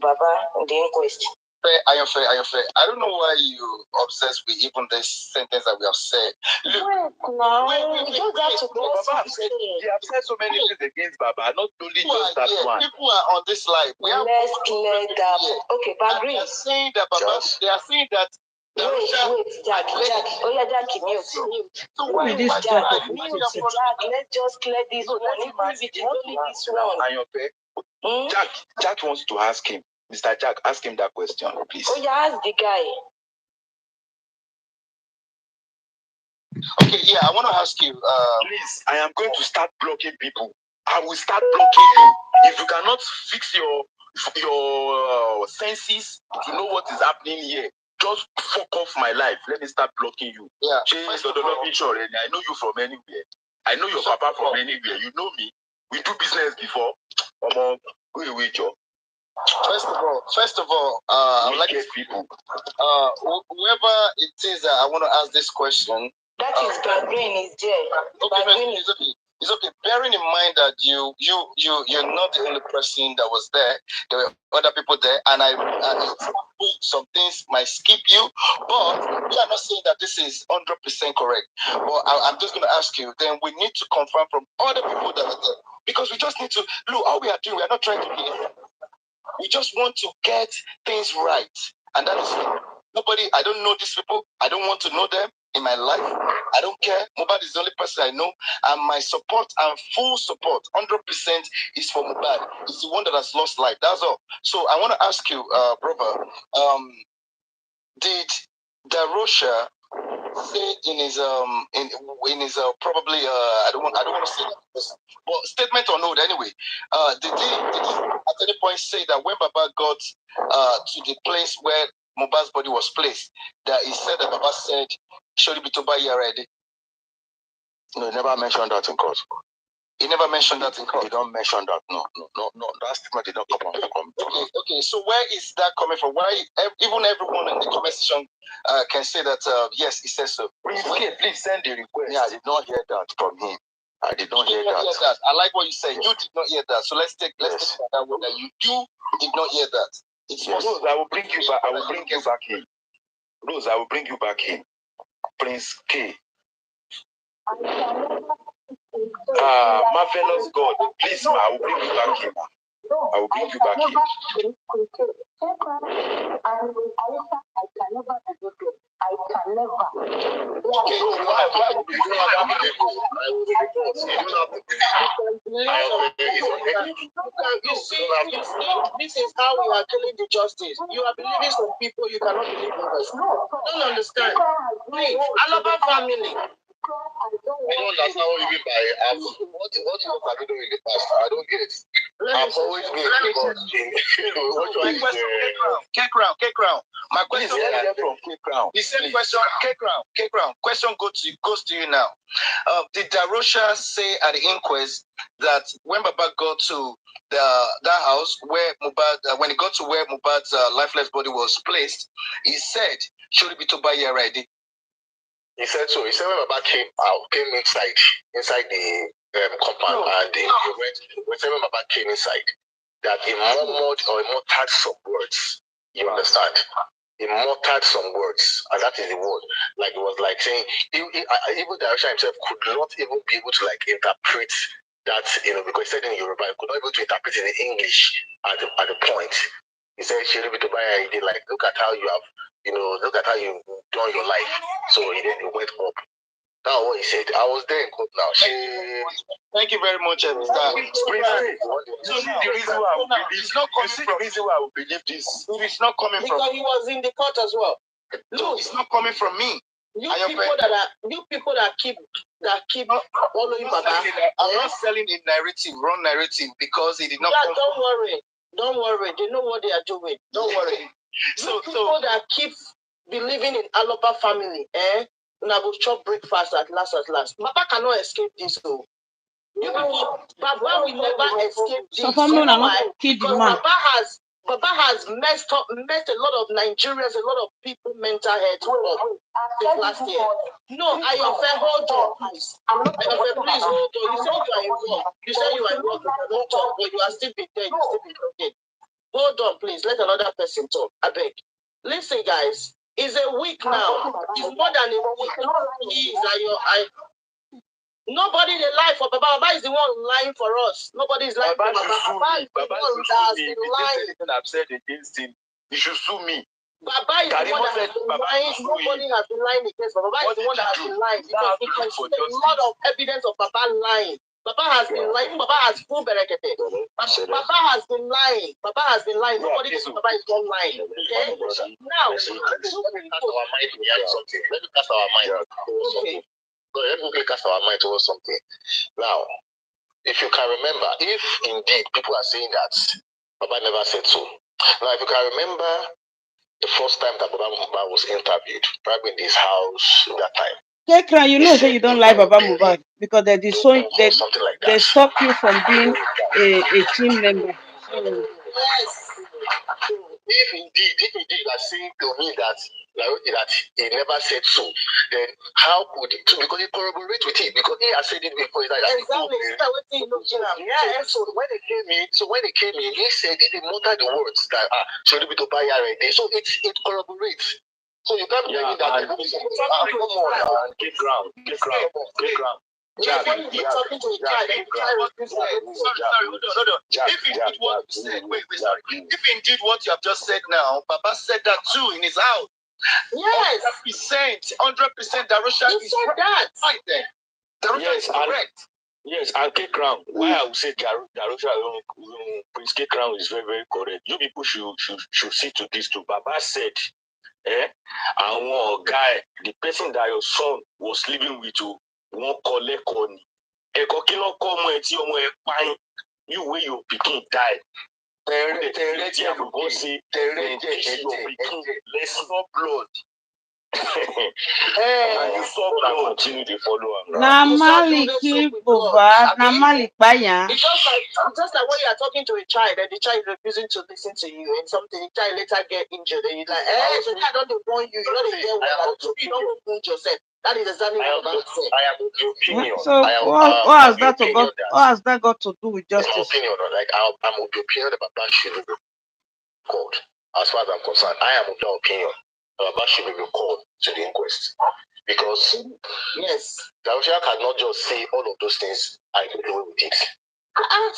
Baba in the inquest. I don't know why you obsessed with even this sentence that we have said. Look, we just have to go. Baba said he have said so many things against Baba, not only just that one. People are on this live. Let's clear that. Okay, but agree. They are saying that Baba. They are saying that. Wait, Jack. Oh yeah, Jack, mute. So why this Jack? Let's just clear this one. Even if it is only this one. Jack wants to ask him. Mr. Jack, ask him that question, please. Oh, yeah, ask the guy. Okay, yeah, I want to ask you. Please, I am going to start blocking people. I will start blocking you. If you cannot fix your senses to know what is happening here, just fuck off my life. Let me start blocking you. Yeah. I know you from anywhere. I know your papa from anywhere. You know me. We do business before. First of all, I like people. Whoever it is that I want to ask this question. That is Bahrain is there. Okay, it's okay. Bearing in mind that you're not the only person that was there. There were other people there, and some things might skip you, but we are not saying that this is 100% correct. But I'm just going to ask you. Then we need to confirm from other people that are there, because we just need to look. All we are doing, we are not trying to be. We just want to get things right. And that is nobody, I don't know these people. I don't want to know them in my life. I don't care. Mohbad is the only person I know. And my support and full support, 100% is for Mohbad. It's the one that has lost life. That's all. So I want to ask you, brother, did Darosha say in his probably I don't want to say that, but statement or note anyway, did he at any point say that when Baba got to the place where Mohbad's body was placed, that he said that Baba said, "Should it be to buy you already?" No, he never mentioned that in court. He never mentioned that in court. He don't mention that. No. That statement did not come from. Okay. So where is that coming from? Why even everyone in the comment section can say that yes, he says so. Please send the request. Yeah, I did not hear that from him. I did not hear that. I like what you said. You did not hear that. So let's take that word that you did not hear that. It's Rose, I will bring you back. I will bring you back in. Rose, I will bring you back in. Prince K. Marvelous God, please, I will bring you back in. I will bring you back in. I can never. You see, this is how we are killing the justice. You are believing some people, you cannot believe others. Don't understand. Please, Alaba family. I don't understand what you mean by what you have been doing in the past. I don't get it. I've always been K-Crown. My question from K-Crown. The same question, K-Crown. Question goes to you now. Did Darosha say at the inquest that when Baba got to that house where Mohbad, when he got to where Mohbad's lifeless body was placed, he said, "Should it be to buy your ID?" He said so. He said when Baba came inside the compound, and he went when Baba came inside, that he muttered some words. You understand? He muttered some words, and that is the word. Like it was like saying, even Darosha himself could not even be able to like interpret that, because he said in Yoruba, he could not be able to interpret it in English at the point. He said, "She be to buy ID. Like, look at how you have, look at how you've done your life." So he went up. That's what he said. I was there in court now. Thank you very much, Mr. The reason why I will believe, it's not coming from. The reason why I will believe this. It's not coming from. Because he was in the court as well. No, it's not coming from me. You people that keep following Baba. I'm not selling a narrative, wrong narrative, because he did not. Yeah, don't worry. They know what they are doing. Don't worry. So people that keep believing in Aloba family, and I will chop breakfast at last. Baba cannot escape this. So Baba will never escape this. So Baba has messed a lot of Nigerians, a lot of people mental health up last year. No, Ayofe, hold on, please. Ayofe, please hold on. You say you are involved. You say you are involved, but you are still being there. You still be talking. Hold on, please. Let another person talk. I beg. Listen, guys. It's a week now. It's more than a week. Please, nobody in life for Baba. Baba is the one lying for us. Nobody is lying for Baba. Baba is the one that has been lying. Anything I've said against him, he should sue me. Baba is the one that has been lying. Nobody has been lying against Baba. Baba is the one that has been lying because we can see a lot of evidence of Baba lying. Baba has been lying. Baba has full berekete. Baba has been lying. Baba has been lying. Nobody thinks Baba is not lying. Okay? Now, let me cast our mind towards something. Let me cast our mind towards something. Now, if you can remember, if indeed people are saying that Baba never said so. Now, if you can remember the first time that Baba Mohbad was interviewed, probably in his house at that time. Kekra, you know, say you don't like Baba Mohbad because they stop you from being a team member. Yes. If indeed you are saying to me that he never said so, then how could it? Because he corroborates with it because he has said it before. Exactly. Yeah. So when he came in, he said he muttered the words that should be to buy already. So it corroborates. So you can't believe that. Come on, get ground. Jack, when you talking to a child, sorry, hold on. If indeed what you said, sorry. If indeed what you have just said now, Baba said that too in his house. Yes. 100%, Darusha is that. Right there. Darusha is correct. Yes, and K Crown. Why I would say Darusha Prince K Crown is very, very correct. You people should see to this too. Baba said, and guy, the person that your son was living with you. Wọ́n kọ́ lẹ́kọ̀ọ́ ni ẹ̀kọ́ kí ló kọ́ ọmọ ẹ̀ tí ọmọ ẹ̀ pààyàn you wey your pikin die tẹ̀rẹ̀ tí àbùkù sí tẹ̀rẹ̀ jẹ́ your pikin let's stop blood and you stop blood continue dey follow am. Na Mali kill Mohbad, na Mali pààyàn. It's just like when you are talking to a child and the child is refusing to listen to you and something, the child later get injured and you're like, so I don't want you, you don't get well, you don't wound yourself. That is exactly what I'm saying. I am of the opinion. So what has that got to do with justice? My opinion, like I'm of the opinion that Baba should be called. As far as I'm concerned, I am of the opinion that Baba should be called to the inquest. Because yes, Darusha cannot just say all of those things and get away with it.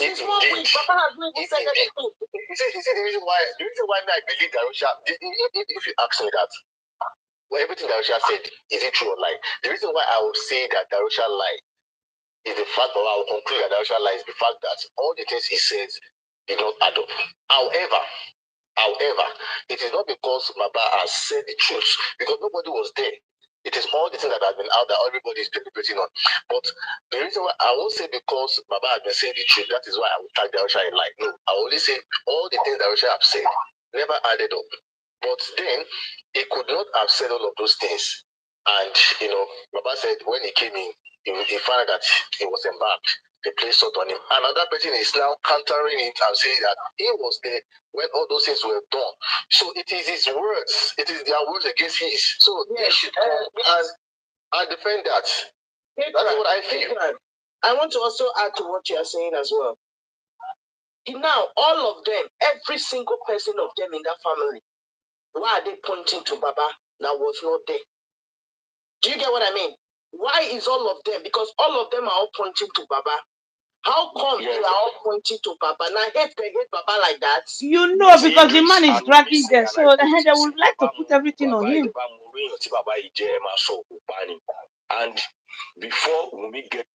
It's not weak. Papa has not even said anything. You see the reason why I believe Darusha, if you ask me that, well, everything Darusha said, is it true or lie? The reason why I would say that Darusha lied is the fact, or I will conclude that Darusha lies is the fact that all the things he says did not add up. However, it is not because Baba has said the truth, because nobody was there. It is all the things that have been out that everybody is deliberating on. But the reason why I won't say because Baba has been saying the truth, that is why I will tag Darusha a lie. No, I will only say all the things Darusha have said never added up. But then he could not have said all of those things. And Baba said when he came in, he found that he was embarked. The place shot on him. Another person is now countering it and saying that he was there when all those things were done. So it is his words. It is their words against his. So they should come and defend that. That's what I feel. I want to also add to what you are saying as well. Now, all of them, every single person of them in that family, why are they pointing to Baba that was not there? Do you get what I mean? Why is all of them? Because all of them are all pointing to Baba. How come they are all pointing to Baba? Now, they hate Baba like that. You know, because the man is dragging them, so they would like to put everything on him. And before Wunmi got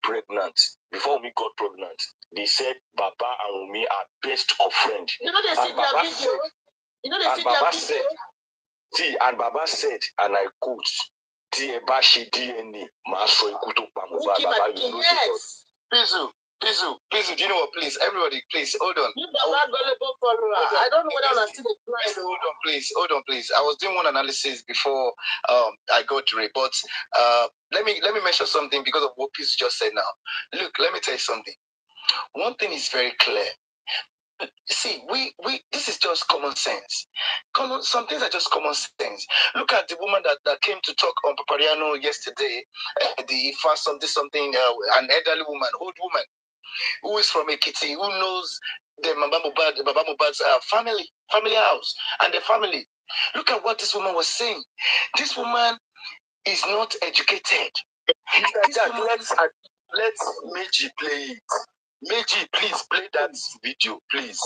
pregnant, they said Baba and Wunmi are best of friends. You know, they see their video. You know, they see their video. And Baba said, and I quote, DNA, yes. Please, do you know what? Please, everybody, please, hold on. I don't know whether I'm still blind. Hold on, please. I was doing one analysis before I got to it, but let me mention something because of what Peace just said now. Look, let me tell you something. One thing is very clear. See, we this is just common sense. Some things are just common sense. Look at the woman that came to talk on Papariano yesterday. The fast something, an elderly woman, old woman, who is from Ekiti, who knows the Baba Mohbad's family house and the family. Look at what this woman was saying. This woman is not educated. Let's Meji play it. Meji, please play that video, please.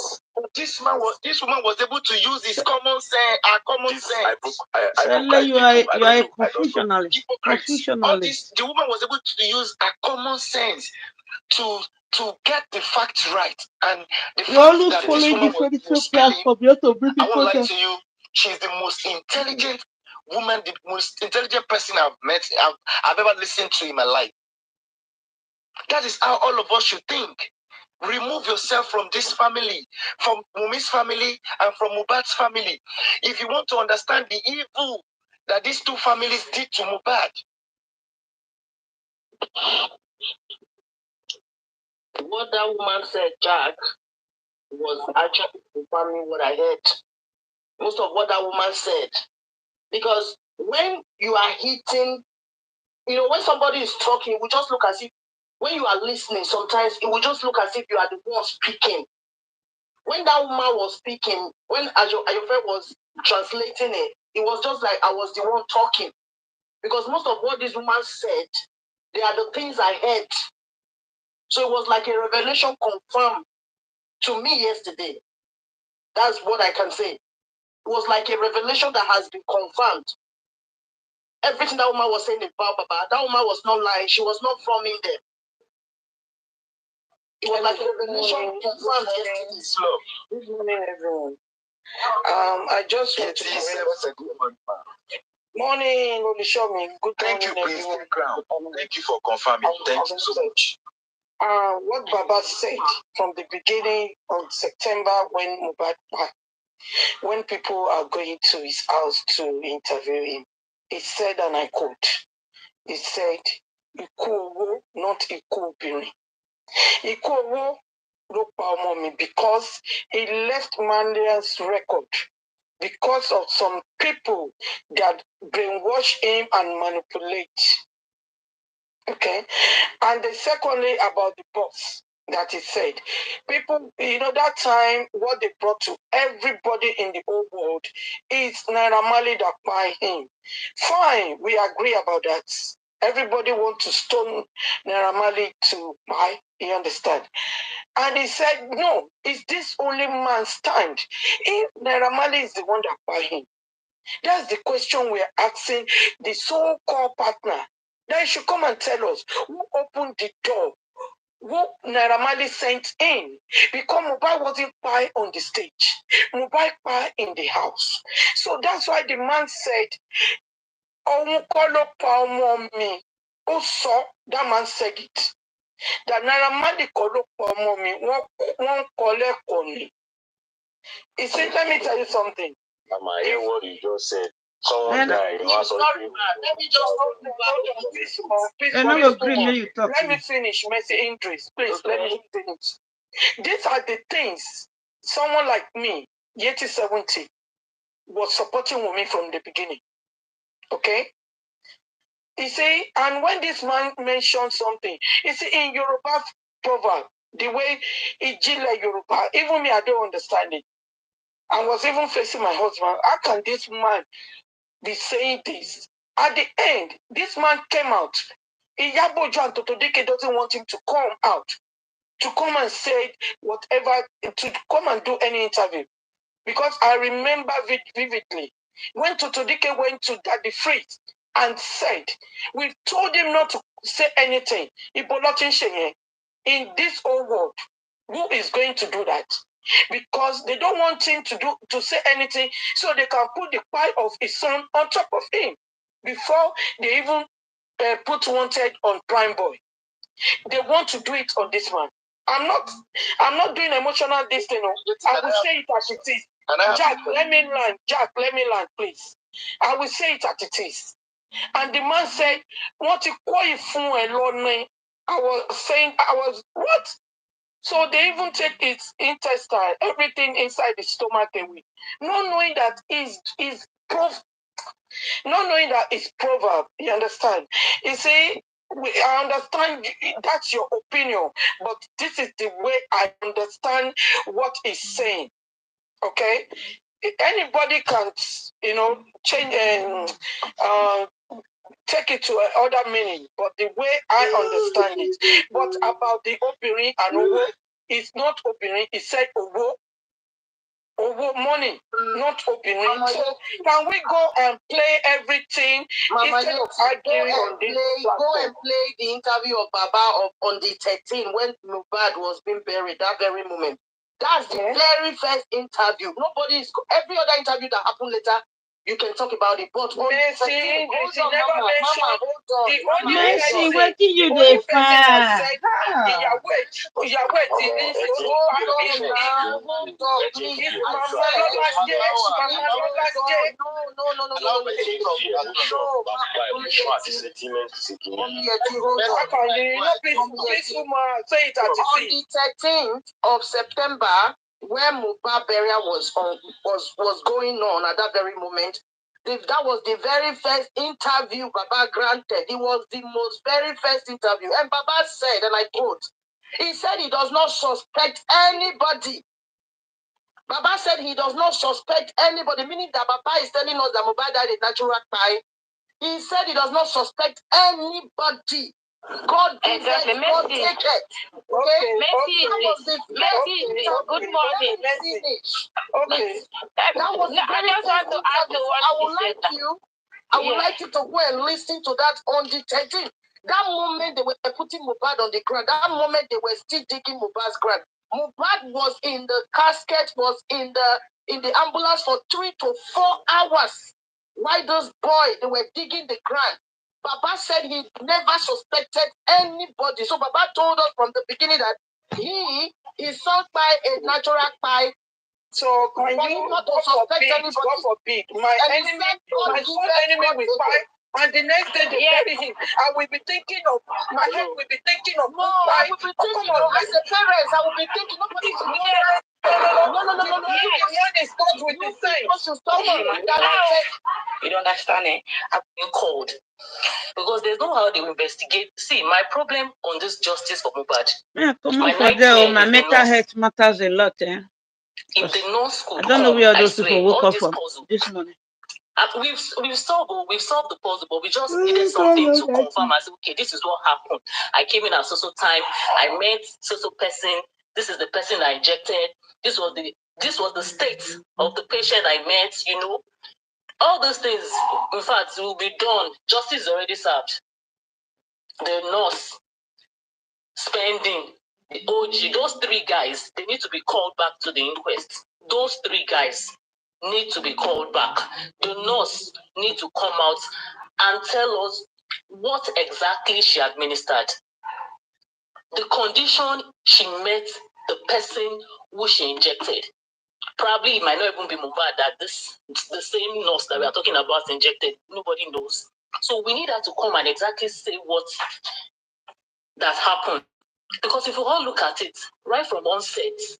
This woman was able to use his common sense, common sense. You are a professionalist. The woman was able to use her common sense to get the facts right. And the fact that this woman was spilling, I won't lie to you, she's the most intelligent woman, the most intelligent person I've met, I've ever listened to in my life. That is how all of us should think. Remove yourself from this family, from Mumi's family and from Mohbad's family. If you want to understand the evil that these two families did to Mohbad. What that woman said, Jack, was actually confirming what I heard. Most of what that woman said. Because when you are hitting, when somebody is talking, we just look as if, when you are listening, sometimes it will just look as if you are the one speaking. When that woman was speaking, when Ayofe was translating it, it was just like I was the one talking. Because most of what this woman said, they are the things I heard. So it was like a revelation confirmed to me yesterday. That's what I can say. It was like a revelation that has been confirmed. Everything that woman was saying about Baba, that woman was not lying. She was not from in there. It was like a revelation confirmed yesterday. Good morning, everyone. I just want to morning, Olishomi. Good morning, everyone. Thank you for confirming. Thank you so much. What Baba said from the beginning of September when Mohbad, when people are going to his house to interview him, he said, and I quote, he said, "Ikuwo, not Ikubiri. Ikuwo ló pa ọmọ mi because he left Mandia's record because of some people that brainwash him and manipulate." Okay. And the secondly about the boss that he said, people, that time, what they brought to everybody in the whole world is Naira Marley that buy him. Fine, we agree about that. Everybody wants to stone Naira Marley to buy, you understand? And he said, no, is this only man stand? If Naira Marley is the one that buy him, that's the question we're asking the so-called partner. They should come and tell us who opened the door, who Naira Marley sent in, because Mohbad wasn't pie on the stage. Mohbad pie in the house. So that's why the man said, also, that man said it. That Naira Marley kolo pa ọmọ mi, wọ́n kọ́lé kọ́ni. He said, let me tell you something. Mama, I hear what you just said. Someone died. Let me just let me finish, Mercy Idris. Please, let me finish. These are the things someone like me, Yeti 70, was supporting with me from the beginning. Okay? You see, and when this man mentioned something, you see, in Yoruba proverb, the way Ijile Yoruba, even me, I don't understand it. I was even facing my husband. How can this man be saying this? At the end, this man came out. Iyabo John Totodeke doesn't want him to come out, to come and say whatever, to come and do any interview. Because I remember vividly when Totodeke went to Daddy Fritz and said, we told him not to say anything. In this whole world, who is going to do that? Because they don't want him to say anything, so they can put the pie of his son on top of him before they even put wanted on Prime Boy. They want to do it on this man. I'm not doing emotional this thing. I will say it as it is. Jack, let me land. Jack, let me land, please. I will say it as it is. And the man said, "What you call it for a I was saying, what? So they even take its intestine, everything inside the stomach away. Not knowing that not knowing that it's proverb, you understand? You see, I understand that's your opinion, but this is the way I understand what he's saying. Okay, anybody can, change and take it to another meaning, but the way I understand it. But about the Obìnrin and Owo, it's not Obìnrin. He said Owo. Money, not Obìnrin. So can we go and play everything instead of arguing on this platform? Go and play the interview of Baba on the 13th when Mohbad was being buried, that very moment. That's the very first interview. Every other interview that happened later, you can talk about it. But on Mercy, never mentioned. The only Mercy, person, what did you the do? only person that said, Yahweh, on the 13th of September, where Mohbad burial was going on at that very moment, that was the very first interview Baba granted. It was the very first interview. And Baba said, and I quote, he said he does not suspect anybody. Baba said he does not suspect anybody, meaning that Baba is telling us that Mohbad died a natural time. He said he does not suspect anybody. God give it, God take it. Okay? Good morning. Okay. That was the very I would like you to go and listen to that on the 13th. That moment they were putting Mohbad on the ground. That moment they were still digging Mohbad's ground. Mohbad was in the casket, was in the ambulance for 3 to 4 hours. Why those boys, they were digging the ground. Baba said he never suspected anybody. So Baba told us from the beginning that he is sunk by a natural pie. So can you not suspect anybody? God forbid. My enemy will fight. And the next day they bury him. I will be thinking of my head will be thinking of I will be thinking as a parent, I will be thinking nobody is No. One is not with the same. You don't understand it. I've been called. Because there's no how they investigate. See, my problem on this justice for Mohbad. Yeah, come on for there. My mental health matters a lot. If the nurse could I don't know where all those people woke up from puzzle, this morning. We've solved the puzzle, but we just needed something to confirm as okay, this is what happened. I came in at so time. I met so person. This is the person I injected. This was the state of the patient I met. All those things. In fact, will be done. Justice is already served. The nurse, spending, the OG, those 3 guys, they need to be called back to the inquest. Those 3 guys need to be called back. The nurse need to come out and tell us what exactly she administered. The condition she met the person who she injected. Probably it might not even be Mohbad that the same nurse that we are talking about injected. Nobody knows. So we need her to come and exactly say what that happened. Because if you all look at it, right from onset,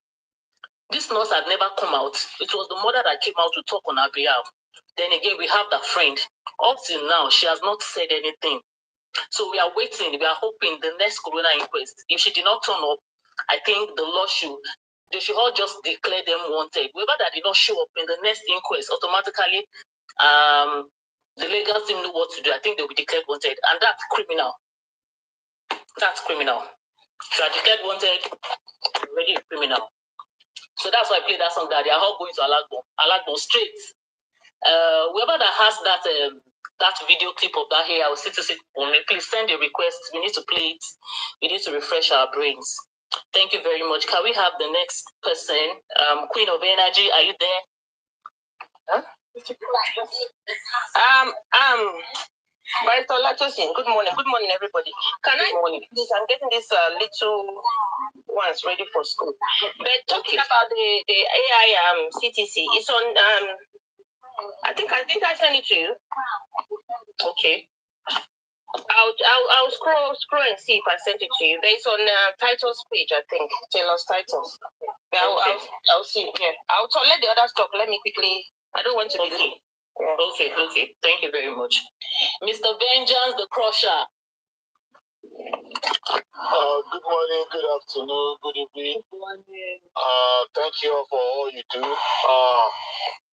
this nurse had never come out. It was the mother that came out to talk on her behalf. Then again, we have that friend. Up till now, she has not said anything. So we are waiting. We are hoping the next coroner inquest. If she did not turn up, I think the law they should all just declare them wanted. Whoever that did not show up in the next inquest, automatically, the legal team know what to do. I think they will be declared wanted, and that's criminal. That's criminal. If you are declared wanted, you're already a criminal. So that's why I play that song that they are all going to Alagbon straight. Whoever that has that video clip of that here, I will sit on me. Please send a request. We need to play it. We need to refresh our brains. Thank you very much. Can we have the next person? Queen of Energy, are you there? Huh? Good morning. Good morning, everybody. Please, I'm getting this little ones ready for school. But talking about the AI CTC, it's on I think I sent it to you. Okay. I'll scroll and see if I sent it to you. But it's on titles page, I think. Taylor's titles. Yeah, I'll see. Yeah. I'll let the others talk. Let me quickly. I don't want to be late. Yeah. Okay. Thank you very much. Mr. Vengeance the Crusher. Good morning, good afternoon, good evening. Good morning. Thank you all for all you do.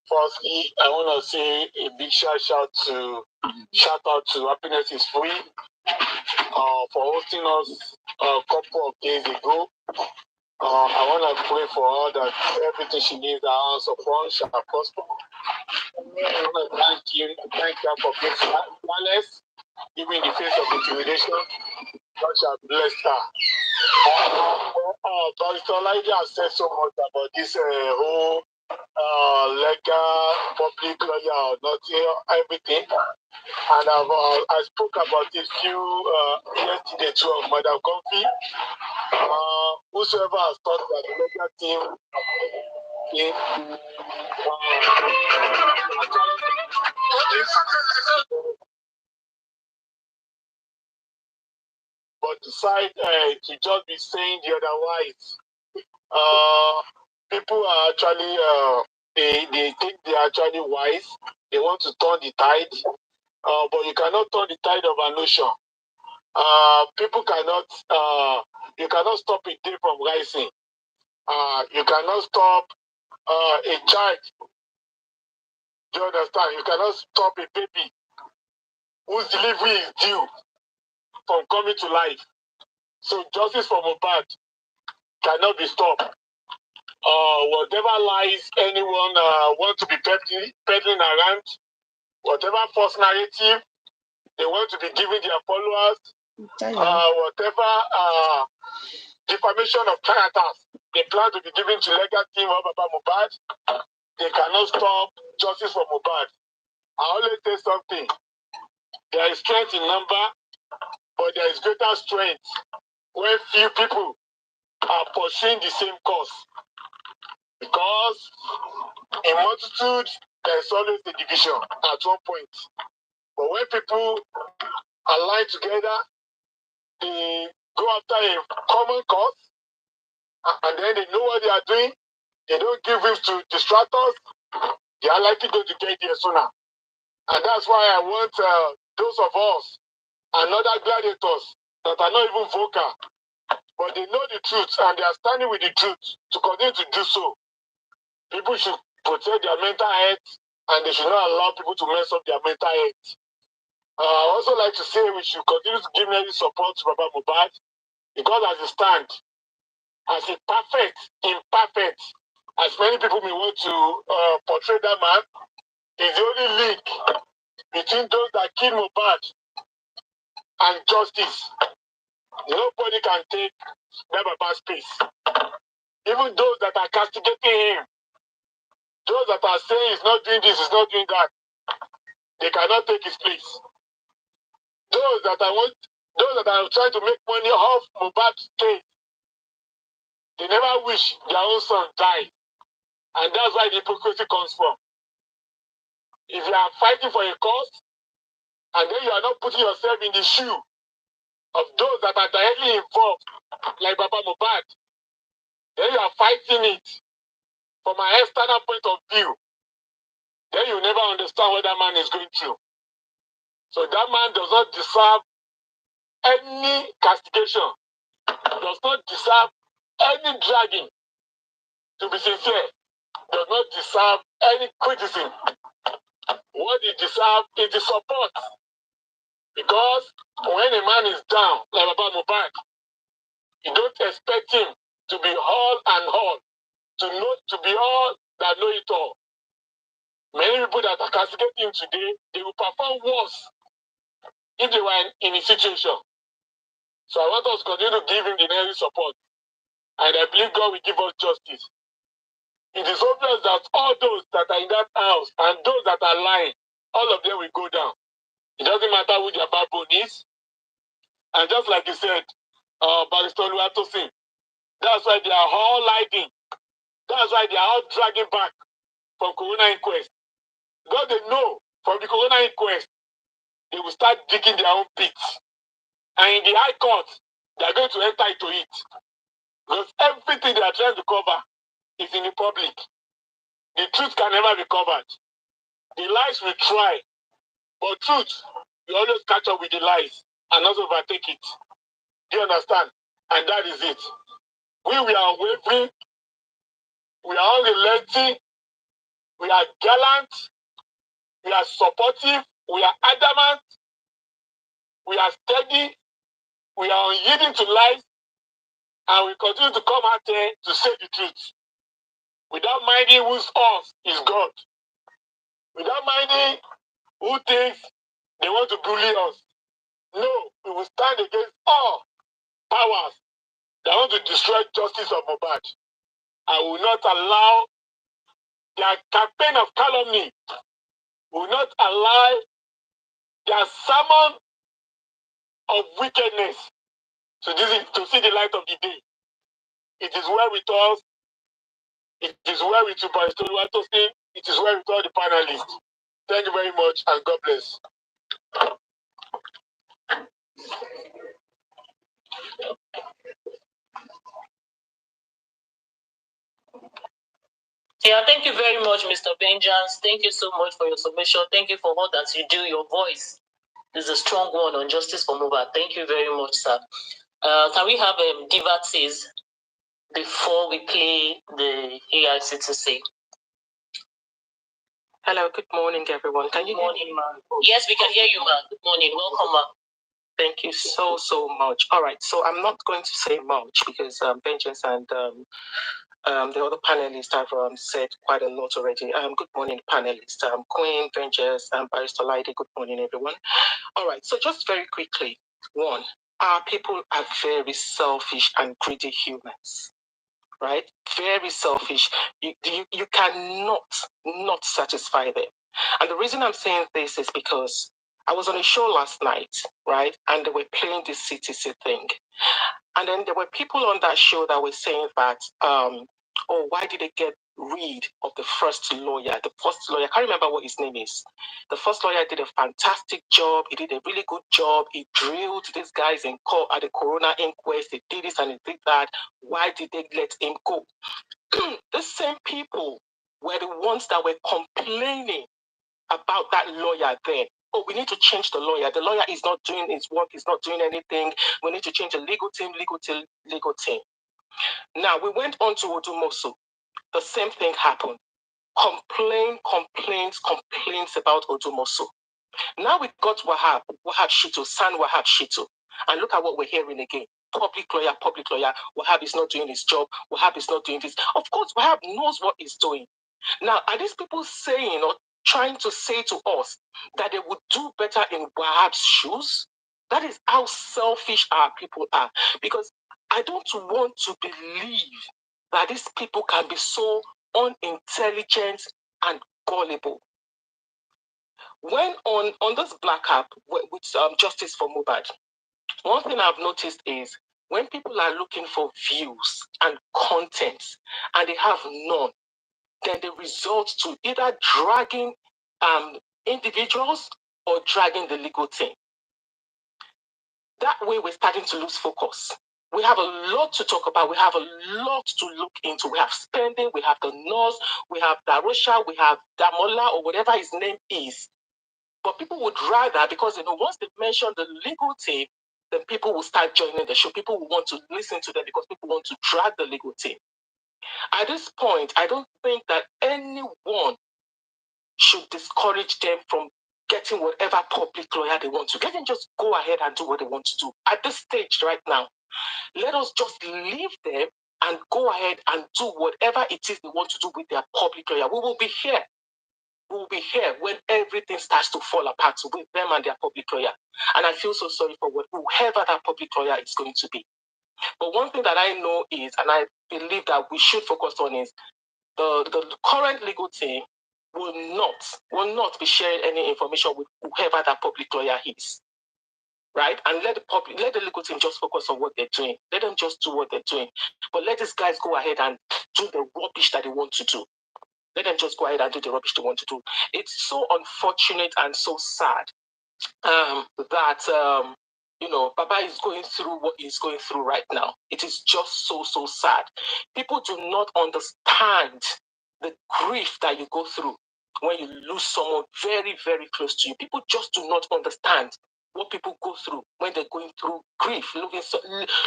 Firstly, I want to say a big shout out to Happiness is Free for hosting us a couple of days ago. I want to pray for her that everything she needs, her hands upon shall prosper. I want to thank her for being flawless, even in the face of intimidation. God shall bless her. Pastor Lydia has said so much about this whole legal public lawyer, not everything. And I spoke about it yesterday too of Madam Comfy. Whosoever has thought that the legal team but decide to just be saying the otherwise. People are actually they think they are actually wise. They want to turn the tide, but you cannot turn the tide of an ocean. People cannot. You cannot stop a day from rising. You cannot stop a child. Do you understand? You cannot stop a baby whose delivery is due from coming to life. So justice for Mohbad cannot be stopped. Whatever lies anyone want to be peddling around, whatever false narrative they want to be giving their followers, whatever defamation of characters they plan to be giving to legal team of Baba Mohbad, they cannot stop justice for Mohbad. I always say something. There is strength in number, but there is greater strength when few people are pursuing the same cause. Because in multitude, there is always a division at one point. But when people align together, they go after a common cause, and then they know what they are doing. They don't give in to distractors. They are likely going to get there sooner. And that's why I want those of us and other gladiators that are not even vocal, but they know the truth and they are standing with the truth to continue to do so. People should protect their mental health and they should not allow people to mess up their mental health. I also like to say we should continue to give any support to Baba Mohbad because as it stands, as a imperfect, as many people may want to portray that man, is the only link between those that kill Mohbad and justice. Nobody can take that Baba's space. Even those that are castigating him, those that are saying he's not doing this, he's not doing that, they cannot take his place. Those that are trying to make money off Mohbad's case, they never wish their own son died. And that's why the hypocrisy comes from. If you are fighting for a cause, and then you are not putting yourself in the shoe of those that are directly involved, like Baba Mohbad, then you are fighting it from an external point of view. Then you never understand what that man is going through. So that man does not deserve any castigation, does not deserve any dragging. To be sincere, does not deserve any criticism. What he deserves is the support. Because when a man is down, like Baba Mohbad, you don't expect him to be all and all, to be all that know it all. Many people that are castigating him today, they will perform worse if they were in a situation. So I want us to continue to give him the necessary support. And I believe God will give us justice. It is obvious that all those that are in that house and those that are lying, all of them will go down. It doesn't matter who their backbone is. And just like you said, Barrister Oluwatosin, that's why they are all hiding. That's why they are all dragging back from Corona Inquest. Because they know from the Corona Inquest, they will start digging their own pits. And in the High Court, they are going to enter into it. Because everything they are trying to cover is in the public. The truth can never be covered. The lies will try, but truth, you always catch up with the lies and not overtake it. Do you understand? And that is it. We are wavering, we are unrelenting, we are gallant, we are supportive, we are adamant, we are steady, we are unyielding to lies, and we continue to come out there to say the truth. Without minding whose us is God. Without minding who thinks they want to bully us. No, we will stand against all powers that want to destroy justice of Mohbad. I will not allow their campaign of calumny, will not allow their sermon of wickedness to see the light of the day. It is well with us. It is well with you, Pastor Watson. It is well with all the panelists. Thank you very much, and God bless. Yeah, thank you very much, Mr. Vengeance. Thank you so much for your submission. Thank you for all that you do. Your voice is a strong one on justice for Mohbad. Thank you very much, sir. Can we have Divatis before we play the AICTC? Hello, good morning, everyone. Can you hear me? Yes, we can hear you, ma'am. Good morning. Welcome, ma'am. Thank you so much. All right, so I'm not going to say much because Vengeance and the other panelists have said quite a lot already. Good morning, panelists. Queen, Vengeance, and Barrister Lady. Good morning, everyone. All right, so just very quickly. One, our people are very selfish and greedy humans. Right? Very selfish. You cannot not satisfy them. And the reason I'm saying this is because I was on a show last night, right? And they were playing the CTC thing. And then there were people on that show that were saying that, why did they get rid of the first lawyer? The first lawyer, I can't remember what his name is. The first lawyer did a fantastic job. He did a really good job. He drilled these guys in court at the coroner inquest. He did this and he did that. Why did they let him go? The same people were the ones that were complaining about that lawyer then. Oh, we need to change the lawyer. The lawyer is not doing his work. He's not doing anything. We need to change the legal team. Now, we went on to Odumosu. The same thing happened. Complaints about Odumosu. Now we got Wahab Shittu, San Wahab Shittu. And look at what we're hearing again. Public lawyer. Wahab is not doing his job. Wahab is not doing this. Of course, Wahab knows what he's doing. Now, are these people saying or trying to say to us that they would do better in Wahab's shoes? That is how selfish our people are. Because I don't want to believe that these people can be so unintelligent and gullible. When on this black app with Justice for Mohbad, one thing I've noticed is when people are looking for views and content and they have none, then they resort to either dragging individuals or dragging the legal team. That way, we're starting to lose focus. We have a lot to talk about. We have a lot to look into. We have spending, we have the nurse, we have Darosha, we have Damola, or whatever his name is. But people would rather, because once they mention the legal team, then people will start joining the show. People will want to listen to them because people want to drag the legal team. At this point, I don't think that anyone should discourage them from getting whatever public lawyer they want to. Let them just go ahead and do what they want to do. At this stage right now, let us just leave them and go ahead and do whatever it is they want to do with their public lawyer. We will be here. We will be here when everything starts to fall apart with them and their public lawyer. And I feel so sorry for whoever that public lawyer is going to be. But one thing that I know is, and I believe that we should focus on, is the current legal team will not be sharing any information with whoever that public lawyer is. Right? And let the legal team just focus on what they're doing. Let them just do what they're doing. But let these guys go ahead and do the rubbish that they want to do. Let them just go ahead and do the rubbish they want to do. It's so unfortunate and so sad that Baba is going through what he's going through right now. It is just so sad. People do not understand the grief that you go through when you lose someone very, very close to you. People just do not understand what people go through when they're going through grief,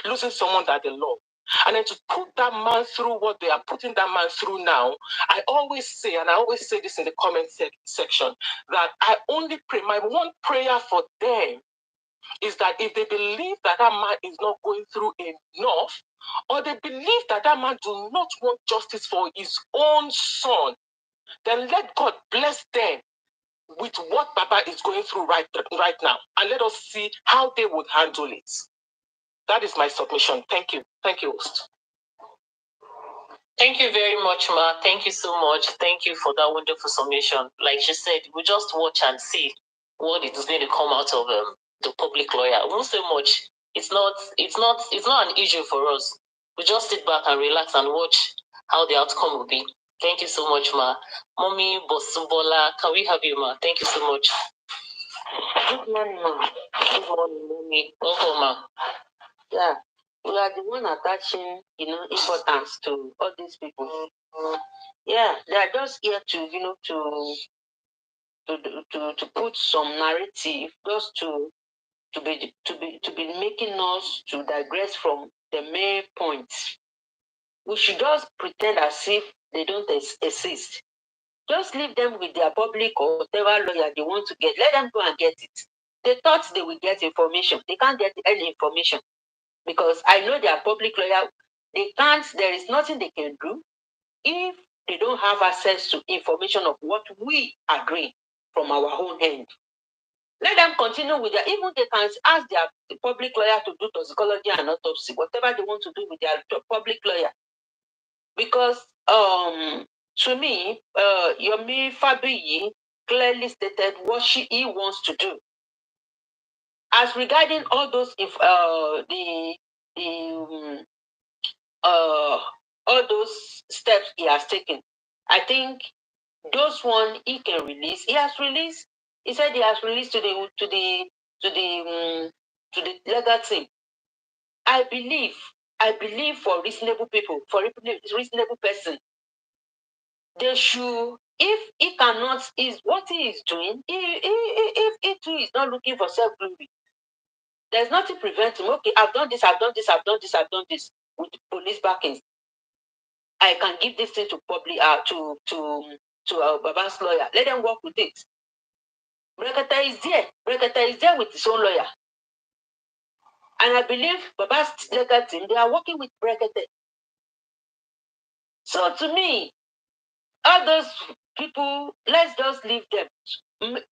losing someone that they love. And then to put that man through what they are putting that man through now, I always say, and I always say this in the comment section, that I only pray, my one prayer for them is that if they believe that that man is not going through enough, or they believe that that man do not want justice for his own son, then let God bless them with what Baba is going through right now. And let us see how they would handle it. That is my submission. Thank you. Thank you, host. Thank you very much, Ma. Thank you so much. Thank you for that wonderful summation. Like she said, we just watch and see what is going to come out of the public lawyer. We won't say much. It's not an issue for us. We just sit back and relax and watch how the outcome will be. Thank you so much, Ma. Mommy Bosubola, can we have you, Ma? Thank you so much. Good morning, Ma. Good morning, Mommy. Welcome, Ma. Yeah, we are the one attaching, importance to all these people. Yeah, they are just here to, to put some narrative, just to be making us to digress from the main points. We should just pretend as if they don't exist. Just leave them with their public or whatever lawyer they want to get. Let them go and get it. They thought they will get information. They can't get any information because I know their public lawyer. They can't. There is nothing they can do if they don't have access to information of what we agree from our own end. Let them continue with their, even they can ask their public lawyer to do toxicology and autopsy, whatever they want to do with their public lawyer. Because to me, Yomi Fabiyi clearly stated what he wants to do. As regarding all those, all those steps he has taken, I think those one he can release. He has released. He said he has released to the legal team. I believe for reasonable people, for reasonable person, they should, if he cannot, is what he is doing, if he too is not looking for self-glory, there's nothing preventing him. Okay, I've done this with police backings. I can give this thing to public, to Baba's lawyer. Let them work with it. Brekete is there. Brekete is there with his own lawyer. And I believe Baba's legal team, they are working with Brekete. So to me, all those people, let's just leave them.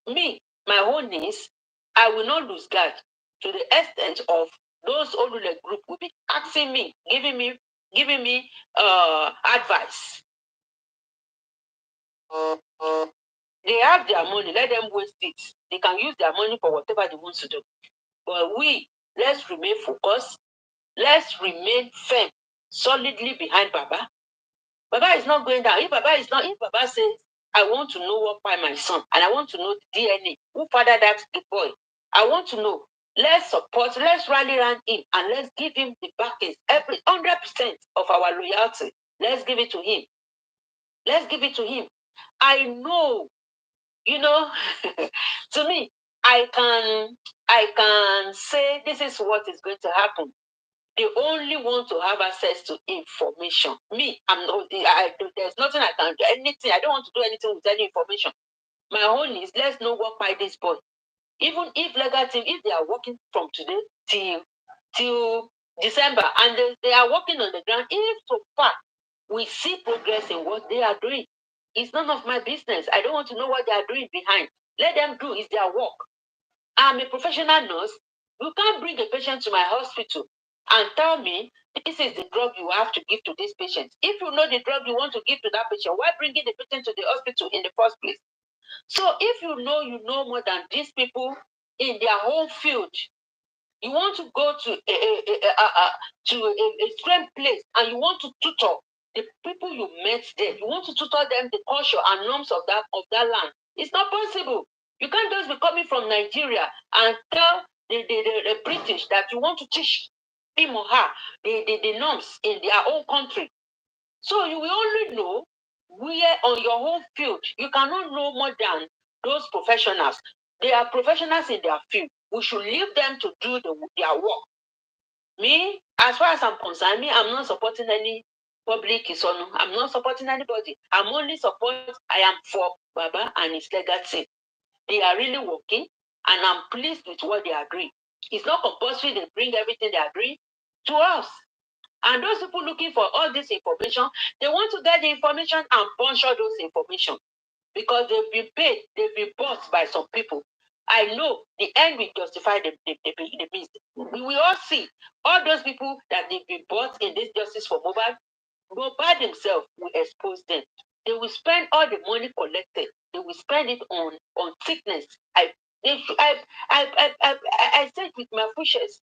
Me, my own is, I will not lose guard to the extent of those Olule group will be asking me, giving me advice. They have their money, let them waste it. They can use their money for whatever they want to do. But let's remain focused. Let's remain firm, solidly behind Baba. Baba is not going down. If Baba says, I want to know what by my son, and I want to know the DNA, who fathered that boy, I want to know. Let's support, let's rally around him, and let's give him the backings, every 100% of our loyalty. Let's give it to him. Let's give it to him. I know, to me, I can say this is what is going to happen. They only want to have access to information. Me, there's nothing I can do, anything. I don't want to do anything with any information. My own is, let's know what by this boy. Even if legal team, if they are working from today till December, and they are working on the ground, if so far we see progress in what they are doing, it's none of my business. I don't want to know what they are doing behind. Let them do, it's their work. I'm a professional nurse. You can't bring a patient to my hospital and tell me this is the drug you have to give to this patient. If you know the drug you want to give to that patient, why bringing the patient to the hospital in the first place? So if you know more than these people in their whole field, you want to go to a strange place and you want to tutor the people you met there. You want to tutor them the culture and norms of that land. It's not possible. You can't just be coming from Nigeria and tell the British that you want to teach him or her the norms in their own country. So you will only know where on your home field. You cannot know more than those professionals. They are professionals in their field. We should leave them to do their work. Me, as far as I'm concerned, me, I'm not supporting any public isonu. I'm not supporting anybody. I'm only I am for Baba and his legacy. They are really working, and I'm pleased with what they agree. It's not compulsory they bring everything they agree to us. And those people looking for all this information, they want to get the information and puncture those information because they've been paid, they've been bought by some people. I know the end will justify the means. We will all see all those people that they've been bought in this justice for Mohbad. Mohbad himself will expose them. They will spend all the money collected. They will spend it on sickness. I said with my wishes,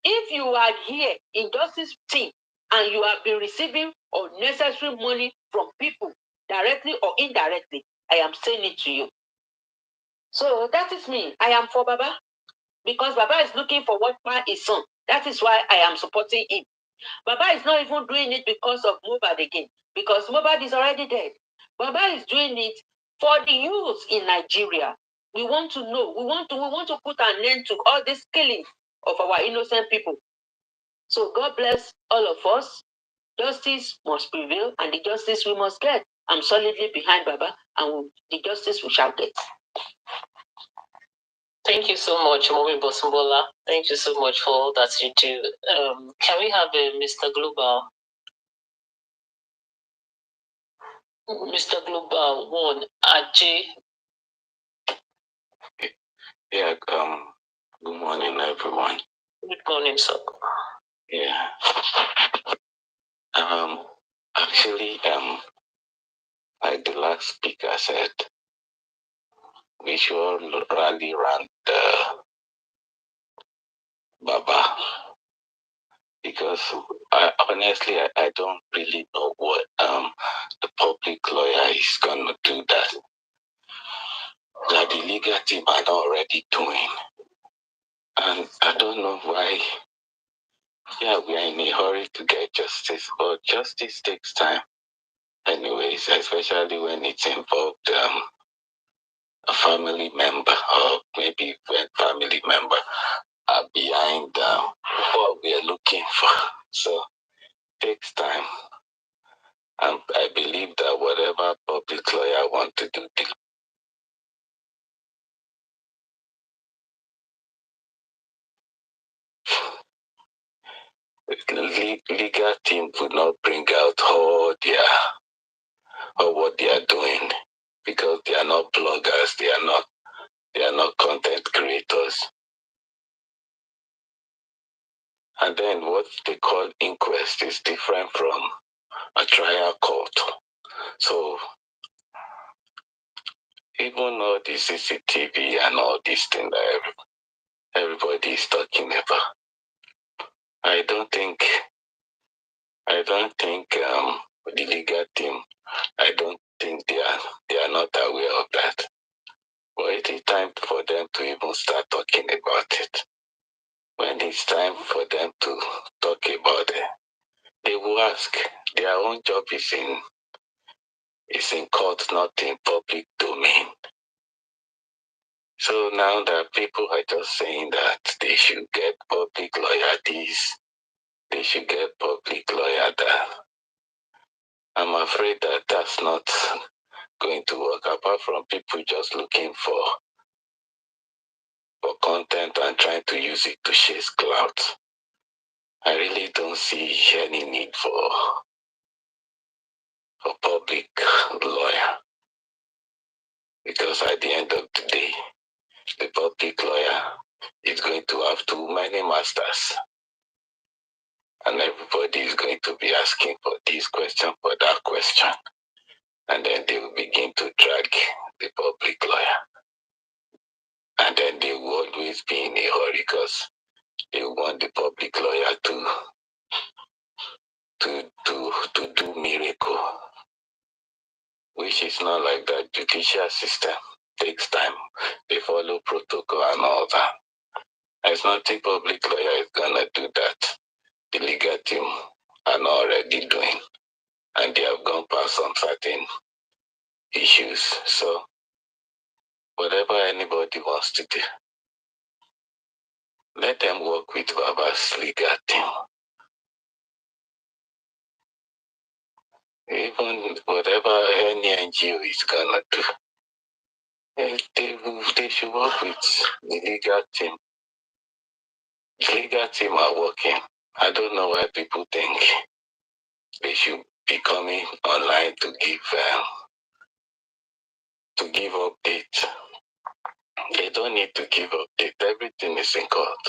if you are here in justice team and you have been receiving unnecessary money from people directly or indirectly, I am saying it to you. So that is me. I am for Baba because Baba is looking for what is son. That is why I am supporting him. Baba is not even doing it because of Mohbad again, because Mohbad is already dead. Baba is doing it for the youth in Nigeria. We want to know. We want to put an end to all this killing of our innocent people. So God bless all of us. Justice must prevail, and the justice we must get. I'm solidly behind Baba, and the justice we shall get. Thank you so much, Momi Bosumbola. Thank you so much for all that you do. Can we have Mr. Global? Mr. Global, one, Ajay. Yeah, good morning, everyone. Good morning, sir. Yeah. Actually, like the last speaker said, we should rally around Baba because honestly, I don't really know what the public lawyer is gonna do that the legal team are not already doing, and I don't know why. Yeah, we are in a hurry to get justice, but justice takes time. Anyways, especially when it's involved a family member, or maybe when family member are behind what we are looking for. So it takes time. And I believe that whatever public lawyer want to do, the legal team would not bring out all what they are doing because they are not bloggers, they are not content creators. And then what they call inquest is different from a trial court. So even all the CCTV and all these things that everybody is talking about, I don't think the legal team, I don't think they are not aware of that. But it is time for them to even start talking about it. When it's time for them to talk about it, they will ask. Their own job is in court, not in public domain. So now that people are just saying that they should get public lawyer this, they should get public lawyer that. I'm afraid that that's not going to work, apart from people just looking for content and trying to use it to chase clout. I really don't see any need for public lawyer, because at the end of the day, the public lawyer is going to have too many masters, and everybody is going to be asking for this question, for that question, and then they will begin to drag the public lawyer, and then they will always be in a hurry because they want the public lawyer to do miracle, which is not like that. Judicial system takes time. They follow protocol and all that. There's nothing public lawyer is gonna do that the legal team are not already doing, and they have gone past some certain issues. So whatever anybody wants to do, Let them work with Baba's legal team. Even whatever any NGO is gonna do, they should work with the legal team. The legal team are working. I don't know why people think they should be coming online to give updates. They don't need to give updates. Everything is in court.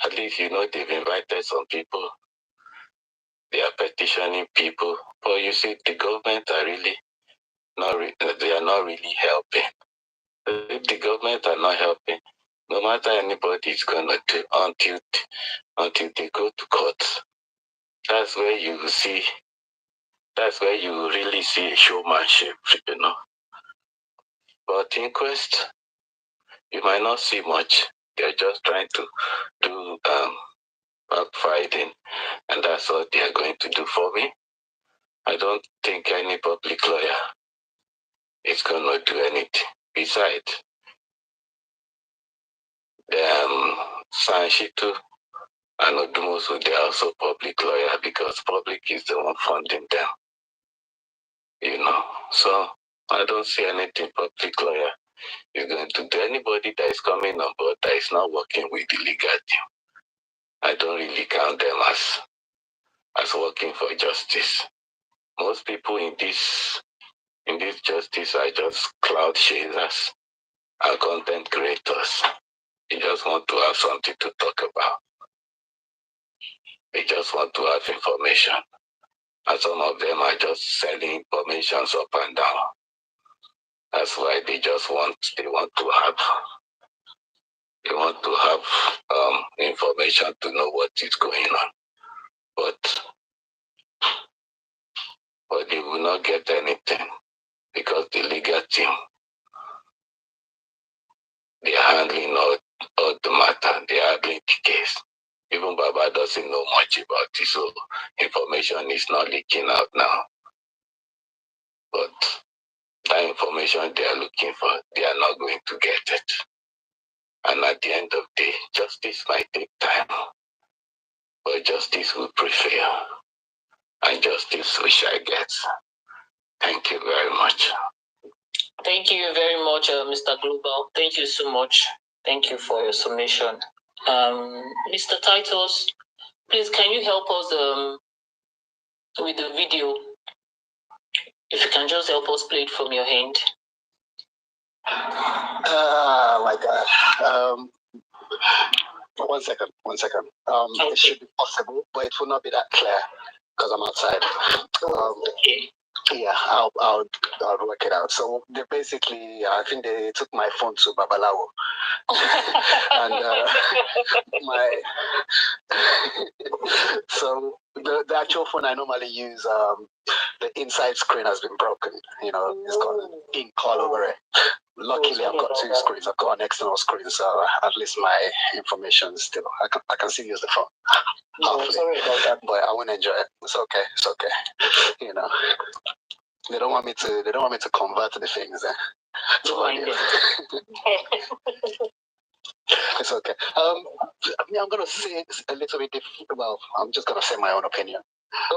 At least they've invited some people. They are petitioning people. But you see, the government are really they are not really helping. If the government are not helping, no matter anybody is gonna do until they go to court. That's where you really see showmanship, But inquest, you might not see much. They're just trying to do backfighting, and that's what they are going to do. For me, I don't think any public lawyer is gonna do anything. Besides, Sanshitu and Odumosu, they are also public lawyer because public is the one funding them. So I don't see anything public lawyer is going to do. Anybody that is coming on board that is not working with the legal team, I don't really count them as working for justice. Most people in this justice are just cloud chasers and content creators. They just want to have something to talk about. They just want to have information. And some of them are just selling information up and down. That's why they want to have information to know what is going on. But they will not get anything because the legal team, they are handling all the matter. They are handling the case. Even Baba doesn't know much about it, so information is not leaking out now. But that information they are looking for, they are not going to get it. And at the end of the day, justice might take time, but justice will prevail, and justice we shall get. Thank you very much. Thank you very much, Mr. Global. Thank you so much. Thank you for your summation. Mr. Titus, please, can you help us with the video? If you can just help us play it from your hand. My God. One second. Okay. It should be possible, but it will not be that clear because I'm outside. Okay. Yeah, I'll work it out. So they basically, I think they took my phone to Babalawo, and so the actual phone I normally use, the inside screen has been broken. It's got ink all over it. Luckily, I've got two screens. I've got an external screen, so at least my information is still. I can still use the phone. Sorry about that, but I won't enjoy it. It's okay. They don't want me to convert the things. It's okay. I'm gonna say a little bit different. Well, I'm just gonna say my own opinion.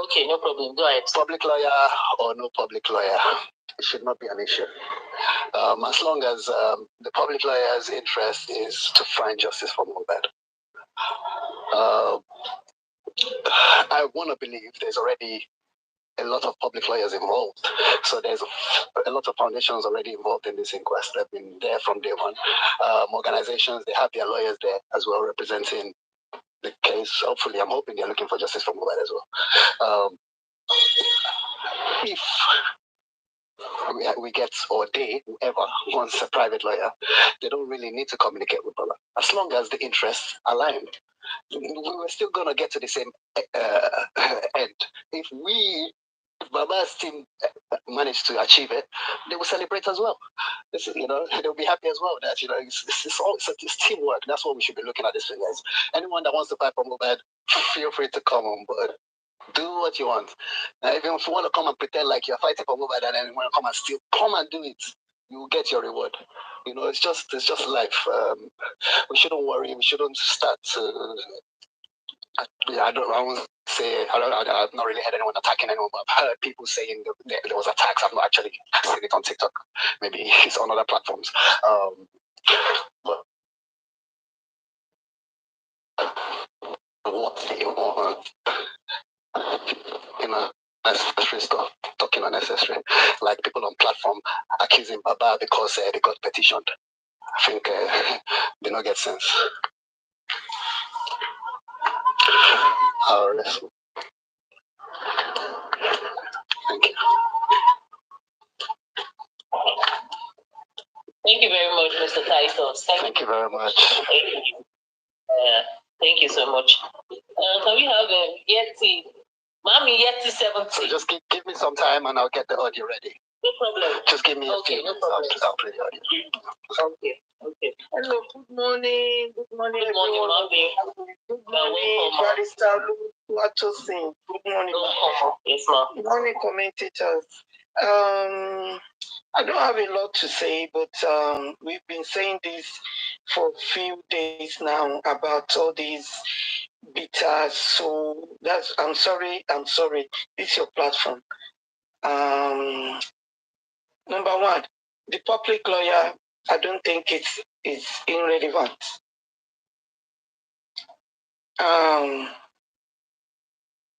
Okay, no problem. Go ahead. Public lawyer or no public lawyer, it should not be an issue. As long as the public lawyer's interest is to find justice for Mohbad. I want to believe there's already a lot of public lawyers involved. So there's a lot of foundations already involved in this inquest. They've been there from day one. Organizations, they have their lawyers there as well representing the case. Hopefully, I'm hoping they're looking for justice for Mohbad as well. If we get, or whoever wants a private lawyer, they don't really need to communicate with Baba. As long as the interests align, we're still going to get to the same end. If Baba's team managed to achieve it, they will celebrate as well. They'll be happy as well that, it's teamwork. That's what we should be looking at this thing as. Anyone that wants to fight for Mohbad, feel free to come on board. Do what you want. If you want to come and pretend like you're fighting for Mohbad and then you want to come and steal, come and do it. You will get your reward. You know, it's just life. We shouldn't worry. We shouldn't start. I won't say. I've not really heard anyone attacking anyone, but I've heard people saying there was attacks. I've not actually seen it on TikTok. Maybe it's on other platforms. But what do you want? You know, unnecessary stuff, talking unnecessary. Like people on platform accusing Baba because they got petitioned. I think they don't get sense. Thank you. Thank you very much, Mr. Titus. Thank you very much. Thank you so much. Can we have Yeti? Mommy, Yeti 70. So just give me some time and I'll get the audio ready. No problem. Just give me a few minutes. I'll play the audio. Okay. Hello, good morning. Good morning, Good morning, everyone. Mommy. Good morning, Barrister Watson. Good morning. Yes, ma'am. Good morning, commentators. I don't have a lot to say, but we've been saying this for a few days now about all these bitters. So I'm sorry. This is your platform. Number one, the public lawyer, I don't think it's irrelevant.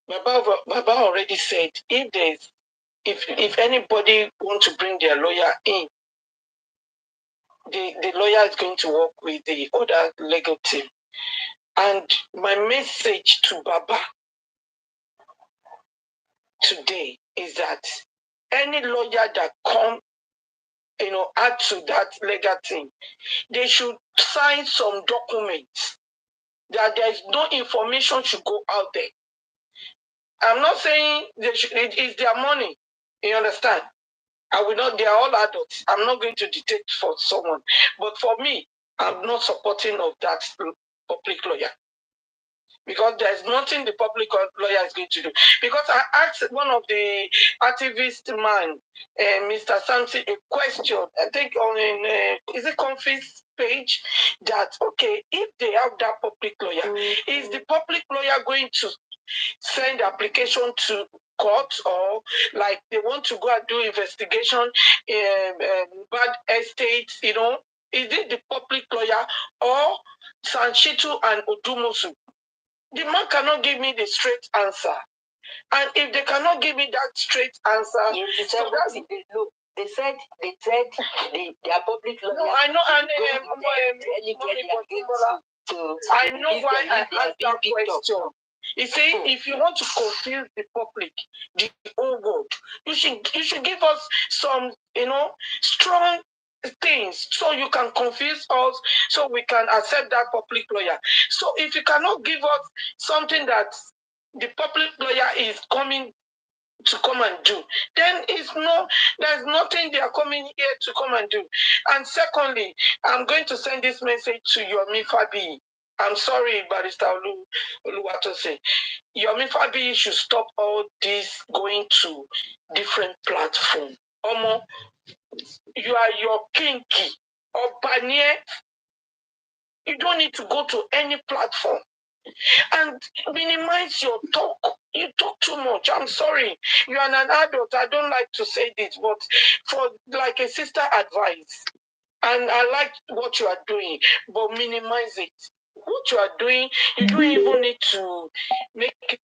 Baba already said if anybody want to bring their lawyer in, the lawyer is going to work with the other legal team. And my message to Baba today is that any lawyer that come, add to that legal team, they should sign some documents that there is no information should go out there. I'm not saying it is their money. You understand? I will not, they are all adults. I'm not going to dictate for someone. But for me, I'm not supporting of that public lawyer. Because there's nothing the public lawyer is going to do. Because I asked one of the activist man, Mr. Sampson, a question, I think on is it Confis page, that, okay, if they have that public lawyer, is the public lawyer going to send application to court, or like they want to go and do investigation in bad estates, is it the public lawyer or Sanchitu and Odumosu? The man cannot give me the straight answer. And if they cannot give me that straight answer, so that's They said they are public lawyers. No, I know, and I know why I asked that question. You see, if you want to confuse the public, the whole world, you should give us some, strong things so you can confuse us, so we can accept that public lawyer. So if you cannot give us something that the public lawyer is coming to come and do, then there's nothing they are coming here to come and do. And secondly, I'm going to send this message to Yomi Fabi. I'm sorry, Barrister Oluwatose. Yomi Fabi should stop all this going to different platforms. Omo, you are your kinky or Banye. You don't need to go to any platform. And minimize your talk. You talk too much. I'm sorry. You are an adult. I don't like to say this, but for like a sister advice. And I like what you are doing, but minimize it. What you are doing, you don't even need to make it.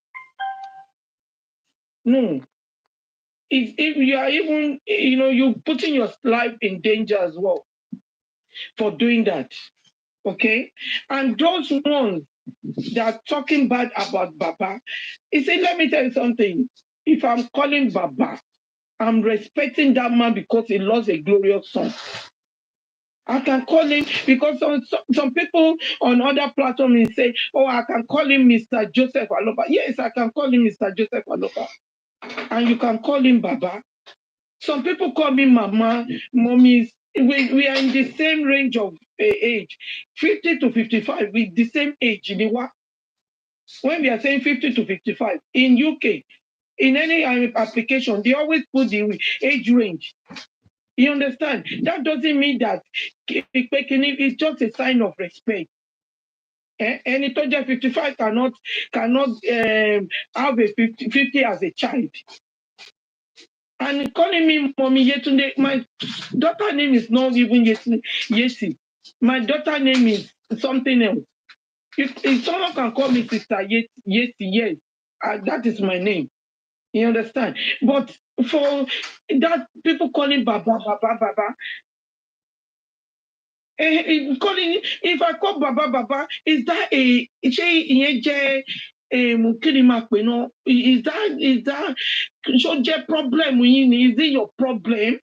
No. If you are even, you're putting your life in danger as well for doing that. Okay? And those ones that are talking bad about Baba, he said, let me tell you something. If I'm calling Baba, I'm respecting that man because he lost a glorious son. I can call him because some people on other platforms say, oh, I can call him Mr. Joseph Aloba. Yes, I can call him Mr. Joseph Aloba. And you can call him Baba. Some people call me Mama, Mommies. We are in the same range of age, 50 to 55, with the same age in the world. When we are saying 50 to 55, in UK, in any application, they always put the age range. You understand? That doesn't mean that it's just a sign of respect. And it told 55 cannot have a 50 as a child. And calling me mommy Yetunde, my daughter name is not even Yesi. My daughter name is something else. If someone can call me sister Yesi, yes, that is my name. You understand? But for that, people calling Baba, calling, if I call Baba, is that a is that so problem? Is it your problem?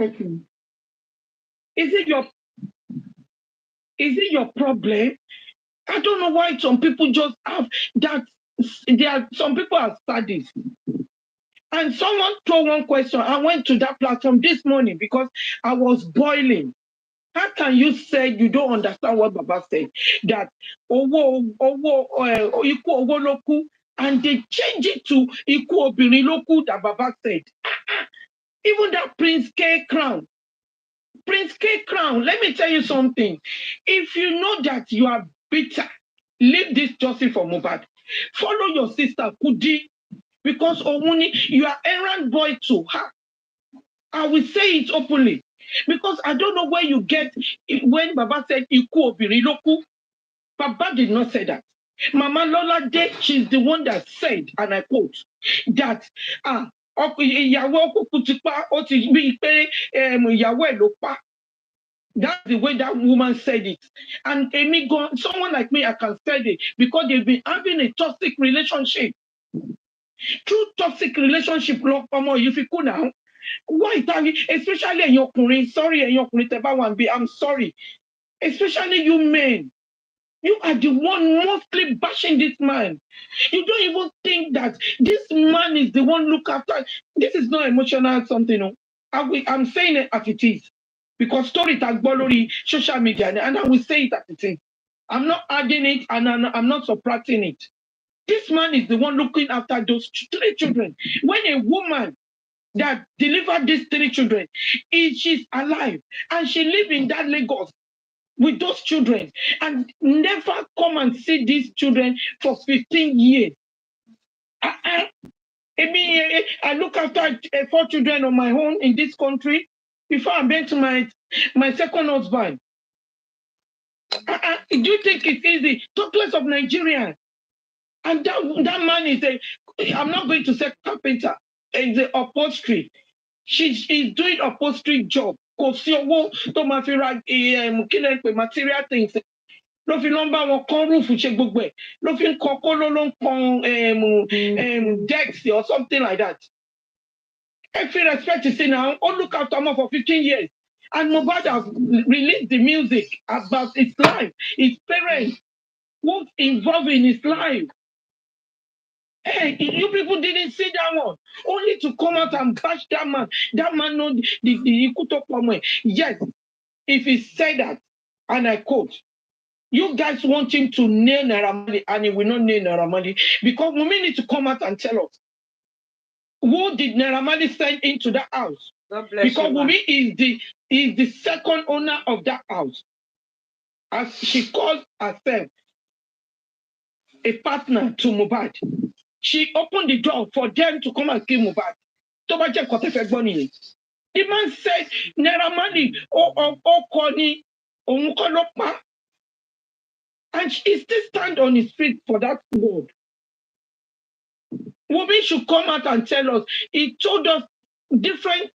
Okay. Is it your problem? I don't know why some people just have that. Some people are studies. And someone threw one question. I went to that platform this morning because I was boiling. How can you say you don't understand what Baba said? That equal loku, and they change it to equal loku that Baba said. Even that Prince K crown. Prince K crown, let me tell you something. If you know that you are bitter, leave this justice for Mohbad. Follow your sister Kudi, because Omuni, you are errand boy to her. I will say it openly. Because I don't know where you get when Baba said Iku Obiri Loku. Baba did not say that. Mama Lola Day, she's the one that said, and I quote, that ìyàwó òkùnkùn ti pa, ó ti bí pé ìyàwó ẹ̀ ló pa. That's the way that woman said it. And someone like me, I can say it because they've been having a toxic relationship. True toxic relationship, you fi kú now. Why, especially in your sorry, in your I'm sorry. Especially you men. You are the one mostly bashing this man. You don't even think that this man is the one look after. This is not emotional something. No. I'm saying it as it is. Because story tag bolori social media, and I will say it as it is. I'm not adding it and I'm not subtracting it. This man is the one looking after those 3 children. When a woman that delivered these 3 children, she's alive and she live in that Lagos with those children and never come and see these children for 15 years. I look after 4 children on my own in this country before I went to my second husband. Do you think it's easy? Talk less of Nigeria. And that man is I'm not going to say carpenter, it's an upholstery. She's doing upholstery job. Kò sí owó tó máa fi ra material things. Ló fi nọ́mbà wọn kọ́ rúùfù ṣe gbogbo ẹ̀. Ló fi ń kọ́ kó ló ń kan decks or something like that. If you respect to say now, look after him for 15 years. And Mohbad has released the music about his life, his parents, what's involved in his life. Hey, you people didn't see that one. Only to come out and bash that man. That man know the yes, if he said that, and I quote, you guys want him to nail Naira Marley, and he will not nail Naira Marley, because we need to come out and tell us, who did Naira Marley send into that house? Because Wumi is the second owner of that house. As she calls herself a partner to Mohbad. She opened the door for them to come and kill Mohbad. The man said, Naira Marley, Koni, and he still stand on his feet for that word. Wumi should come out and tell us. He told us different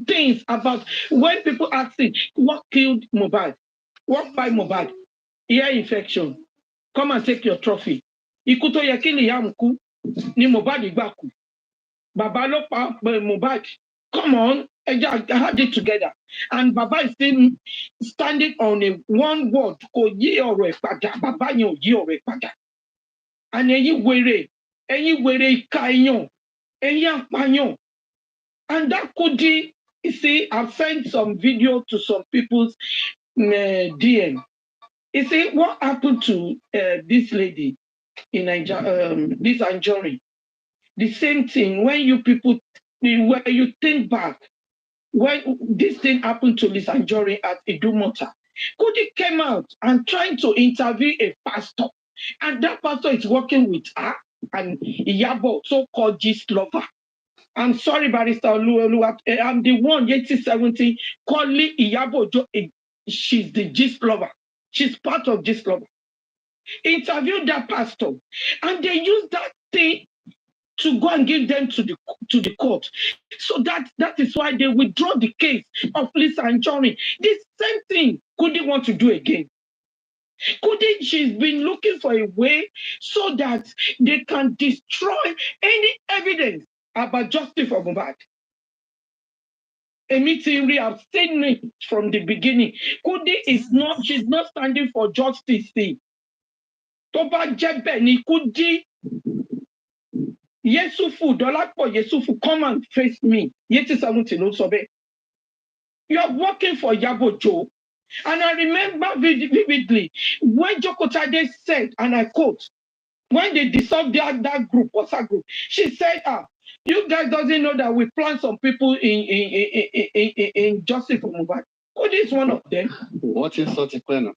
things about when people ask him, what killed Mohbad? What by Mohbad? Ear infection. Come and take your trophy. Ikú tó yẹ kí nìyá ń kú ni Mohbad gbà kú. Baba ló pa Mohbad. Come on, I had it together. And Baba is still standing on a one word. Kò yí ọ̀rọ̀ ẹ̀ padà. Baba yẹn ò yí ọ̀rọ̀ ẹ̀ padà. And ẹ̀yin wèrè ìka èèyàn, ẹ̀yin apààyàn. And that could be, you see, I've sent some video to some people's DM. You see, what happened to this lady in Nigeria, this Anjorin? the same thing when you people, when you think back, when this thing happened to Liz Anjorin at Idumota, Kudi came out and trying to interview a pastor, and that pastor is working with her and Iyabo, so-called gist lover. I'm sorry, Barrister Oluwa, I'm the one, 8070, calling Iyabo, she's the gist lover. She's part of gist lover. Interviewed that pastor, and they used that thing to go and give them to the court. So that is why they withdraw the case of Lisa Anjorin. The same thing Kudi want to do again. Kudi, she's been looking for a way so that they can destroy any evidence about justice for Mohbad. Emi I've seen it from the beginning. Kudi is not, she's not standing for justice. Tó bá jẹ́ bẹ́ẹ̀ ni Kudi, Yesufu, Dolapo Yesufu, come and face me. Yeti 70 no sobe. You are working for Yabo Joe. And I remember vividly when Joko Tade said, and I quote, when they dissolved that group, WhatsApp group, she said, you guys doesn't know that we plan some people in justice for Mohbad. Who is one of them? What is such a plan?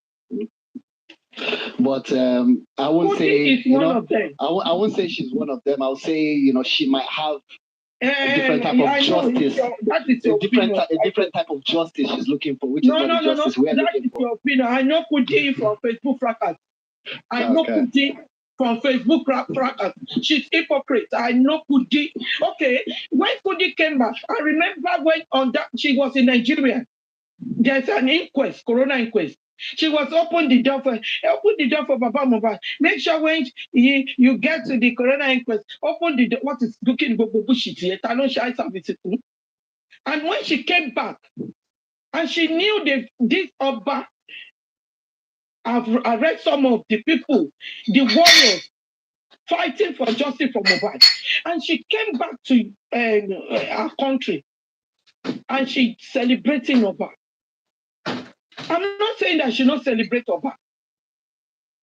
But I won't say, you know, I won't say she's one of them. I'll say, you know, she might have a different type of justice. That is your a different type of justice she's looking for, which is not the justice we're looking for. Your opinion. I know Kudi from Facebook fracas. I know Kudi from Facebook fracas. She's hypocrite. I know Kudi. Okay, when Kudi came back, I remember when on that she was in Nigeria. There's an inquest, corona inquest. She was open the door for Baba Mohbad. Make sure when you get to the corona inquest, open the door. What is looking bullshit? And when she came back, and she knew this Oba, I read some of the people, the warriors fighting for justice for Mohbad, and she came back to our country, and she celebrating Oba. I'm not saying that she not celebrate Oba.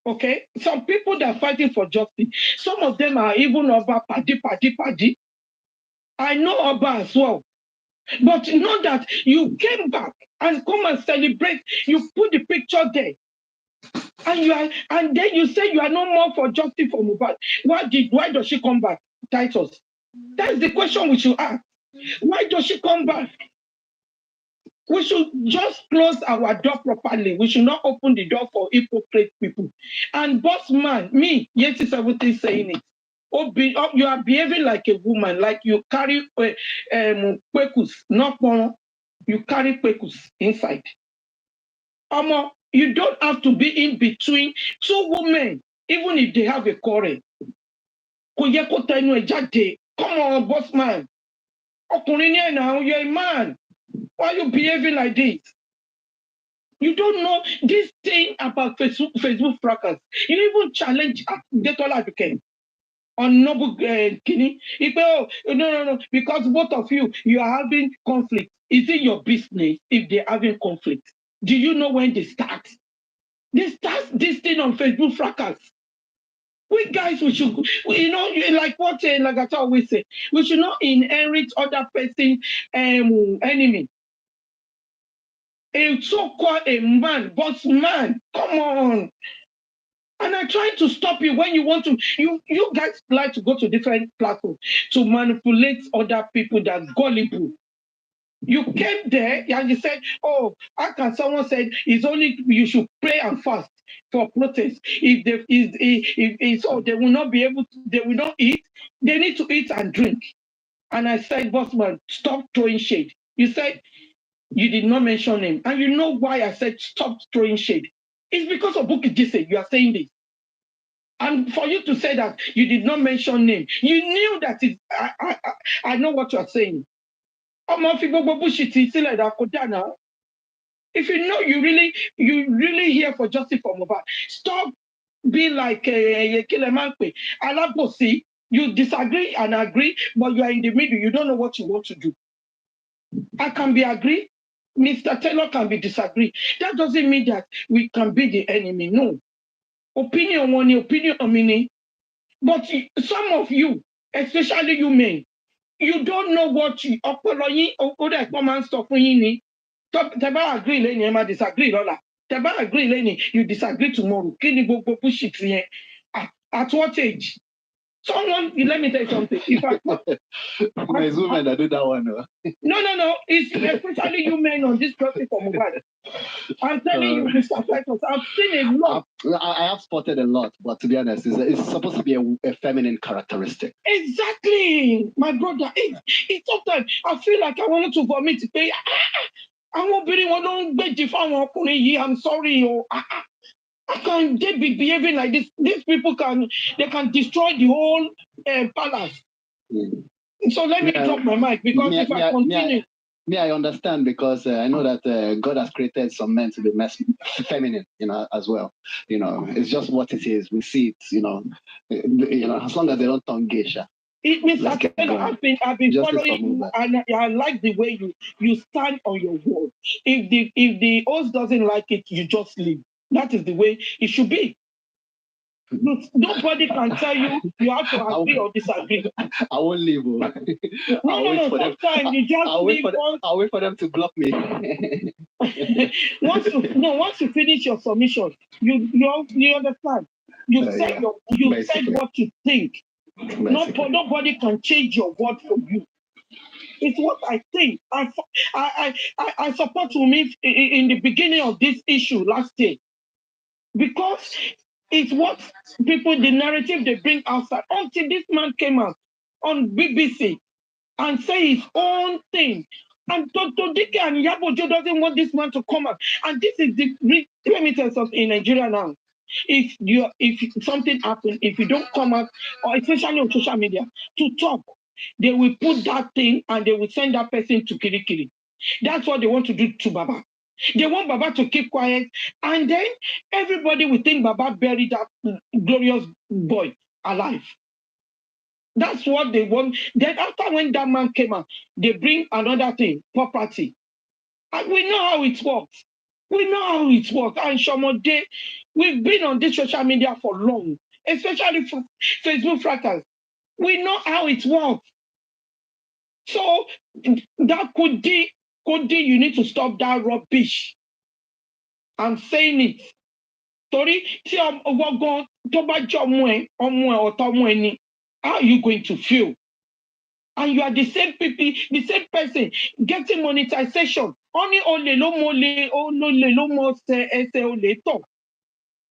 Okay? Some people that are fighting for justice, some of them are even Oba paddy. I know Oba as well. But know that you came back and come and celebrate. You put the picture there. And then you say you are no more for justice for Mohbad. Why does she come back? Titus. That's the question we should ask. Why does she come back? We should just close our door properly. We should not open the door for hypocrite people. And boss man, me, Yeti 70 saying it. You are behaving like a woman, like you carry kwekus, not more. You carry kwekus inside. You don't have to be in between two women, even if they have a quarrel. Come on, boss man. Now, you're a man. Why are you behaving like this? You don't know this thing about Facebook fracas. You even challenge Detola Duque on Noble Kini. No. Because both of you are having conflict. Is it your business if they're having conflict? Do you know when they start? They start this thing on Facebook fracas. We guys, we should, like what Lagata always say, we should not inherit other person's enemy. A so-called a man, boss man, come on. And I try to stop you when you want to, you guys like to go to different platforms to manipulate other people that are gullible. You came there and you said, oh, how can someone say it's only you should pray and fast for protest? If they will not be able to, they will not eat, they need to eat and drink. And I said, boss man, stop throwing shade. You said you did not mention him. And you know why I said stop throwing shade? It's because of Bukky Jesse, you are saying this. And for you to say that you did not mention name, you knew that I know what you are saying. If you know you really here for justice for Mohbad, stop being like Kilemanpe. Alabosi, you disagree and agree, but you are in the middle. You don't know what you want to do. I can be agree. Mr. Taylor can be disagree. That doesn't mean that we can be the enemy. No. Opinion one, opinion mini. But some of you, especially you men. You don't know what you ọpọlọ yín ó dẹ̀ pọ́n máa ń sọ fún yín ni. Tẹ́ bá agree lẹ́yìn ẹ máa disagree lọ́la. Tẹ́ bá agree lẹ́yìn you disagree tomorrow. Kí ni gbogbo bullshit yẹn? At what age? Someone, let me tell you something. If I it's women that do that one. No? No. It's especially you men on this process for Mohbad. I'm telling you, Mr. Titus, I've seen a lot. I have spotted a lot, but to be honest, it's supposed to be a feminine characteristic. Exactly, my brother. It's sometimes I feel like I want to vomit. I'm sorry. I can't they be behaving like this? These people can destroy the whole palace. So let me drop my mic because if I continue. I understand because I know that God has created some men to be feminine, as well. It's just what it is. We see it, as long as they don't turn geisha. It means I've been following you, and I like the way you stand on your word. If the host doesn't like it, you just leave. That is the way it should be. Nobody can tell you have to agree or disagree. I won't leave. No. Sometimes you just leave. I'll wait for them to block me. Once you finish your submission, you understand. You said what you think. Nobody can change your word for you. It's what I think. I support Wunmi in the beginning of this issue last year because it's what the narrative they bring outside. Until this man came out on BBC and say his own thing. And Dr. Dike and Yabojo doesn't want this man to come out. And this is the perimeters of in Nigeria now. If something happens, if you don't come out, or especially on social media, to talk, they will put that thing and they will send that person to Kirikiri. That's what they want to do to Baba. They want Baba to keep quiet, and then everybody will think Baba buried that glorious boy alive. That's what they want. Then after when that man came out, they bring another thing, property. And we know how it works. And Shomode, we've been on this social media for long, especially for Facebook fractals. We know how it works. So that could be, you need to stop that rubbish. I'm saying it. Sorry, see, how are you going to feel? And you are the same people, the same person getting monetization. Only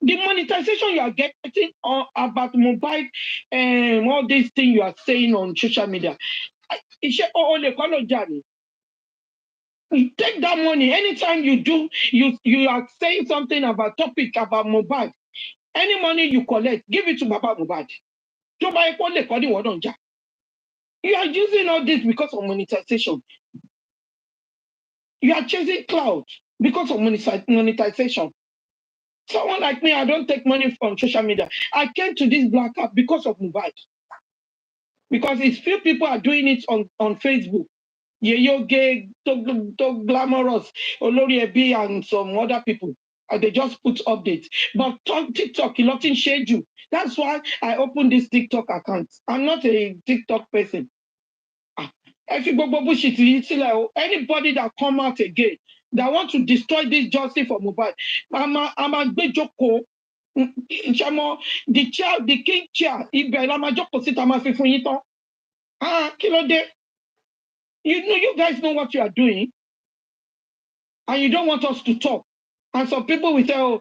the monetization you are getting about mobile and all these things you are saying on social media. You take that money anytime you do, you are saying something about topic about Mohbad. Any money you collect, give it to Baba Mohbad. You are using all this because of monetization. You are chasing cloud because of monetization. Someone like me, I don't take money from social media. I came to this black app because of Mohbad. Because it's few people are doing it on Facebook. Yeyoge, to Glamorous, Olori Ebi, and some other people. And they just put updates. But TikTok, you nothing shade you. That's why I opened this TikTok account. I'm not a TikTok person. Anybody that come out again, that want to destroy this justice for Mohbad, I'm a big joko. The chair, the king chair, you guys know what you are doing, and you don't want us to talk. And some people will say, oh,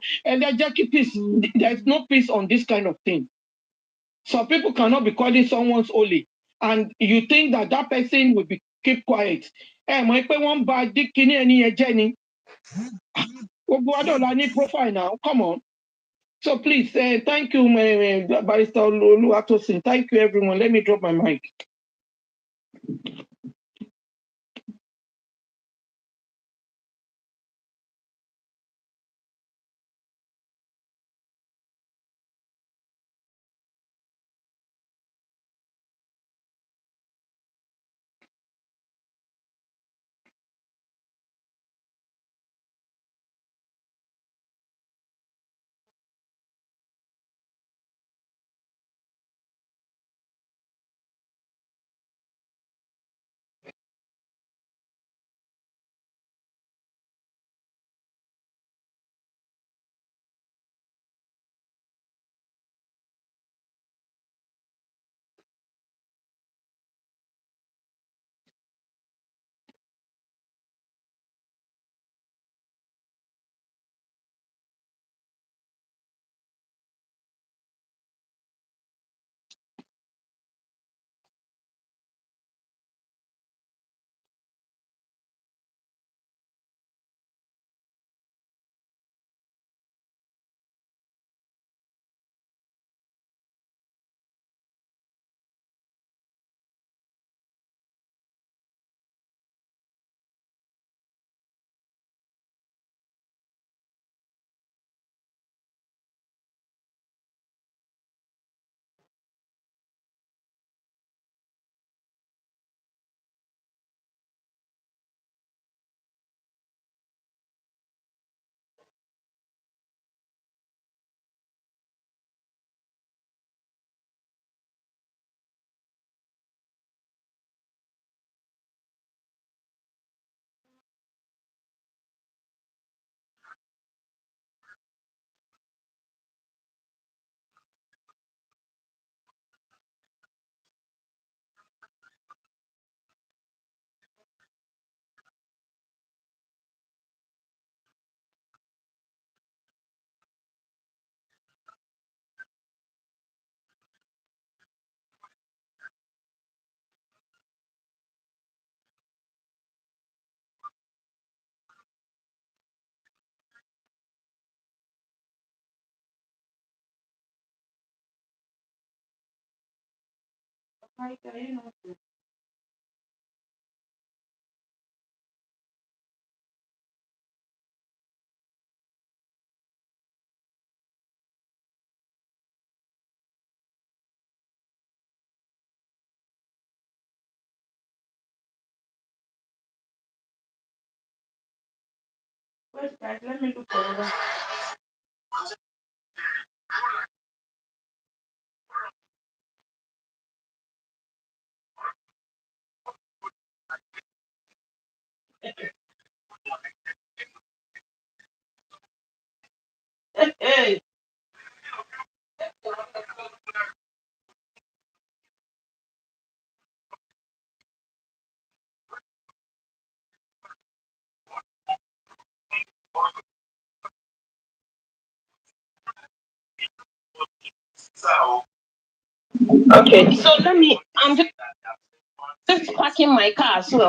peace. There's no peace on this kind of thing. Some people cannot be calling someone's holy, and you think that person will be keep quiet. One bad any profile now. Come on. So please, thank you, Barrister Oluwatosin. Thank you, everyone. Let me drop my mic. Wait, guys, let me look for it. Hey. Okay, so I'm just parking my car, so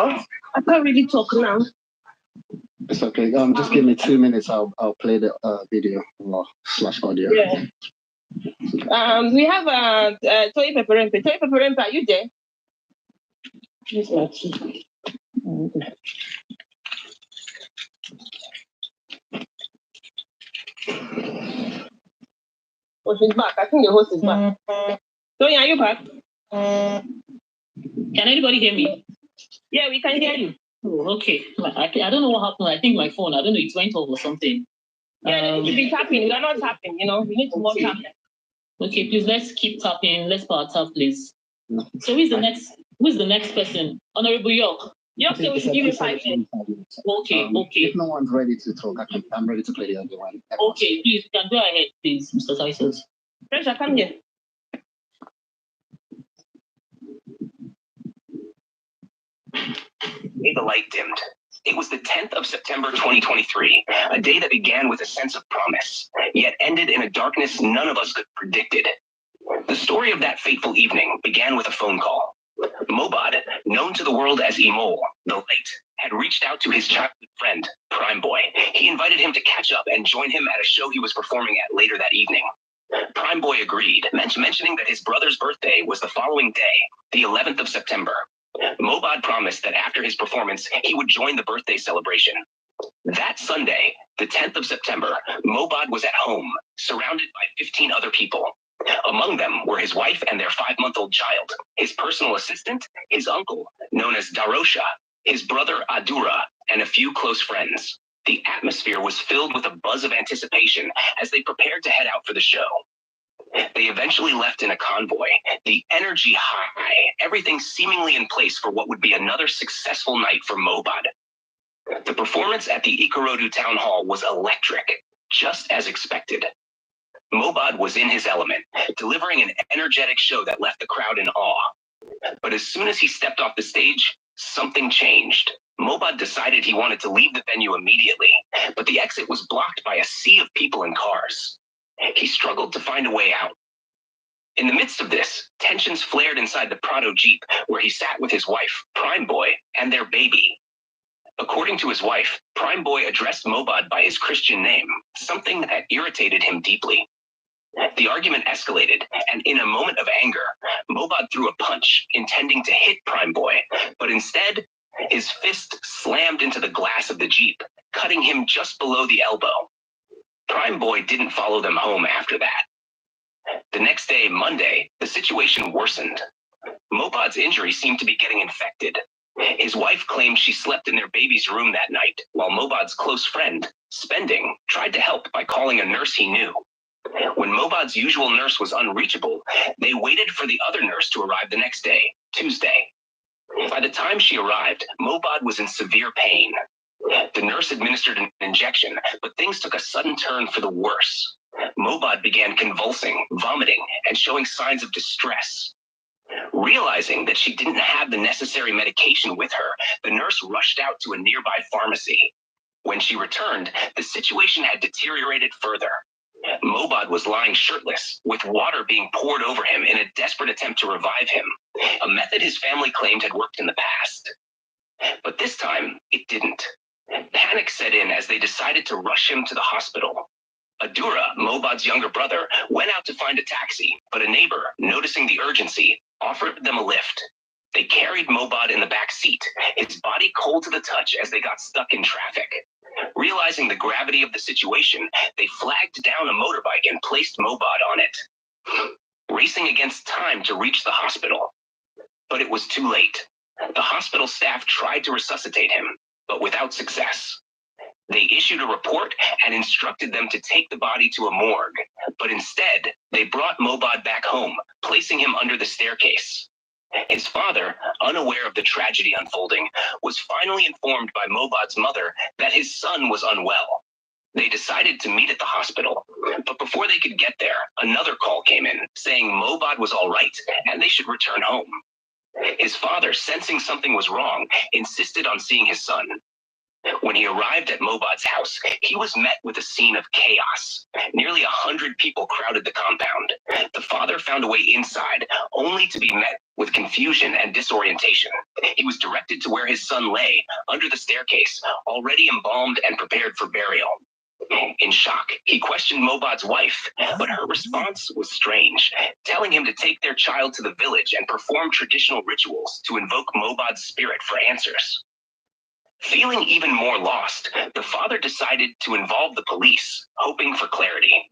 I can't really talk now. It's okay. Just give me 2 minutes. I'll play the video or / audio. Yeah. We have Toy Pepperempe. Toy Pepperempe, are you there? Yes, my key. Oh, she's back. I think the host is back. Toy, are you back? Can anybody hear me? Yeah, we can hear you. Oh, okay. I don't know what happened. I think my phone, I don't know, it went off or something. Yeah, you need to be tapping. We are not tapping, you know. We need to more tap. Okay, please let's keep tapping. Let's power tap, please. So who's the next person? Honorable York. York, so we should give you 5 minutes. Okay, okay. If no one's ready to talk, I'm ready to play the other one. Okay, please, you can go ahead, please, Mr. Tysus. Pressure, come here. The light dimmed. It was the 10th of September 2023, a day that began with a sense of promise, yet ended in a darkness none of us could have predicted. The story of that fateful evening began with a phone call. Mohbad, known to the world as Imole, the Light, had reached out to his childhood friend, Prime Boy. He invited him to catch up and join him at a show he was performing at later that evening. Prime Boy agreed, mentioning that his brother's birthday was the following day, the 11th of September. Mohbad promised that after his performance, he would join the birthday celebration. That Sunday, the 10th of September, Mohbad was at home, surrounded by 15 other people. Among them were his wife and their 5-month-old child, his personal assistant, his uncle, known as Darosha, his brother Adura, and a few close friends. The atmosphere was filled with a buzz of anticipation as they prepared to head out for the show. They eventually left in a convoy, the energy high, everything seemingly in place for what would be another successful night for Mohbad. The performance at the Ikorodu Town Hall was electric, just as expected. Mohbad was in his element, delivering an energetic show that left the crowd in awe. But as soon as he stepped off the stage, something changed. Mohbad decided he wanted to leave the venue immediately, but the exit was blocked by a sea of people and cars. He struggled to find a way out. In the midst of this, tensions flared inside the Prado Jeep, where he sat with his wife, Prime Boy, and their baby. According to his wife, Prime Boy addressed Mohbad by his Christian name, something that irritated him deeply. The argument escalated, and in a moment of anger, Mohbad threw a punch, intending to hit Prime Boy, but instead, his fist slammed into the glass of the Jeep, cutting him just below the elbow. Prime Boy didn't follow them home after that. The next day, Monday, the situation worsened. Mohbad's injury seemed to be getting infected. His wife claimed she slept in their baby's room that night, while Mohbad's close friend, Spending, tried to help by calling a nurse he knew. When Mohbad's usual nurse was unreachable, they waited for the other nurse to arrive the next day, Tuesday. By the time she arrived, Mohbad was in severe pain. The nurse administered an injection, but things took a sudden turn for the worse. Mohbad began convulsing, vomiting, and showing signs of distress. Realizing that she didn't have the necessary medication with her, the nurse rushed out to a nearby pharmacy. When she returned, the situation had deteriorated further. Mohbad was lying shirtless, with water being poured over him in a desperate attempt to revive him, a method his family claimed had worked in the past. But this time, it didn't. Panic set in as they decided to rush him to the hospital. Adura, Mohbad's younger brother, went out to find a taxi, but a neighbor, noticing the urgency, offered them a lift. They carried Mohbad in the back seat, his body cold to the touch as they got stuck in traffic. Realizing the gravity of the situation, they flagged down a motorbike and placed Mohbad on it, racing against time to reach the hospital. But it was too late. The hospital staff tried to resuscitate him, but without success. They issued a report and instructed them to take the body to a morgue, but instead, they brought Mohbad back home, placing him under the staircase. His father, unaware of the tragedy unfolding, was finally informed by Mohbad's mother that his son was unwell. They decided to meet at the hospital, but before they could get there, another call came in saying Mohbad was all right and they should return home. His father, sensing something was wrong, insisted on seeing his son. When he arrived at Mohbad's house, he was met with a scene of chaos. Nearly 100 people crowded the compound. The father found a way inside, only to be met with confusion and disorientation. He was directed to where his son lay, under the staircase, already embalmed and prepared for burial. In shock, he questioned Mohbad's wife, but her response was strange, telling him to take their child to the village and perform traditional rituals to invoke Mohbad's spirit for answers. Feeling even more lost, the father decided to involve the police, hoping for clarity.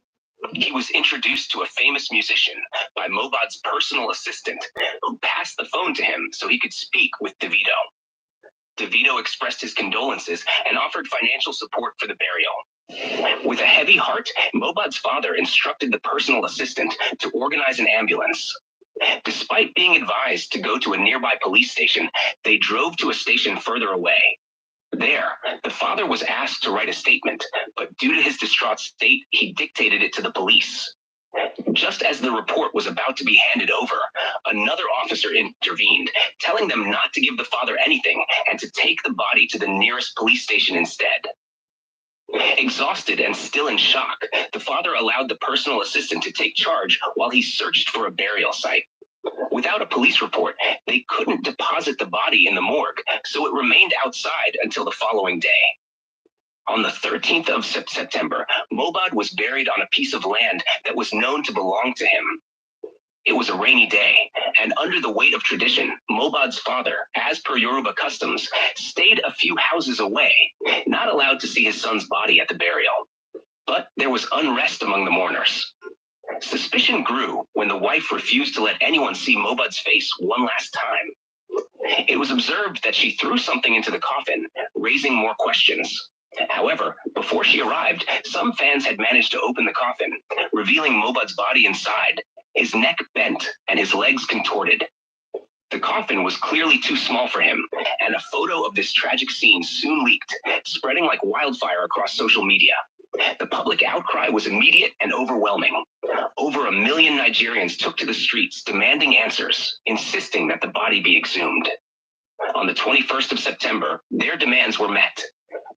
He was introduced to a famous musician by Mohbad's personal assistant, who passed the phone to him so he could speak with DeVito. DeVito expressed his condolences and offered financial support for the burial. With a heavy heart, Mohbad's father instructed the personal assistant to organize an ambulance. Despite being advised to go to a nearby police station, they drove to a station further away. There, the father was asked to write a statement, but due to his distraught state, he dictated it to the police. Just as the report was about to be handed over, another officer intervened, telling them not to give the father anything and to take the body to the nearest police station instead. Exhausted and still in shock, the father allowed the personal assistant to take charge while he searched for a burial site. Without a police report, they couldn't deposit the body in the morgue, so it remained outside until the following day. On the 13th of September, Mohbad was buried on a piece of land that was known to belong to him. It was a rainy day, and under the weight of tradition, Mohbad's father, as per Yoruba customs, stayed a few houses away, not allowed to see his son's body at the burial. But there was unrest among the mourners. Suspicion grew when the wife refused to let anyone see Mohbad's face one last time. It was observed that she threw something into the coffin, raising more questions. However, before she arrived, some fans had managed to open the coffin, revealing Mohbad's body inside, his neck bent and his legs contorted. The coffin was clearly too small for him, and a photo of this tragic scene soon leaked, spreading like wildfire across social media. The public outcry was immediate and overwhelming. Over 1 million Nigerians took to the streets demanding answers, insisting that the body be exhumed. On the 21st of September, their demands were met.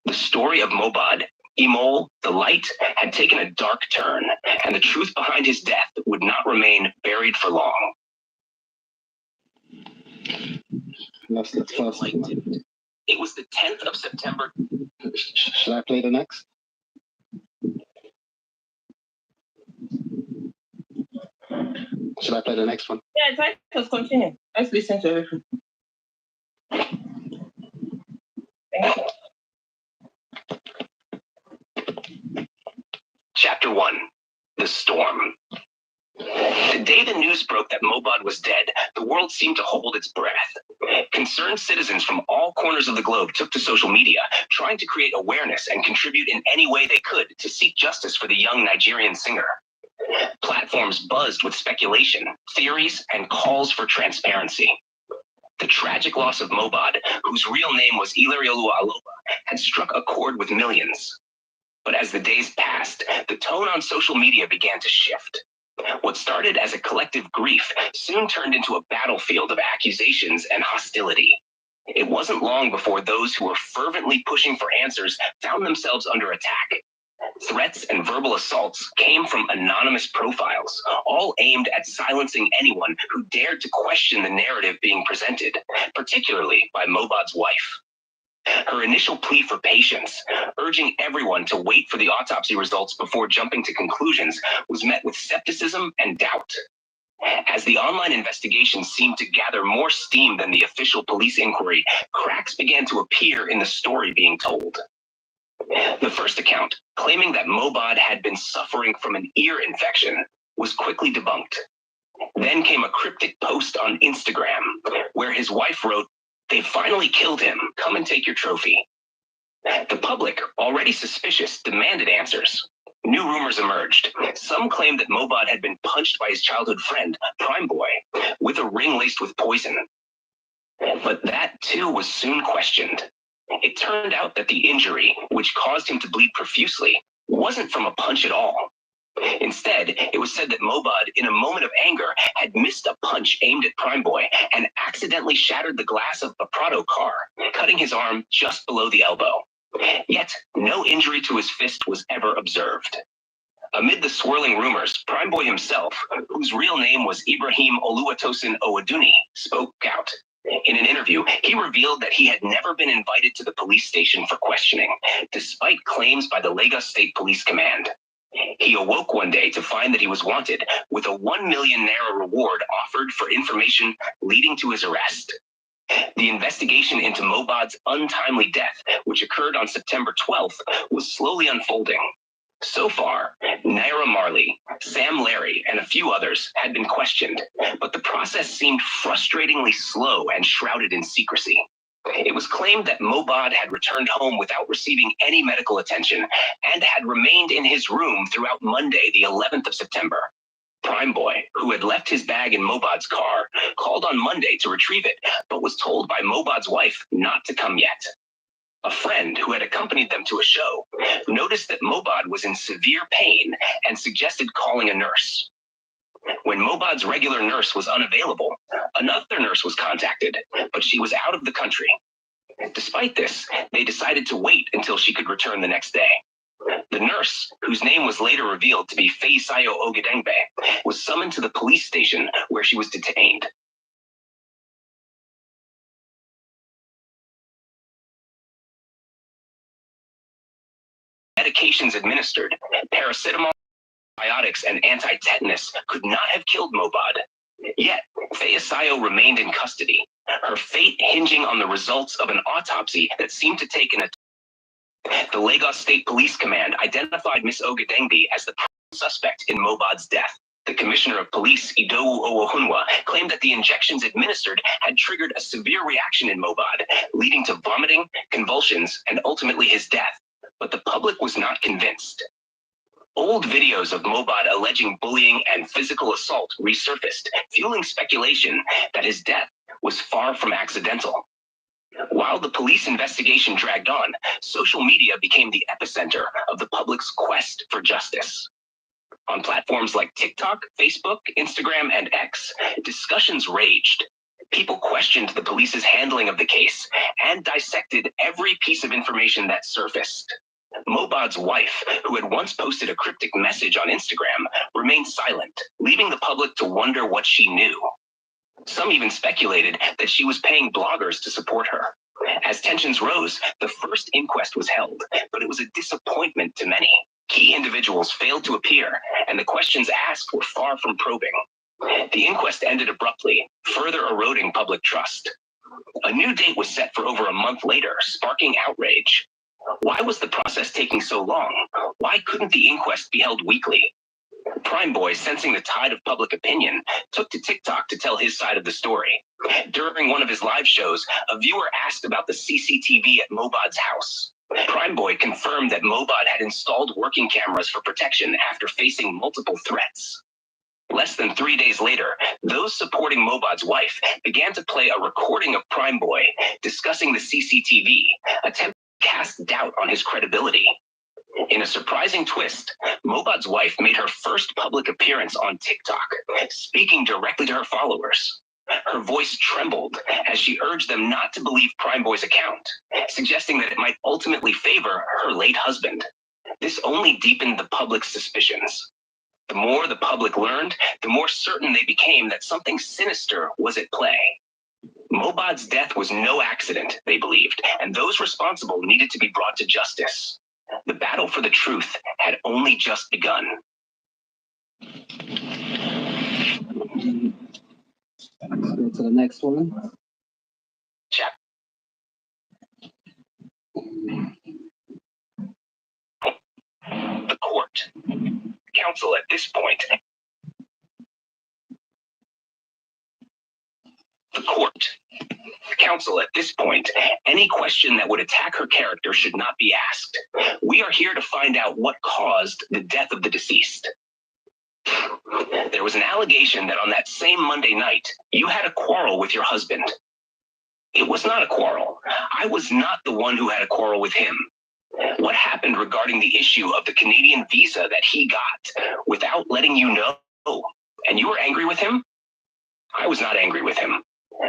The story of Mohbad, Imole, the light, had taken a dark turn, and the truth behind his death would not remain buried for long. Let's first. It was the 10th of September. Should I play the next? Should I play the next one? Yeah, try to continue. Let's listen to everything. Thank you. Chapter 1. The Storm. The day the news broke that Mohbad was dead, the world seemed to hold its breath. Concerned citizens from all corners of the globe took to social media, trying to create awareness and contribute in any way they could to seek justice for the young Nigerian singer. Platforms buzzed with speculation, theories, and calls for transparency. The tragic loss of Mohbad, whose real name was Ilerioluwa Aloba, had struck a chord with millions. But as the days passed, the tone on social media began to shift. What started as a collective grief soon turned into a battlefield of accusations and hostility. It wasn't long before those who were fervently pushing for answers found themselves under attack. Threats and verbal assaults came from anonymous profiles, all aimed at silencing anyone who dared to question the narrative being presented, particularly by Mohbad's wife. Her initial plea for patience, urging everyone to wait for the autopsy results before jumping to conclusions, was met with skepticism and doubt. As the online investigation seemed to gather more steam than the official police inquiry, cracks began to appear in the story being told. The first account, claiming that Mohbad had been suffering from an ear infection, was quickly debunked. Then came a cryptic post on Instagram, where his wife wrote, "They finally killed him. Come and take your trophy." The public, already suspicious, demanded answers. New rumors emerged. Some claimed that Mohbad had been punched by his childhood friend, Prime Boy, with a ring laced with poison. But that too was soon questioned. It turned out that the injury, which caused him to bleed profusely, wasn't from a punch at all. Instead, it was said that Mohbad, in a moment of anger, had missed a punch aimed at Prime Boy and accidentally shattered the glass of a Prado car, cutting his arm just below the elbow. Yet, no injury to his fist was ever observed. Amid the swirling rumors, Prime Boy himself, whose real name was Ibrahim Oluwatosin Owaduni, spoke out. In an interview, he revealed that he had never been invited to the police station for questioning, despite claims by the Lagos State Police Command. He awoke one day to find that he was wanted, with a 1 million naira reward offered for information leading to his arrest. The investigation into Mohbad's untimely death, which occurred on September 12th, was slowly unfolding. So far, Naira Marley, Sam Larry, and a few others had been questioned, but the process seemed frustratingly slow and shrouded in secrecy. It was claimed that Mohbad had returned home without receiving any medical attention and had remained in his room throughout Monday, the 11th of September. Prime Boy, who had left his bag in Mohbad's car, called on Monday to retrieve it, but was told by Mohbad's wife not to come yet. A friend who had accompanied them to a show noticed that Mohbad was in severe pain and suggested calling a nurse. When Mohbad's regular nurse was unavailable, another nurse was contacted, but she was out of the country. Despite this, they decided to wait until she could return the next day. The nurse, whose name was later revealed to be Feisayo Ogedengbe, was summoned to the police station where she was detained. Medications administered, paracetamol, antibiotics, and anti-tetanus could not have killed Mohbad. Yet, Feisayo remained in custody, her fate hinging on the results of an autopsy that seemed to take an The Lagos State Police Command identified Ms. Ogedengbe as the suspect in Mohbad's death. The Commissioner of Police, Idowu Owohunwa, claimed that the injections administered had triggered a severe reaction in Mohbad, leading to vomiting, convulsions, and ultimately his death. But the public was not convinced. Old videos of Mohbad alleging bullying and physical assault resurfaced, fueling speculation that his death was far from accidental. While the police investigation dragged on, social media became the epicenter of the public's quest for justice. On platforms like TikTok, Facebook, Instagram, and X, discussions raged. People questioned the police's handling of the case and dissected every piece of information that surfaced. Mohbad's wife, who had once posted a cryptic message on Instagram, remained silent, leaving the public to wonder what she knew. Some even speculated that she was paying bloggers to support her. As tensions rose, the first inquest was held, but it was a disappointment to many. Key individuals failed to appear, and the questions asked were far from probing. The inquest ended abruptly, further eroding public trust. A new date was set for over a month later, sparking outrage. Why was the process taking so long? Why couldn't the inquest be held weekly? Prime Boy, sensing the tide of public opinion, took to TikTok to tell his side of the story. During one of his live shows, a viewer asked about the CCTV at Mohbad's house. Prime Boy confirmed that Mohbad had installed working cameras for protection after facing multiple threats. Less than 3 days later, those supporting Mohbad's wife began to play a recording of Prime Boy discussing the CCTV, attempting to cast doubt on his credibility. In a surprising twist, Mohbad's wife made her first public appearance on TikTok, speaking directly to her followers. Her voice trembled as she urged them not to believe Prime Boy's account, suggesting that it might ultimately favor her late husband. This only deepened the public's suspicions. The more the public learned, the more certain they became that something sinister was at play. Mohbad's death was no accident, they believed, and those responsible needed to be brought to justice. The battle for the truth had only just begun. Let's go to the next one. The court. Counsel at this point. The court. Counsel at this point, any question that would attack her character should not be asked. We are here to find out what caused the death of the deceased. There was an allegation that on that same Monday night, you had a quarrel with your husband. It was not a quarrel. I was not the one who had a quarrel with him. What happened regarding the issue of the Canadian visa that he got without letting you know, and you were angry with him? I was not angry with him.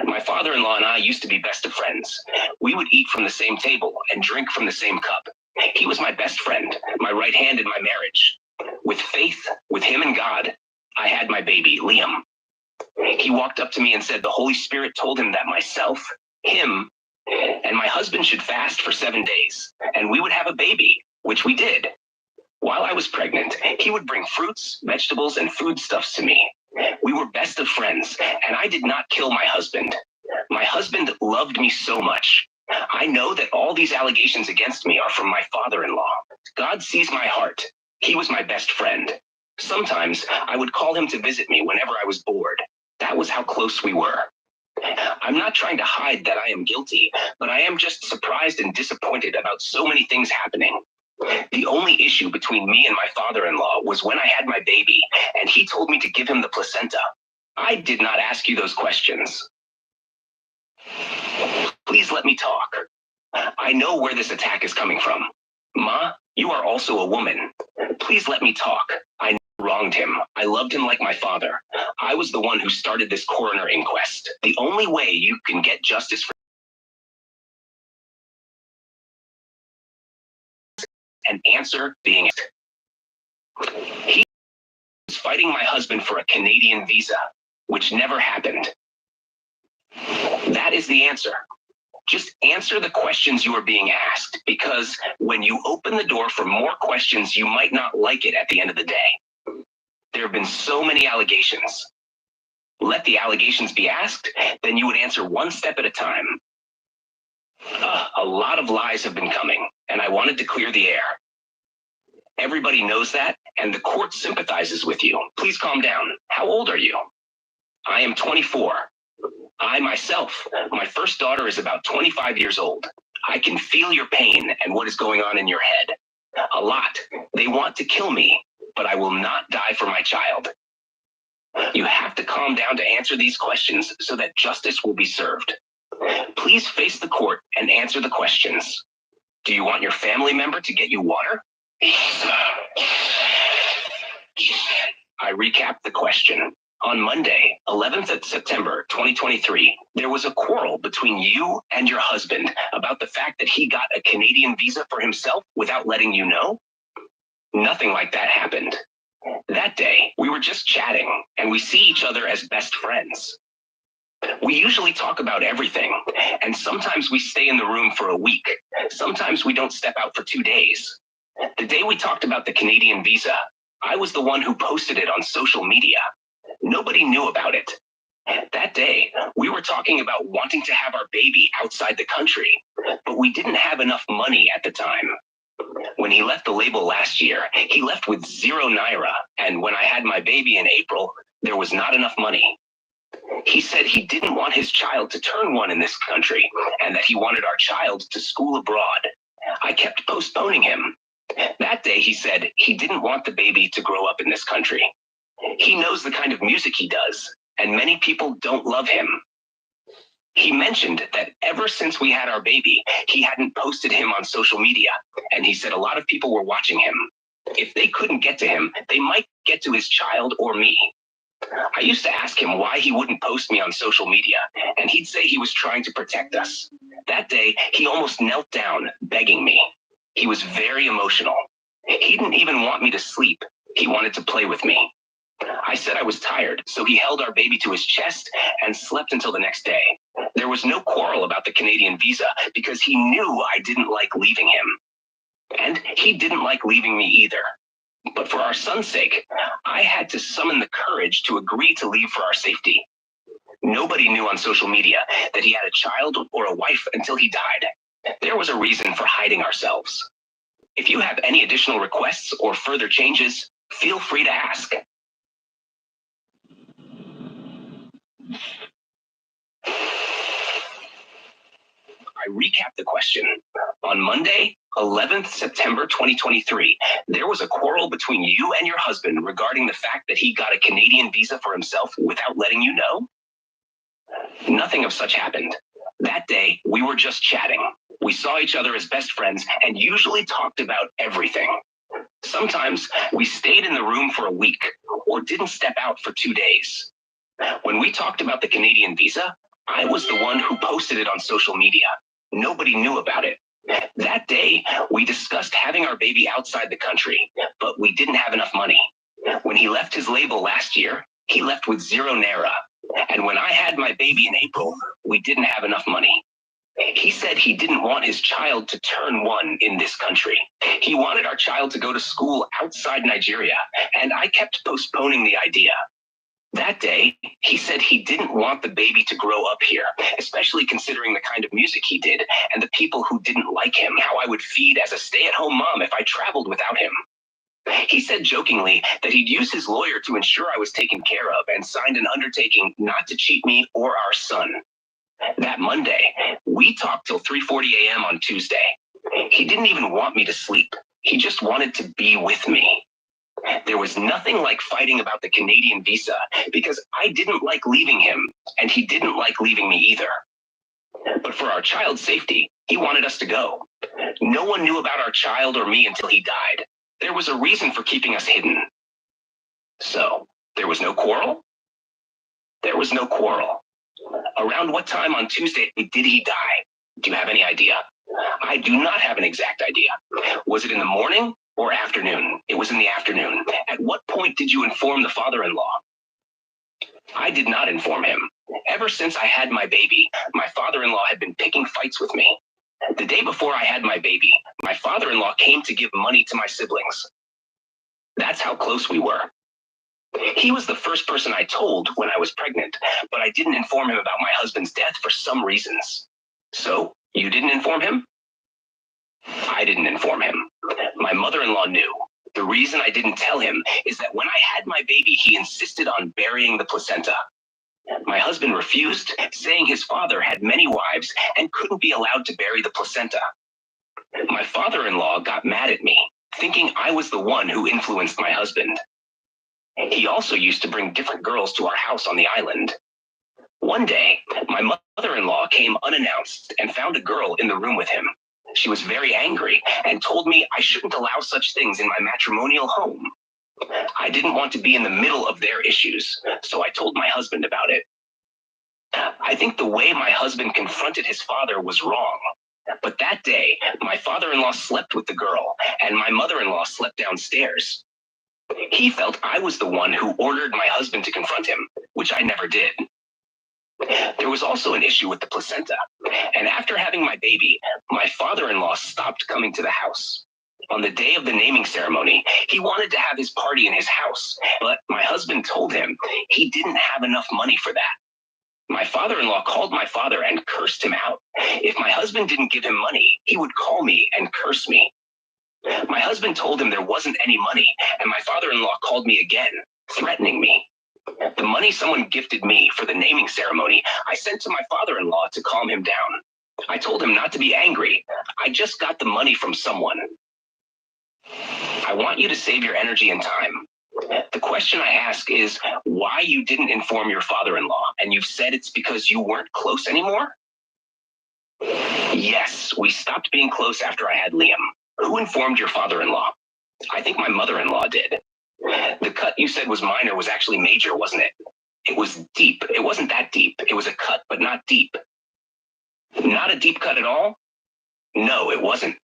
My father-in-law and I used to be best of friends. We would eat from the same table and drink from the same cup. He was my best friend, my right hand in my marriage. With faith, with him and God, I had my baby, Liam. He walked up to me and said the Holy Spirit told him that myself, him, and my husband should fast for 7 days, and we would have a baby, which we did. While I was pregnant, he would bring fruits, vegetables, and foodstuffs to me. We were best of friends, and I did not kill my husband. My husband loved me so much. I know that all these allegations against me are from my father-in-law. God sees my heart. He was my best friend. Sometimes I would call him to visit me whenever I was bored. That was how close we were. I'm not trying to hide that I am guilty, but I am just surprised and disappointed about so many things happening. The only issue between me and my father-in-law was when I had my baby, and he told me to give him the placenta. I did not ask you those questions. Please let me talk. I know where this attack is coming from. Ma, you are also a woman. Please let me talk. I wronged him. I loved him like my father. I was the one who started this coroner inquest. The only way you can get justice for an answer being he was fighting my husband for a Canadian visa, which never happened. That is the answer. Just answer the questions you are being asked, because when you open the door for more questions, you might not like it at the end of the day. There have been so many allegations. Let the allegations be asked, then you would answer one step at a time. A lot of lies have been coming, and I wanted to clear the air. Everybody knows that, and the court sympathizes with you. Please calm down. How old are you? I am 24. I myself, my first daughter is about 25 years old. I can feel your pain and what is going on in your head. A lot. They want to kill me, but I will not die for my child. You have to calm down to answer these questions so that justice will be served. Please face the court and answer the questions. Do you want your family member to get you water? I recap the question. On Monday, 11th of September 2023, there was a quarrel between you and your husband about the fact that he got a Canadian visa for himself without letting you know? Nothing like that happened. That day, we were just chatting, and we see each other as best friends. We usually talk about everything, and sometimes we stay in the room for a week. Sometimes we don't step out for 2 days. The day we talked about the Canadian visa, I was the one who posted it on social media. Nobody knew about it. That day, we were talking about wanting to have our baby outside the country, but we didn't have enough money at the time. When he left the label last year, he left with 0 naira, and when I had my baby in April, there was not enough money. He said he didn't want his child to turn 1 in this country, and that he wanted our child to school abroad. I kept postponing him. That day, he said he didn't want the baby to grow up in this country. He knows the kind of music he does, and many people don't love him. He mentioned that ever since we had our baby, he hadn't posted him on social media, and he said a lot of people were watching him. If they couldn't get to him, they might get to his child or me. I used to ask him why he wouldn't post me on social media, and he'd say he was trying to protect us. That day, he almost knelt down, begging me. He was very emotional. He didn't even want me to sleep. He wanted to play with me. I said I was tired, so he held our baby to his chest and slept until the next day. There was no quarrel about the Canadian visa because he knew I didn't like leaving him. And he didn't like leaving me either. But for our son's sake, I had to summon the courage to agree to leave for our safety. Nobody knew on social media that he had a child or a wife until he died. There was a reason for hiding ourselves. If you have any additional requests or further changes, feel free to ask. I recap the question. On Monday, 11th September 2023, there was a quarrel between you and your husband regarding the fact that he got a Canadian visa for himself without letting you know? Nothing of such happened. That day, we were just chatting. We saw each other as best friends and usually talked about everything. Sometimes we stayed in the room for a week or didn't step out for 2 days. When we talked about the Canadian visa, I was the one who posted it on social media. Nobody knew about it. That day, we discussed having our baby outside the country, but we didn't have enough money. When he left his label last year, he left with 0 naira. And when I had my baby in April, we didn't have enough money. He said he didn't want his child to turn 1 in this country. He wanted our child to go to school outside Nigeria, and I kept postponing the idea. That day, he said he didn't want the baby to grow up here, especially considering the kind of music he did and the people who didn't like him, how I would feed as a stay-at-home mom if I traveled without him. He said jokingly that he'd use his lawyer to ensure I was taken care of and signed an undertaking not to cheat me or our son. That Monday, we talked till 3:40 a.m. on Tuesday. He didn't even want me to sleep. He just wanted to be with me. There was nothing like fighting about the Canadian visa because I didn't like leaving him and he didn't like leaving me either. But for our child's safety, he wanted us to go. No one knew about our child or me until he died. There was a reason for keeping us hidden. So, there was no quarrel? There was no quarrel. Around what time on Tuesday did he die? Do you have any idea? I do not have an exact idea. Was it in the morning or afternoon? It was in the afternoon. At what point did you inform the father-in-law? I did not inform him. Ever since I had my baby, my father-in-law had been picking fights with me. The day before I had my baby, my father-in-law came to give money to my siblings. That's how close we were. He was the first person I told when I was pregnant, but I didn't inform him about my husband's death for some reasons. So, you didn't inform him? I didn't inform him. My mother-in-law knew. The reason I didn't tell him is that when I had my baby, he insisted on burying the placenta. My husband refused, saying his father had many wives and couldn't be allowed to bury the placenta. My father-in-law got mad at me, thinking I was the one who influenced my husband. He also used to bring different girls to our house on the island. One day, my mother-in-law came unannounced and found a girl in the room with him. She was very angry and told me I shouldn't allow such things in my matrimonial home. I didn't want to be in the middle of their issues, so I told my husband about it. I think the way my husband confronted his father was wrong. But that day, my father-in-law slept with the girl, and my mother-in-law slept downstairs. He felt I was the one who ordered my husband to confront him, which I never did. There was also an issue with the placenta, and after having my baby, my father-in-law stopped coming to the house. On the day of the naming ceremony, he wanted to have his party in his house, but my husband told him he didn't have enough money for that. My father-in-law called my father and cursed him out. If my husband didn't give him money, he would call me and curse me. My husband told him there wasn't any money, and my father-in-law called me again, threatening me. The money someone gifted me for the naming ceremony, I sent to my father-in-law to calm him down. I told him not to be angry. I just got the money from someone. I want you to save your energy and time. The question I ask is why you didn't inform your father-in-law, and you've said it's because you weren't close anymore? Yes, we stopped being close after I had Liam. Who informed your father-in-law? I think my mother-in-law did. The cut you said was minor was actually major, wasn't it? It was deep. It wasn't that deep. It was a cut, but not deep. Not a deep cut at all? No, it wasn't.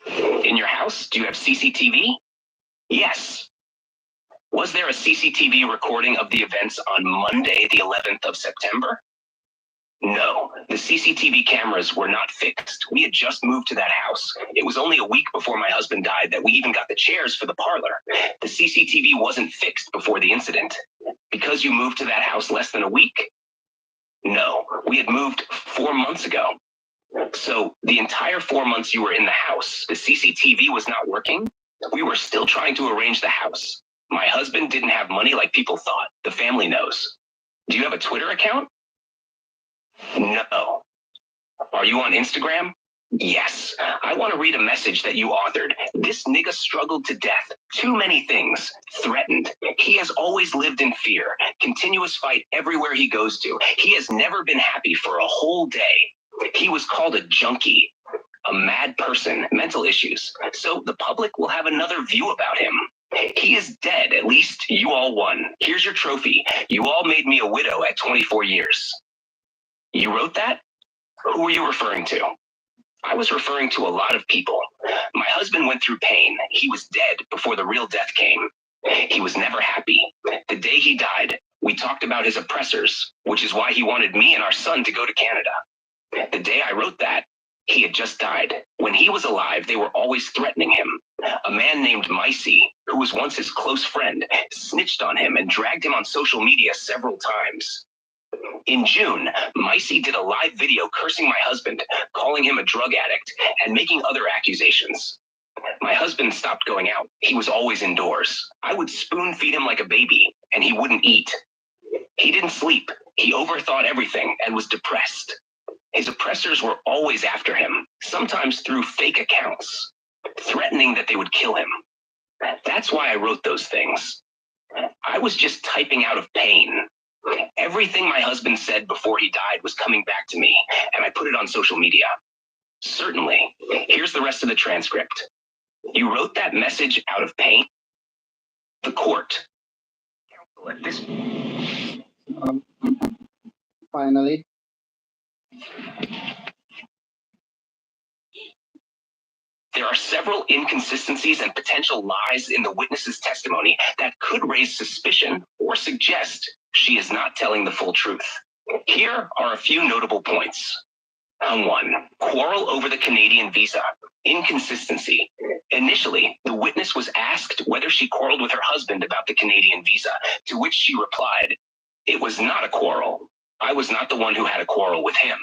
In your house, do you have CCTV? Yes. Was there a CCTV recording of the events on Monday, the 11th of September? No, the CCTV cameras were not fixed. We had just moved to that house. It was only a week before my husband died that we even got the chairs for the parlor. The CCTV wasn't fixed before the incident. Because you moved to that house less than a week, No, we had moved 4 months ago. So the entire 4 months you were in the house, the CCTV was not working? We were still trying to arrange the house. My husband didn't have money like people thought. The family knows. Do you have a Twitter account? No. Are you on Instagram? Yes. I want to read a message that you authored. This nigga struggled to death. Too many things. Threatened. He has always lived in fear. Continuous fight everywhere he goes to. He has never been happy for a whole day. He was called a junkie, a mad person, mental issues. So the public will have another view about him. He is dead. At least you all won. Here's your trophy. You all made me a widow at 24 years. You wrote that? Who were you referring to? I was referring to a lot of people. My husband went through pain. He was dead before the real death came. He was never happy. The day he died, we talked about his oppressors, which is why he wanted me and our son to go to Canada. The day I wrote that, he had just died. When he was alive, they were always threatening him. A man named Micey, who was once his close friend, snitched on him and dragged him on social media several times. In June, Micey did a live video cursing my husband, calling him a drug addict, and making other accusations. My husband stopped going out. He was always indoors. I would spoon feed him like a baby, and he wouldn't eat. He didn't sleep. He overthought everything and was depressed. His oppressors were always after him, sometimes through fake accounts, threatening that they would kill him. That's why I wrote those things. I was just typing out of pain. Everything my husband said before he died was coming back to me, and I put it on social media. Certainly. Here's the rest of the transcript. You wrote that message out of pain? The court. At this Finally. There are several inconsistencies and potential lies in the witness's testimony that could raise suspicion or suggest she is not telling the full truth. Here are a few notable points. 1. Quarrel over the Canadian visa. Inconsistency. Initially, the witness was asked whether she quarreled with her husband about the Canadian visa, to which she replied, "It was not a quarrel. I was not the one who had a quarrel with him."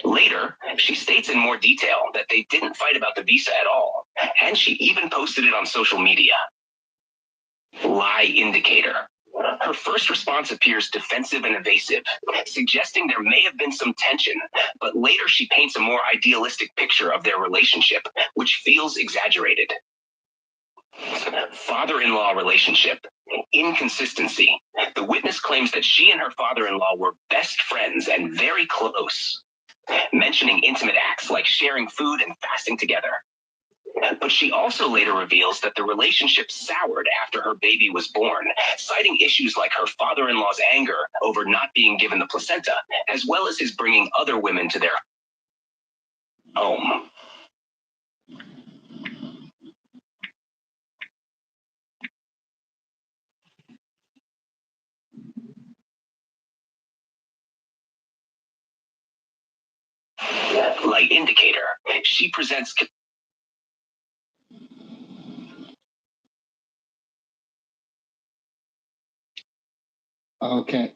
Later, she states in more detail that they didn't fight about the visa at all, and she even posted it on social media. Lie indicator. Her first response appears defensive and evasive, suggesting there may have been some tension, but later she paints a more idealistic picture of their relationship, which feels exaggerated. Father-in-law relationship. Inconsistency. The witness claims that she and her father-in-law were best friends and very close, mentioning intimate acts like sharing food and fasting together. But she also later reveals that the relationship soured after her baby was born, citing issues like her father-in-law's anger over not being given the placenta, as well as his bringing other women to their home. Light indicator. She presents Okay.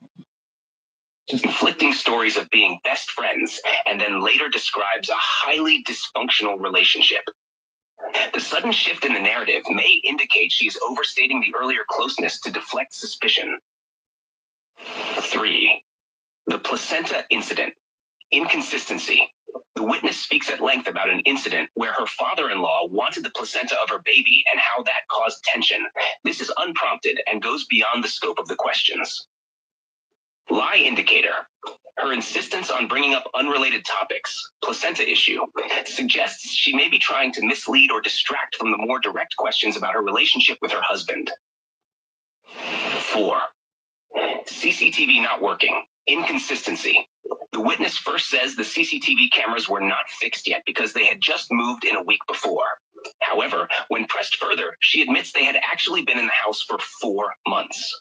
just conflicting stories of being best friends, and then later describes a highly dysfunctional relationship. The sudden shift in the narrative may indicate she is overstating the earlier closeness to deflect suspicion. 3. The placenta incident. Inconsistency. The witness speaks at length about an incident where her father-in-law wanted the placenta of her baby and how that caused tension. This is unprompted and goes beyond the scope of the questions. Lie indicator. Her insistence on bringing up unrelated topics, placenta issue, suggests she may be trying to mislead or distract from the more direct questions about her relationship with her husband. 4. CCTV not working. Inconsistency. The witness first says the CCTV cameras were not fixed yet because they had just moved in a week before. However, when pressed further, she admits they had actually been in the house for 4 months.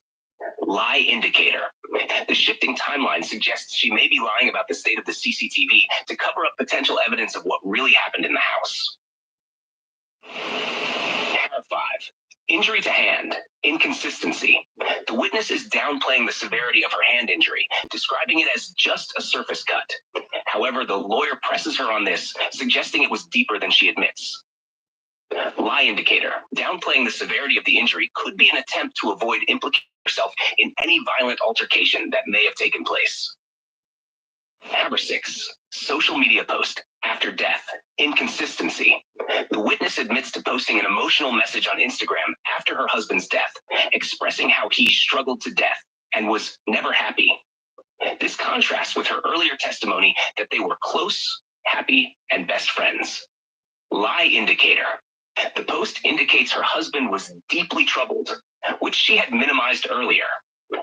Lie indicator. The shifting timeline suggests she may be lying about the state of the CCTV to cover up potential evidence of what really happened in the house. 5. Injury to hand. Inconsistency. The witness is downplaying the severity of her hand injury, describing it as just a surface cut. However, the lawyer presses her on this, suggesting it was deeper than she admits. Lie indicator. Downplaying the severity of the injury could be an attempt to avoid implicating herself in any violent altercation that may have taken place. Number 6. Social media post. After death. Inconsistency. The witness admits to posting an emotional message on Instagram after her husband's death, expressing how he struggled to death and was never happy. This contrasts with her earlier testimony that they were close, happy, and best friends. Lie indicator. The post indicates her husband was deeply troubled, which she had minimized earlier.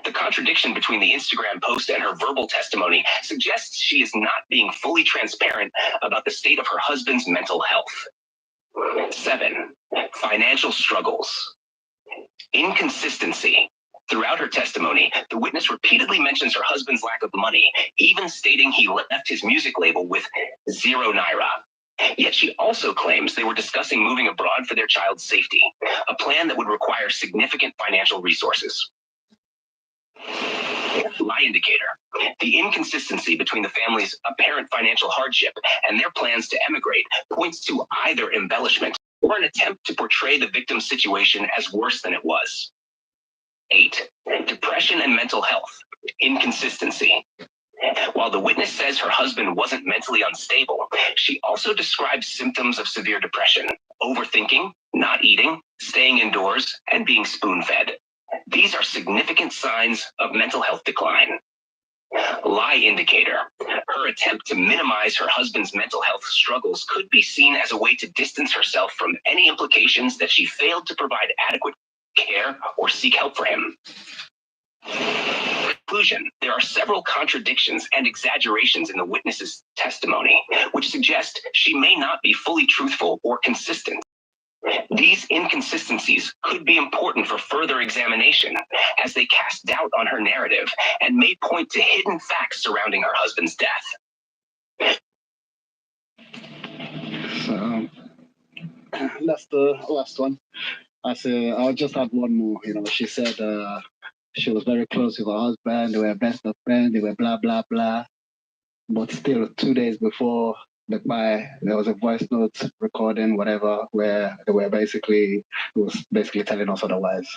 The contradiction between the Instagram post and her verbal testimony suggests she is not being fully transparent about the state of her husband's mental health. 7. Financial struggles. Inconsistency. Throughout her testimony, the witness repeatedly mentions her husband's lack of money, even stating he left his music label with 0 naira. Yet she also claims they were discussing moving abroad for their child's safety, a plan that would require significant financial resources. Lie indicator. The inconsistency between the family's apparent financial hardship and their plans to emigrate points to either embellishment or an attempt to portray the victim's situation as worse than it was. 8. Depression and mental health. Inconsistency. While the witness says her husband wasn't mentally unstable, she also describes symptoms of severe depression, overthinking, not eating, staying indoors, and being spoon-fed. These are significant signs of mental health decline. Lie indicator. Her attempt to minimize her husband's mental health struggles could be seen as a way to distance herself from any implications that she failed to provide adequate care or seek help for him. Conclusion. There are several contradictions and exaggerations in the witness's testimony, which suggest she may not be fully truthful or consistent. These inconsistencies could be important for further examination, as they cast doubt on her narrative and may point to hidden facts surrounding her husband's death. So that's the last one. I'll just add one more. She said she was very close with her husband. They were best of friends. They were blah blah blah. But still, 2 days before the buy, there was a voice note recording, whatever, where they were basically telling us otherwise.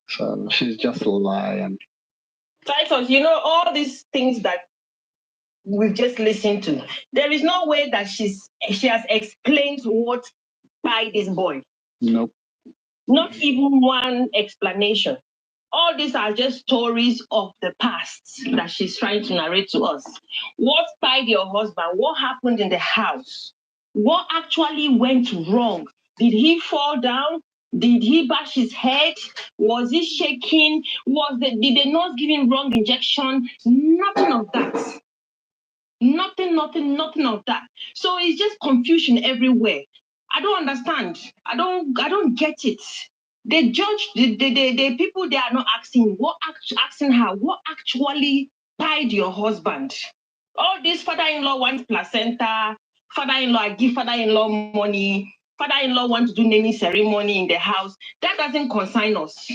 So she's just a lie. And Titus, all these things that we've just listened to, there is no way that she has explained what by this boy. Nope. Not even one explanation. All these are just stories of the past that she's trying to narrate to us. What spied your husband? What happened in the house? What actually went wrong? Did he fall down? Did he bash his head? Was he shaking? Did the nurse give him wrong injection? Nothing of that. Nothing of that. So it's just confusion everywhere. I don't understand. I don't get it. They judge the people. They are not asking her what actually tied your husband. All this father-in-law wants placenta. Father-in-law give father-in-law money. Father-in-law wants to do naming ceremony in the house. That doesn't concern us.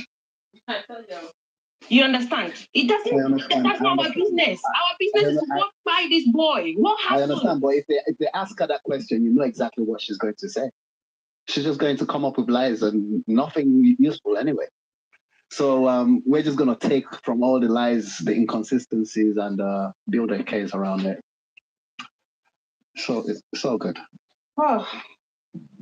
You understand? It doesn't. That's not our business. Our business is what by this boy. What happened? I understand, but if they ask her that question, you know exactly what she's going to say. She's just going to come up with lies and nothing useful anyway. So we're just going to take from all the lies, the inconsistencies, and build a case around it. So it's all good. Oh,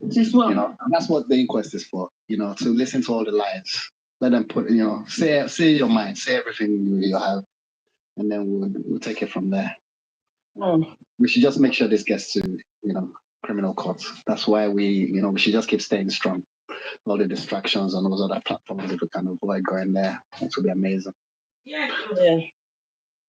just well. That's what the inquest is for. To listen to all the lies. Let them put, say your mind, say everything you have, and then we'll take it from there. We should just make sure this gets to, criminal courts. That's why we should just keep staying strong. All the distractions on those other platforms, if we can avoid going there, it will be amazing. Yeah.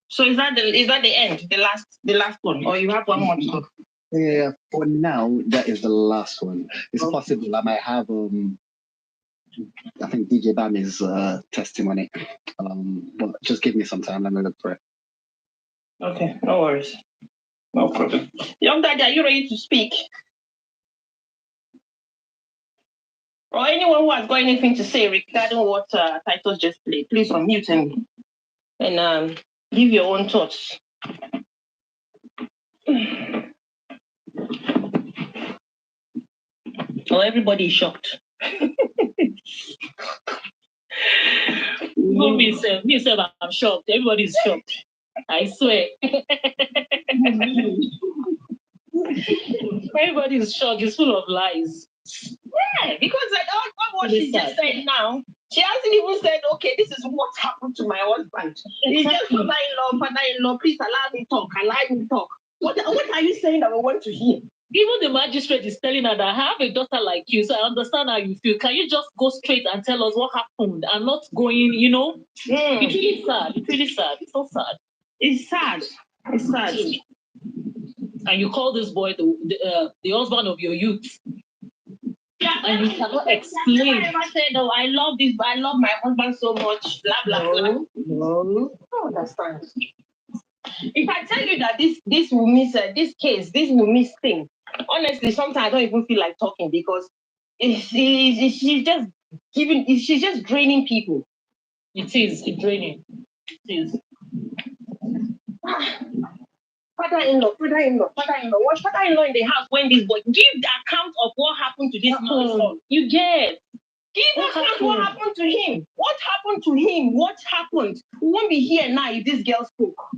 So is that the end, the last one, or you have one more to go? Yeah, for now, that is the last one. It's possible I might have I think DJ Bami's testimony. But just give me some time, let me look for it. Okay, no worries. No problem. Young Daddy, are you ready to speak? Or anyone who has got anything to say regarding what Titus just played, please unmute him and give your own thoughts. Oh, everybody is shocked. No, me, I'm shocked. Everybody's shocked. I swear. Everybody is shocked. It's full of lies. Yeah, because all what she just said now, she hasn't even said, okay, this is what happened to my husband. It's just father-in-law, please allow me talk. What are you saying that we want to hear? Even the magistrate is telling her that I have a daughter like you, so I understand how you feel. Can you just go straight and tell us what happened and not going, It's really sad. It's really sad. It's so sad. It's sad. It's sad. And you call this boy the husband of your youth. Yeah, and you cannot explain. I never said, oh, I love my husband so much, blah, blah, blah. No. I don't understand. If I tell you that this will miss this case, this will miss thing, honestly, sometimes I don't even feel like talking because she's just draining people. It is draining. It is. Father-in-law. What's father-in-law in the house when this boy give the account of what happened to this son? You get. Give us what happened to him. What happened to him? What happened? We won't be here now if this girl spoke.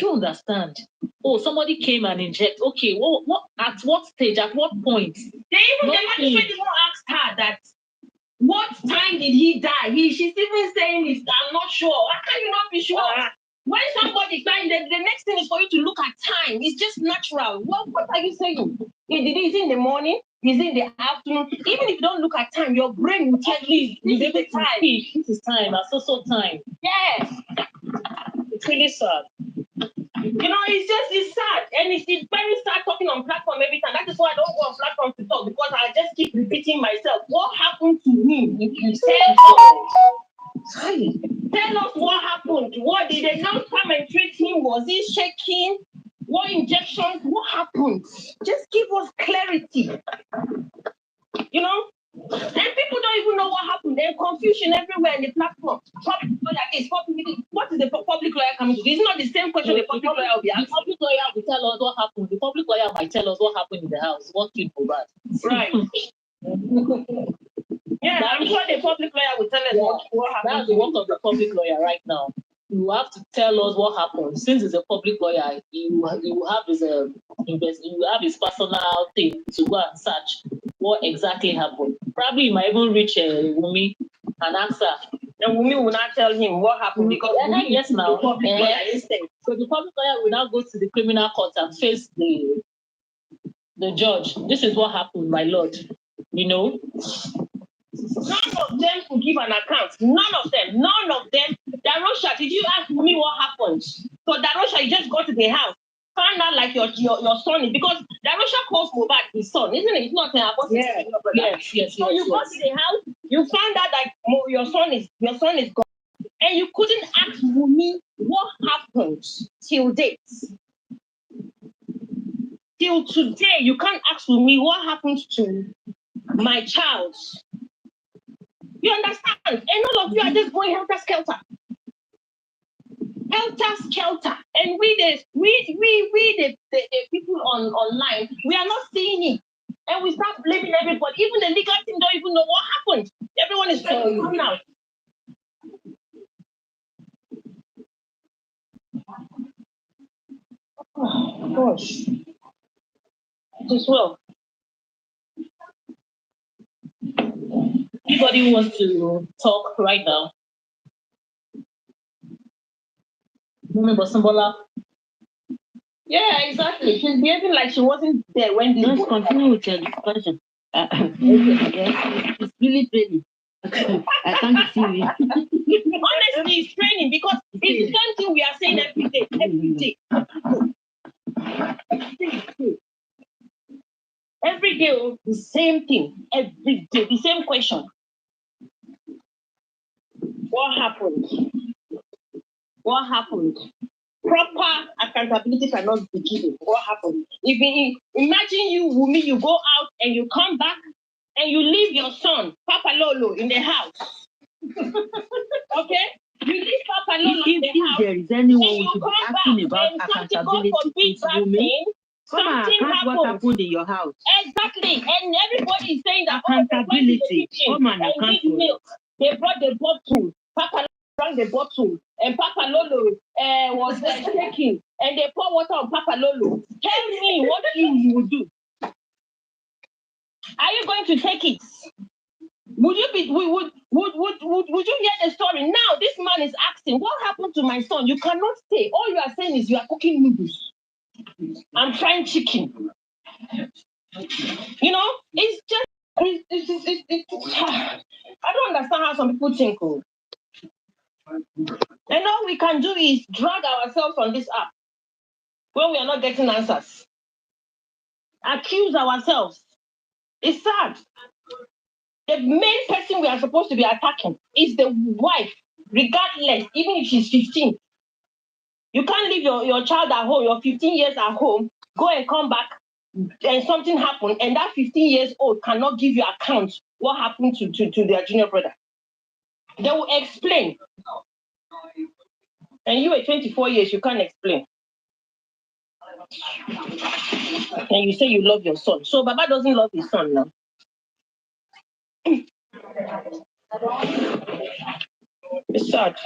You understand? Oh, somebody came and inject. Okay, what? At what stage? At what point? The magistrate even asked her that. What time did he die? She's even saying, I'm not sure. How can you not be sure? When somebody dies, the next thing is for you to look at time. It's just natural. What are you saying? Is in the morning? Is in the afternoon? Even if you don't look at time, your brain will tell you this is the time. This is time. That's so time. Yes. It's really sad. It's sad. And it's very sad talking on platform every time. That is why I don't go on platform to talk because I just keep repeating myself. What happened to him? If you tell us what happened. What did they not come and treat him? Was he shaking? What injections? What happened? Just give us clarity. And people don't even know what happened. There's confusion everywhere in the platform. What is the public lawyer coming to do? It's not the same question the public lawyer will be asking. The public lawyer will tell us what happened. The public lawyer might tell us what happened in the house. What killed Mohbad. Right. Yeah, I'm sure the public lawyer will tell us what happened. That's the work of the public lawyer right now. You have to tell us what happened. Since he's a public lawyer, you have his personal thing to go and search what exactly happened. Probably you might even reach Wumi and ask her. And Wumi will not tell him what happened because yes, now. So the public lawyer will now go to the criminal court and face the judge. This is what happened, my lord. None of them could give an account. None of them. Darosha, did you ask me what happened? So Darosha, you just go to the house, found out like your son is because Darosha calls Mohbad his son, isn't it? It's not Yes. So you go to the house, you found out that your son is gone, and you couldn't ask Wumi what happened till date. Till today, you can't ask Wumi what happened to my child. You understand? And all of you are just going helter-skelter. Helter-skelter. And we the people online, we are not seeing it. And we start blaming everybody. Even the legal team don't even know what happened. Everyone is trying to come out. Oh, gosh. As well. Anybody wants to talk right now? Mummy Bosambola. Yeah, exactly. She's behaving like she wasn't there when this. Let's continue with your discussion. It's really training. I can't see it. Honestly, it's training because it's the same thing we are saying every day. Every day, the same thing. Every day, the same question. What happened? What happened? Proper accountability cannot be given. What happened? Imagine you, Wumi, you go out and you come back and you leave your son, Papa Lolo, in the house. Okay? You leave Papa Lolo in the house. If there is anyone and who you should be come asking back, about and accountability, it's women. Come on, what happened in your house? Exactly. And everybody is saying that accountability. Come on, and give milk. They brought the bottle. Papa drank the bottle, and Papa Lolo was shaking, and they pour water on Papa Lolo. Tell me what you would do. Are you going to take it? Would you hear the story? Now this man is asking, what happened to my son? You cannot stay. All you are saying is you are cooking noodles. I'm frying chicken. You know, it's just I don't understand how some people think. Oh. And all we can do is drag ourselves on this app when we are not getting answers. Accuse ourselves. It's sad. The main person we are supposed to be attacking is the wife, regardless, even if she's 15. You can't leave your child at home, you're 15 years at home, go and come back, and something happened, and that 15 years old cannot give you account what happened to their junior brother. They will explain. And you at 24 years, you can't explain. And you say you love your son. So Baba doesn't love his son now. It's sad.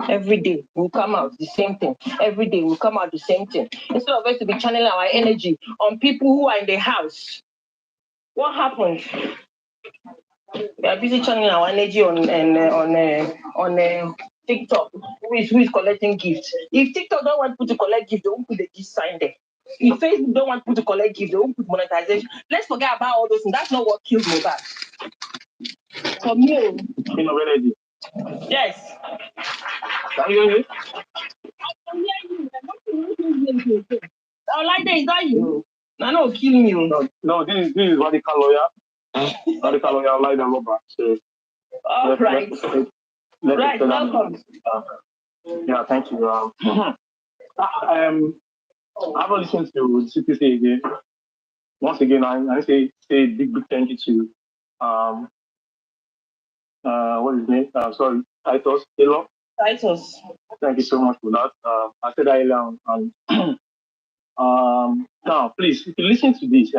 Every day we'll come out the same thing. Every day we'll come out the same thing. Instead of us to be channeling our energy on people who are in the house. What happened? We are busy channeling our energy on TikTok. Who is collecting gifts? If TikTok don't want people to collect gifts, they won't put the gift sign there. If Facebook don't want people to collect gifts, they won't put monetization. Let's forget about all those things. That's not what kills Mohbad. For me, yes. Can you hear me? I can hear you. Oh, like that, is that you? No, killing you. No, this is radical lawyer. Radical lawyer, like the robber. So, all right. Right, welcome. Yeah, thank you. I haven't listened to CPC again. Once again, I say big thank you to what is his name? Sorry, Titus Taylor. Titus. Thank you so much for that. I said that earlier on. Now, please, if you listen to this,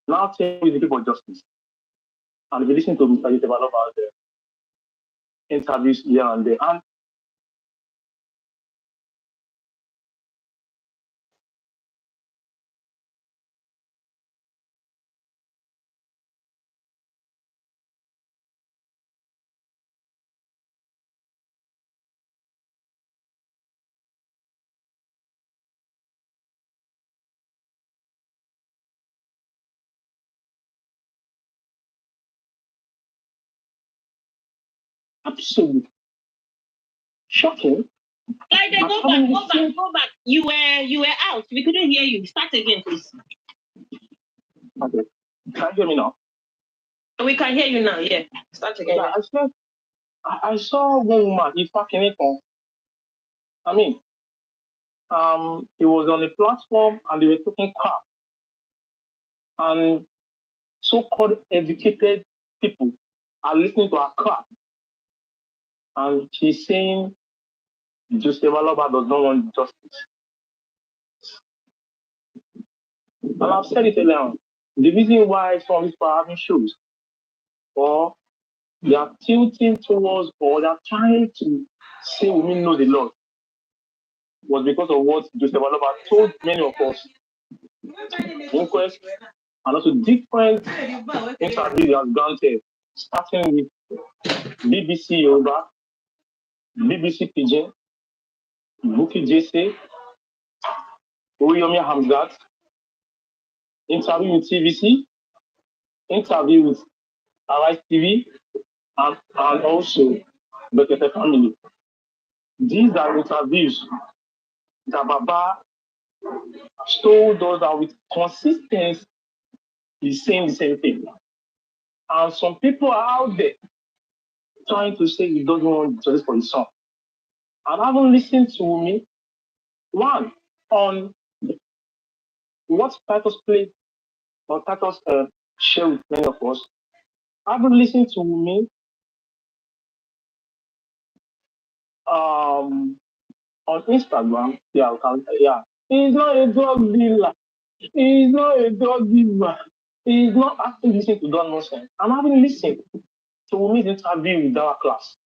now tell me the people of justice. And if you listen to Mr. Yusuf about the interviews here and there, and absolutely shocking. Like, go back. You were out. We couldn't hear you. Start again, please. Okay. Can you hear me now? We can hear you now, yeah. Start again. Yeah, I saw one woman, he's fucking it on. I mean, he was on a platform and they were talking crap. And so-called educated people are listening to her crap. And she's saying Joseph Aloba does not want justice. And I've said it earlier on. The reason why some of these people are having shows, or they are tilting towards, or they are trying to say we know the Lord, was because of what Joseph Aloba told many of us. Inquest, and also different interviews he has granted, starting with BBC Yoruba, BBC Pidgin, Buki Jesse, Oriyomi Hamzat, interview with TVC, interview with Arise TV, and also the family. These are interviews that Baba told us that with consistency he's saying the same thing. And some people are out there trying to say he doesn't want justice for his son. And I haven't listened to me, one, on what Titus played, or Titus share with many of us. I've been listening to me on Instagram. Yeah, yeah. He's not a drug dealer. He's not a drug giver. He's not actually listening to that nonsense. I'm having listened to Wumi's interview with our class.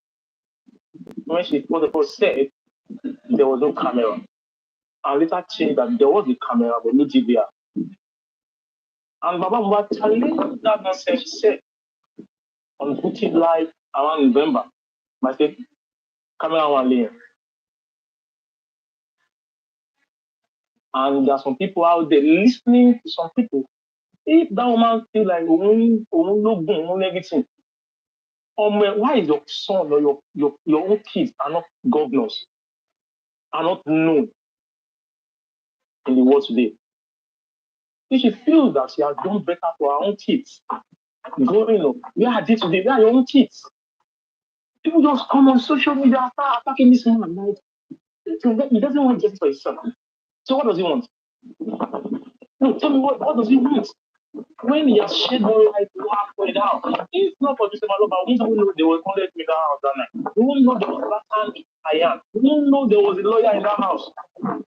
When she first of all said there was no camera. And later changed that there was a camera, but no GBR. And Baba Mohbad challenged that nonsense she said on Booty Live around November. I said, camera one lane. And there are some people out there listening to some people. If that woman feel like everything, why is your son or your own kids are not governors, are not known in the world today? If she feels that she has done better for her own kids, growing up, where are they today? Where are your own kids? People just come on social media and start attacking this man. Like, he doesn't want justice for his son. So what does he want? No, tell me what does he want? When he has shed more light to halfway down, if not for December Love, we don't know there was 100 in that house that night. We won't know there was Latan Ayan. We won't know there was a lawyer in that house.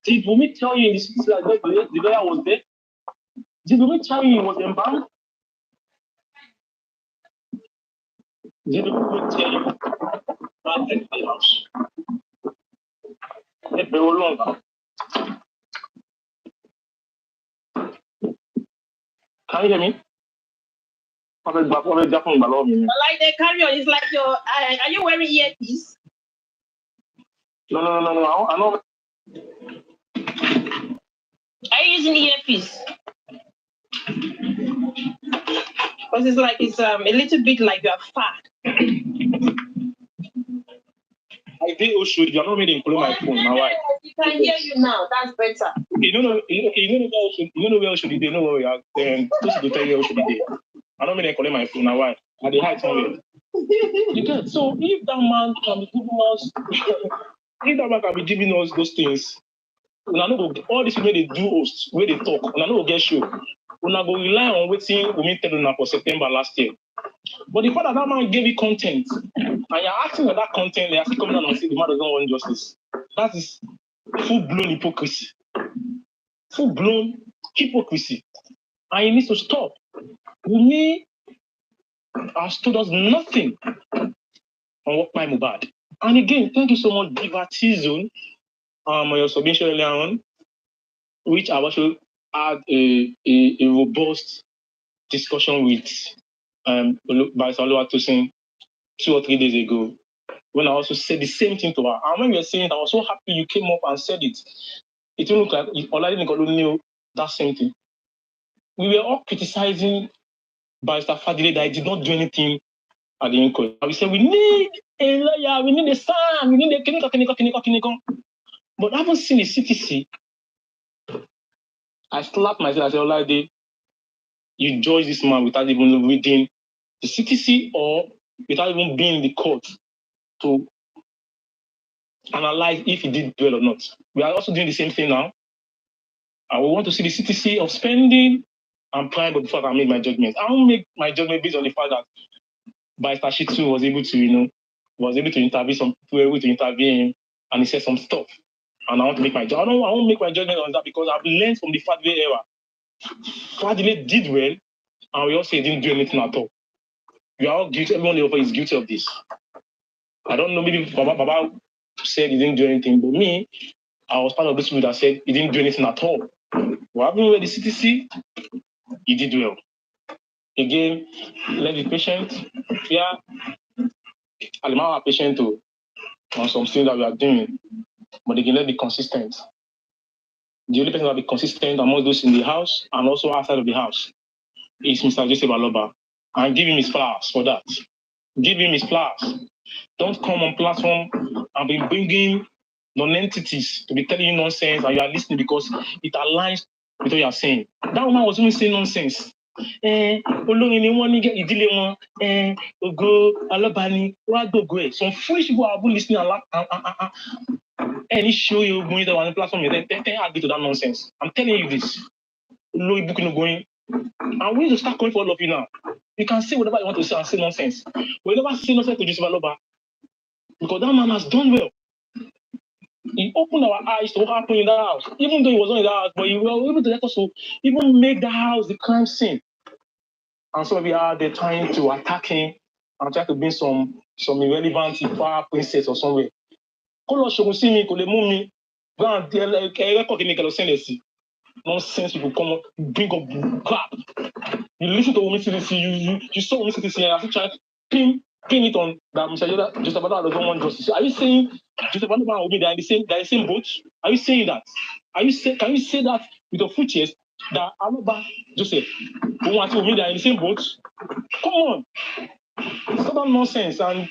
Did Wumi tell you in the city that the lawyer was there? Did Wumi tell you he was embalmed? Did Wumi tell you that in the house? It be longer. Can you hear me? Like they carry on. It's like are you wearing earpiece? No. I know. Are you using earpiece? Because it's like it's a little bit like you're far. I did also. You're not made include my phone. My wife. We can hear you now. That's better. You don't know where I should be there. No worry. Just to tell you where I should be there. I don't mean calling my phone. My wife. At the height somewhere. You get so if that man can be giving us, if that man can be giving us those things, we are not go all this way they do hosts, where they talk, we are not go get show. We are go rely on waiting we meet Teduna for September last year. But the fact that man gave you content, and you're asking for that content, they are still coming down and saying the man doesn't want justice. That is full-blown hypocrisy. Full-blown hypocrisy. And it needs to stop. Wumi has told us nothing on what my Mohbad. And again, thank you so much, Diva T-Zone, your submission earlier on, which I also had a robust discussion with by Salwa Tosin 2 or 3 days ago, when I also said the same thing to her. And when we were saying it, I was so happy you came up and said it. It didn't look like Oladi Nikolo knew that same thing. We were all criticizing Barrister Fadile that he did not do anything at the inquest. We said, we need a lawyer, we need a son, we need a clinical. But I haven't seen the CTC. I slapped myself. I said, Oladi, you judge this man without even reading the CTC or without even being in the court to analyze if he did well or not. We are also doing the same thing now. I will want to see the CTC of spending and prime before I make my judgment. I won't make my judgment based on the fact that Barrister Shitu was able to, interview some people, able to intervene, and he said some stuff. And I want to make my judgment. I won't make my judgment on that because I've learned from the Fadile era. Fadile did well, and we all say he didn't do anything at all. We are all guilty. Everyone over is guilty of this. I don't know, maybe Baba said he didn't do anything, but me, I was part of those people that said he didn't do anything at all. What happened with the CTC? He did well. Again, let the patient, I'll allow our patient to on some things that we are doing, but again, let's be consistent. The only person that will be consistent among those in the house and also outside of the house is Mr. Joseph Aloba. And give him his flowers for that. Give him his flowers. Don't come on platform and be bringing non-entities to be telling you nonsense and you are listening because it aligns with what you are saying. That woman was even saying nonsense. Some foolish people are listening and any show you going to one platform, you then agree to that nonsense. I'm telling you this. And we need to start calling for all of you now. You can say whatever you want to say and say nonsense. We never say nonsense to Joseph Aloba because that man has done well. He opened our eyes to what happened in that house, even though he was not in that house, but he was able to let us to even make that house the crime scene. And so we are there trying to attack him and try to bring some irrelevant power princess or somewhere. See me, go and record me, nonsense people come up, bring up crap. You listen to Women CDC, you saw Women CDC and actually try to pin it on that Mr. Yoda, Joseph Aloba doesn't want justice. Are you saying Joseph Aloba and Obi, they're in the same boat? Are you saying that? Can you say that with your full chest that Aloba, Joseph, who want to Obi, they're in the same boat? Come on. Stop that nonsense. And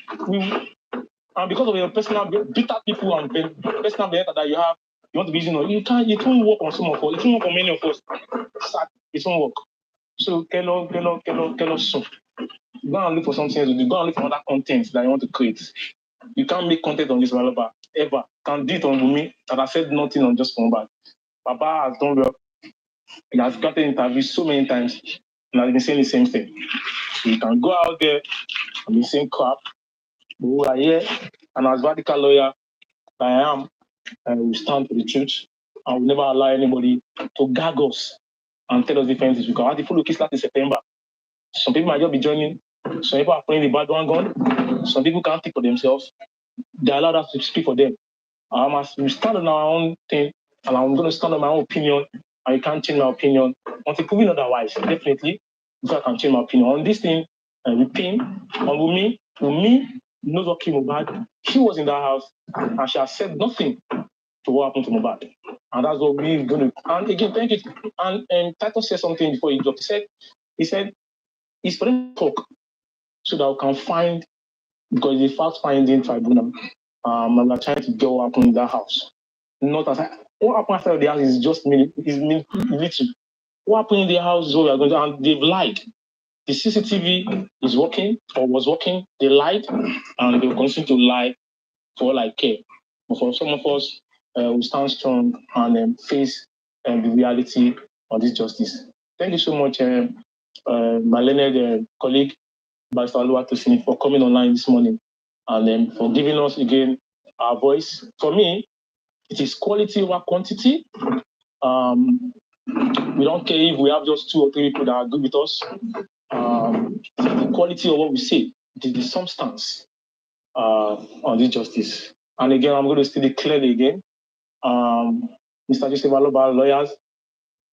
because of your personal bitter people and personal vendetta that you have, you want to be using it won't work on some of us, it won't work on many of us. It won't work. So tell us soon. Go and look for something else to do. Go and look for other content that you want to create. You can't make content on this Aloba ever. Can do it on me that I said nothing on just Mohbad. Baba has done well. He has gotten interviews so many times and has been saying the same thing. So you can go out there and be saying crap. We are here, and as radical lawyer that I am, we stand for the truth and we never allow anybody to gag us and tell us different things. Because the full case start in September. Some people might just be joining. Some people are playing the bad one gun. Some people can't think for themselves. They allow us to speak for them. We stand on our own thing, and I'm going to stand on my own opinion, and you can't change my opinion. Until proven otherwise, definitely, I can change my opinion. On this thing, with Pin, on Wumi knows what killed Mohbad. She was in that house, and she has said nothing to what happened to Mohbad. And that's what we're going to. And again, thank you. And Titus said something before he dropped. He said, it's for them to talk so that we can find, because it's a fact-finding tribunal. And we're trying to get what happened in that house. Not as what happened outside the house is just little. What happened in the house is what we are going to, and they've lied. The CCTV is working or was working. They lied, and they will continue to lie for all I care. But for some of us, we stand strong and face the reality of this justice. Thank you so much, my learned colleague, Barrister Oluwatosin, for coming online this morning and for giving us again our voice. For me, it is quality over quantity. We don't care if we have just 2 or 3 people that agree with us. The quality of what we say, the substance on this justice. And again, I'm going to state it clearly again. Mr. Joseph Aloba lawyers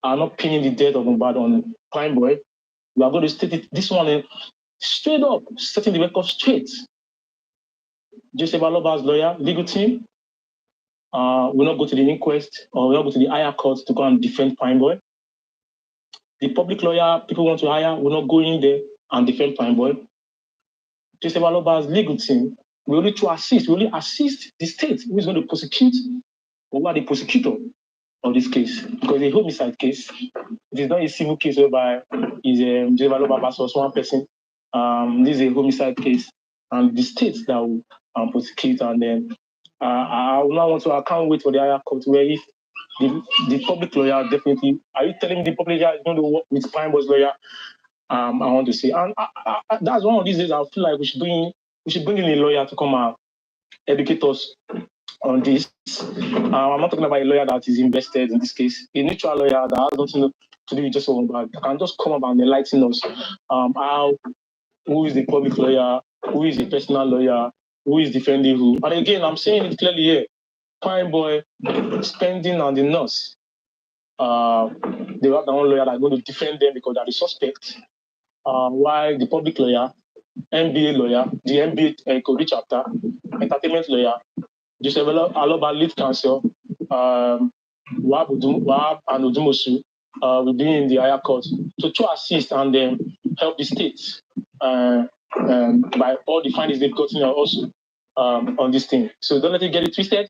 are not pinning the death of Mohbad on Prime Boy. We are going to state it, this one straight up, setting the record straight. Joseph Aloba's lawyer, legal team, will not go to the inquest or will not go to the higher court to go and defend Prime Boy. The public lawyer people want to hire will not go in there and defend Prime Boy. Joseph Aloba's legal team will only assist the state who is going to prosecute or who are the prosecutor of this case. Because it's a homicide case. It is not a civil case whereby it's Joseph Aloba versus one person. This is a homicide case. And the state that will prosecute, and then I can't wait for the higher court where if the public lawyer definitely, are you telling me the public lawyer is going to work with Prime Boy's lawyer? I want to say, and that's one of these days I feel like we should bring in a lawyer to come and educate us on this. I'm not talking about a lawyer that is invested in this case, a neutral lawyer that has nothing to do with just one, but can just come up and enlighten us who is the public lawyer, who is the personal lawyer, who is defending who. And again, I'm saying it clearly here, Prime Boy, Spending, and the nurse. They have their own lawyer that are going to defend them because they're the suspect. While the public lawyer, NBA lawyer, the NBA Cody chapter, entertainment lawyer, Joseph Aloba lead counsel, Wahab and Odumosu will be in the higher court to assist and help the states by all the findings they've gotten also on this thing. So don't let it get it twisted.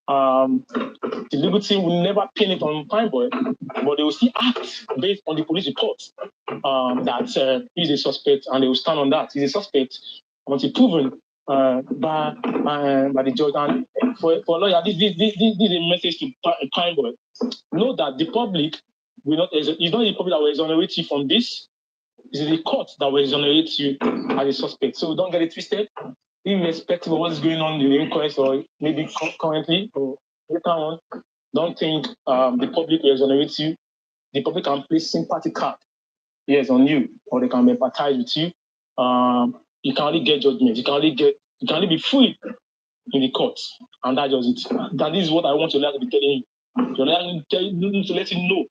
The legal team will never pin it on Prime Boy, but they will still act based on the police report that he's a suspect, and they will stand on that. He's a suspect until proven by the judge. And for a lawyer, this is a message to Prime Boy. Know that the public it's not the public that will exonerate you from this. It's the court that will exonerate you as a suspect. So don't get it twisted. Irrespective of what is going on in the inquest or maybe currently or later on, don't think the public will exonerate you. The public can place sympathy card, yes, on you, or they can empathize with you. You can only get judgment. You can only be free in the courts, and that just it. That is what I want your lawyer to be telling you. Your lawyer needs to let you know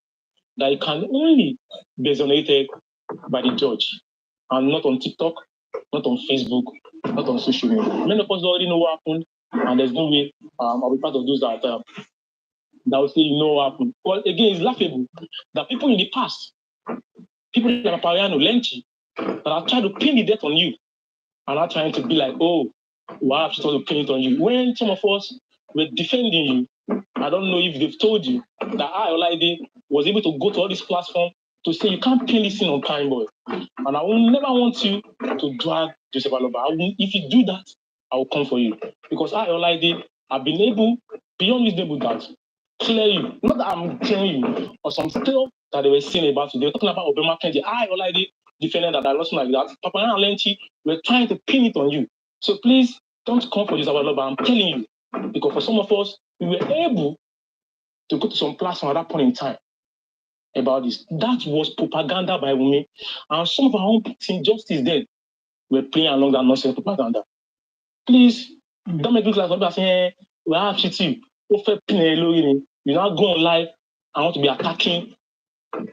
that you can only be exonerated by the judge, and not on TikTok, not on Facebook, not on social media. Many of us already know what happened, and there's no way I'll be part of those that will say you know what happened. Well, again, it's laughable that people in the past, people like Pariano, Lenchi, that have tried to pin the death on you, and are trying to be like, oh, why have you tried to pin it on you? When some of us were defending you, I don't know if they've told you that I, Olaide, was able to go to all these platforms to say you can't pin this thing on Prime Boy. And I will never want you to drag Joseph Aloba. If you do that, I will come for you. Because I, Olaide, have been able, beyond reasonable doubt, clear you. Not that I'm clearing you, or some stuff that they were saying about you. They were talking about Obama Kennedy. I, Olaide, defended that I lost like that. Papa and Lenchi were trying to pin it on you. So please, don't come for Joseph Aloba. I'm telling you. Because for some of us, we were able to go to some platform at that point in time about this. That was propaganda by women. And some of our own injustice then were playing along that nonsense propaganda. Please, don't make it like somebody saying, we have cheating. You now go on live. I want to be attacking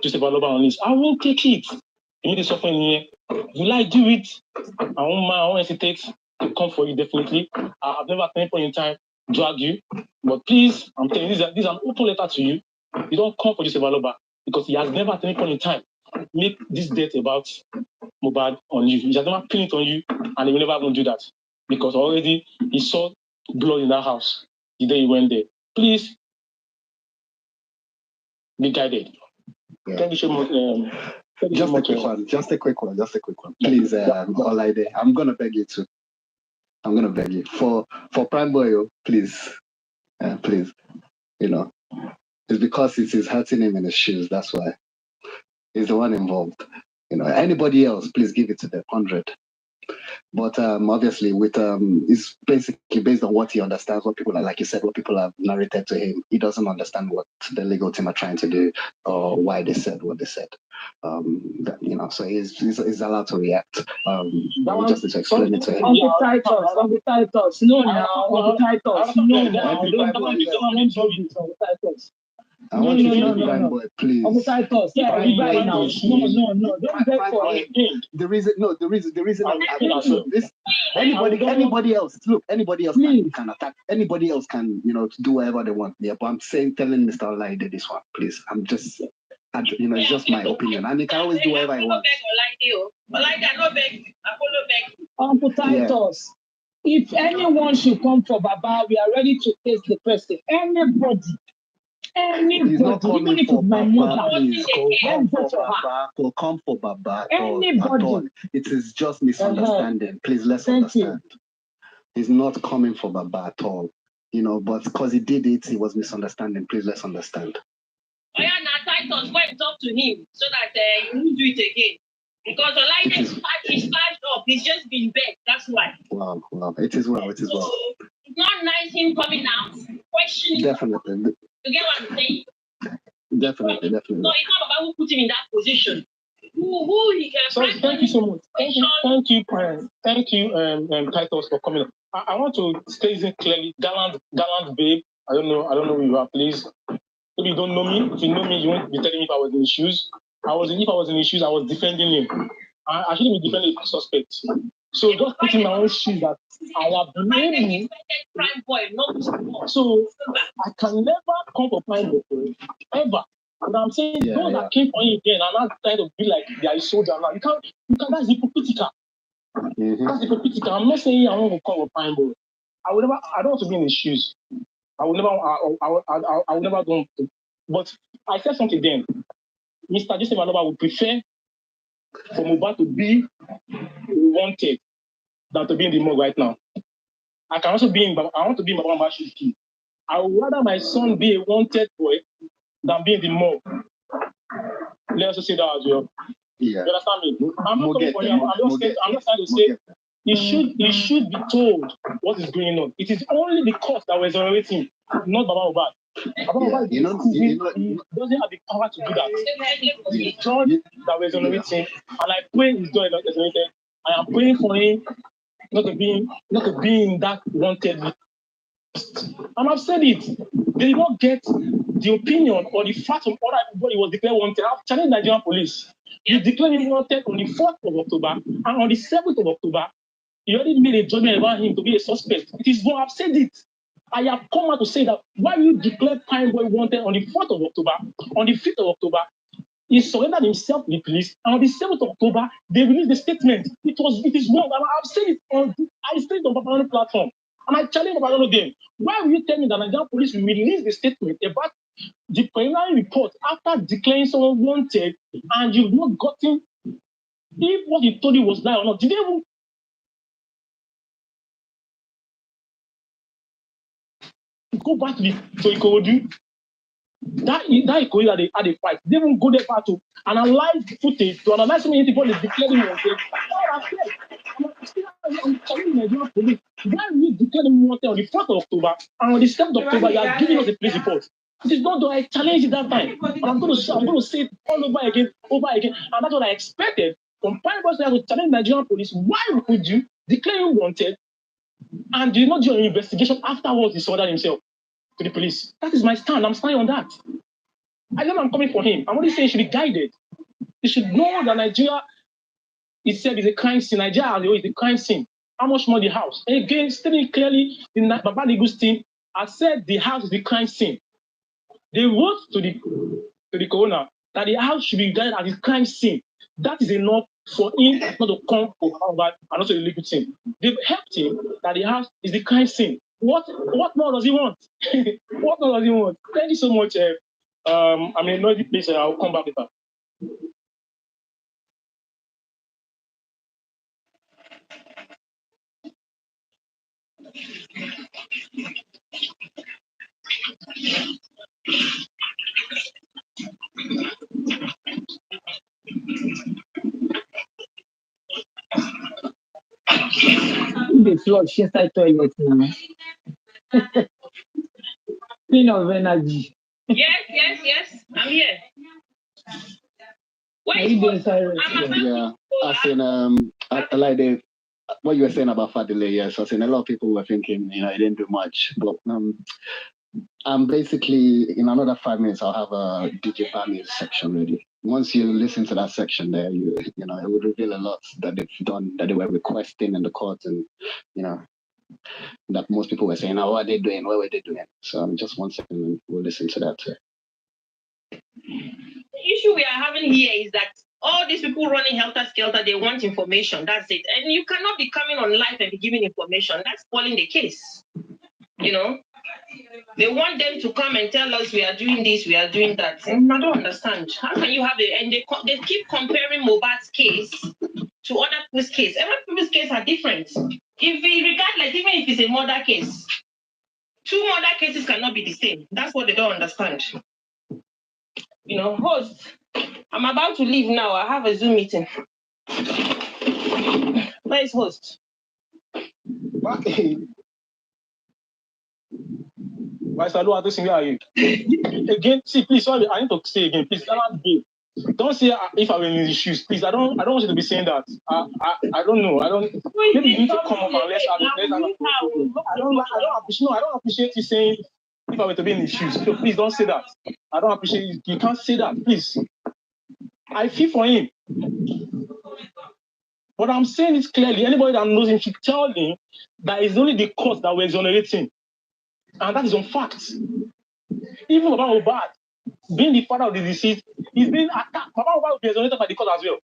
Joseph Aloba on this. I won't take it. You need to suffer in here. Will I do it? I won't hesitate to come for you, definitely. I've never at any point in time drag you. But please, I'm telling you, this is an open letter to you. You don't come for Joseph Aloba because he has never at any point in time make this death about Mohbad on you. He has never pinned it on you, and he will never going to do that because already he saw blood in that house the day he went there. Please be guided. Yeah. Thank you so much. Just a quick one. Just a quick one. Please, Olaide, I'm gonna beg you to. I'm gonna beg you for Prime Boy, please, please. You know, it's because it is hurting him in his shoes. That's why he's the one involved. You know, anybody else, please give it to them 100. But obviously, with it's basically based on what he understands, what people are, like you said, what people have narrated to him. He doesn't understand what the legal team are trying to do or why they said what they said. You know, so he's allowed to react. We just need to explain it to him. On the titles, no, now on the titles, no, now don't do this on the titles. I want you to be Prime Boy, please. On the titles, yeah, right now. No, don't beg for it. The reason anybody else can attack. Anybody else can, you know, do whatever they want. Yeah, but I'm telling Mr. Olaide this one, please. I'm just, you know, it's just my opinion, and he can always do whatever he wants. On the titles, if anyone should come for Baba, we are ready to face the person. Anybody. He's not coming for Baba, please. Go come for Baba. Anybody. It is just misunderstanding. Please, let's understand. He's not coming for Baba at all. You know, but because he did it, he was misunderstanding. Please, let's understand. Oh yeah, now Titus, go and talk to him so that he won't do it again. Because Olaide is patched up. He's just been begged. That's why. Wow. It is well. It's not nice him coming out, questioning. Definitely. You get what I'm saying? Definitely. So it's not about who put him in that position. Who he can. So thank you so much. Thank you, Titus, for coming up. I want to state it clearly. Gallant babe. I don't know who you are, please. If you don't know me, if you know me, you won't be telling me if I was in his shoes. If I was in his shoes, I was defending him. I shouldn't be defending a suspect. So just put in my own shoes that I have been able. So I can never come for Prime Boy ever. And I'm saying those that came for him again are not trying to be like they are a soldier now. You can't. That's hypocritical. That's hypocritical. I'm not saying I want to come for Prime Boy. I don't want to be in his shoes. I will never go. But I said something then. Mr. Joseph Aloba would prefer for Mohbad to be wanted than to be in the mug right now. I want to be in Baba Mohbad's key. I would rather my son be a wanted boy than be in the mug. Let's also say that as well. Yeah. You understand me? I'm not coming for him. I'm just trying to say he should be told what is going on. It is only the court that was exonerating, not Baba Mohbad. Baba Mohbad he doesn't have the power to do that. It's the judge that was exonerating, and I pray he's not exonerated. I am praying for him not to be in that wanted list. And I've said it. They did not get the opinion or the fact of other people he was declared wanted. I've challenged Nigerian police. You declared him wanted on the 4th of October, and on the 7th of October, you already made a judgment about him to be a suspect. It is wrong. I've said it. I have come out to say that why you declared Prime Boy wanted on the 4th of October, on the 5th of October, he surrendered himself to the police, and on the 7th of October, they released the statement. It is wrong. And I've said it on Babylon platform. And I challenge Babylon again. Why will you tell me that Nigerian police will release the statement about the preliminary report after declaring someone wanted, and you've not gotten if what he told you was lie or not? Did they even go back to Ikorodu? That Ikorodu that they had a fight. They even go there back to analyze the footage, to analyze so many people they declared him wanted. I'm telling Nigerian police, why will you declare him wanted on the 4th of October, and on the 7th of October, you are giving us a police report? It is not that I challenge it that time. And I'm going to say it all over again. And that's what I expected from Prime Boy to challenge Nigerian police. Why would you declare him wanted and did not do an investigation afterwards he surrendered himself to the police? That is my stand. I'm standing on that. I know I'm coming for him. I'm only saying he should be guided. He should know that Nigeria itself is a crime scene. Nigeria is a crime scene. How much more the house? And again, stating clearly, the Baba Legal's team has said the house is the crime scene. They wrote to the coroner that the house should be guided as a crime scene. That is enough for him not to come for Mohbad and also the legal team. They've helped him that the house is the crime scene. What more does he want? What more does he want? Thank you so much. I'm in a noisy place. I'll come back later. The flush inside toilet now. Queen of energy. Yes. I'm here. Yeah, as in like what you were saying about Fadile, yes, as in a lot of people were thinking, he didn't do much, but I'm basically in another 5 minutes I'll have a DJ Bami section ready. Once you listen to that section there, it would reveal a lot that they've done, that they were requesting in the court, and that most people were saying, "Oh, what are they doing? What were they doing?" So just 1 second, we'll listen to that. The issue we are having here is that all these people running helter-skelter, they want information. That's it. And you cannot be coming on live and be giving information. That's spoiling the case. They want them to come and tell us we are doing this, we are doing that. And I don't understand. How can you have it? And they keep comparing Mohbad's case to other people's case. Every people's case are different. Regardless, even if it's a murder case, 2 murder cases cannot be the same. That's what they don't understand. Host, I'm about to leave now. I have a Zoom meeting. Where is host? Why Salu, where are you? Again, see, please, sorry, I need to say again, please, don't say if I were in his shoes, please. I don't want you to be saying that. I don't know. Maybe you need to come up and let's have I don't appreciate you saying if I were to be in his shoes. So please don't say that. I don't appreciate you. You can't say that, please. I feel for him. But I'm saying it clearly. Anybody that knows him should tell him that it's only the court that we're exonerating. And that is on facts. Even Baba Mohbad, being the father of the deceased, he's being attacked. Baba Mohbad will be exonerated by the court as well.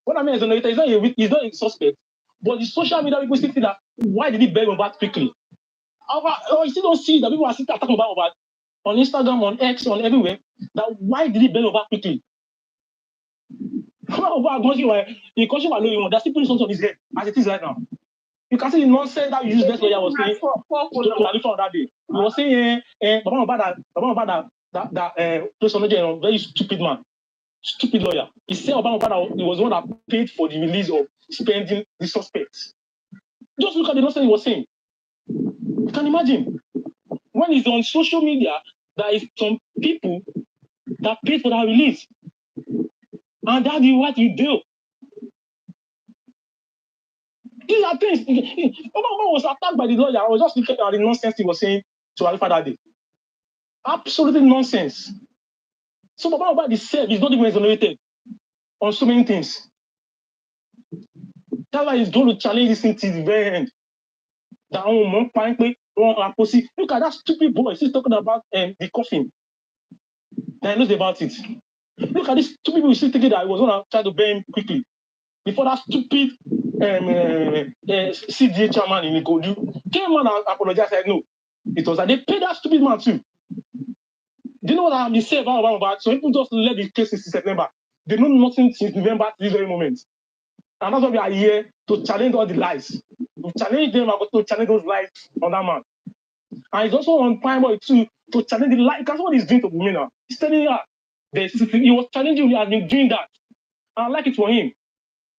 What I mean exonerated, he's not a suspect. But the social media people still think that, why did he bury Mohbad quickly? You still don't see that people are still attacking Baba Mohbad on Instagram, on X, on everywhere. That why did he bury Mohbad quickly? Baba Mohbad, the country alone, they're still putting something on his head as it is right now. You can see the nonsense that useless lawyer was saying to that day. He was saying, Baba Mohbad that very stupid man. Stupid lawyer. He said Mohbad he was the one that paid for the release of spending the suspects. Just look at the nonsense he was saying. You can imagine. When it's on social media, there is some people that paid for that release. And that's what you do. These are things. Obama was attacked by the lawyer. I was just looking at the nonsense he was saying to Alpha that day. Absolutely nonsense. So Mohbad is said he's not even exonerated on so many things. That's why he's going to challenge this thing to the very end. That look at that stupid boy. He's talking about the coffin. That he knows about it. Look at this stupid people still thinking that I was going to try to bury him quickly. Before that stupid CDA chairman in Ikodu came on and apologized. Said no. It was that they paid that stupid man too. Do you know what I've been saying about? So people just let the case since September. They know nothing since November to this very moment. And that's why we are here to challenge all the lies. To challenge them, to challenge those lies on that man. And it's also on Prime Boy too to challenge the lies. That's what he's doing to women now. He's telling her he was challenging, he has been doing that. And I like it for him.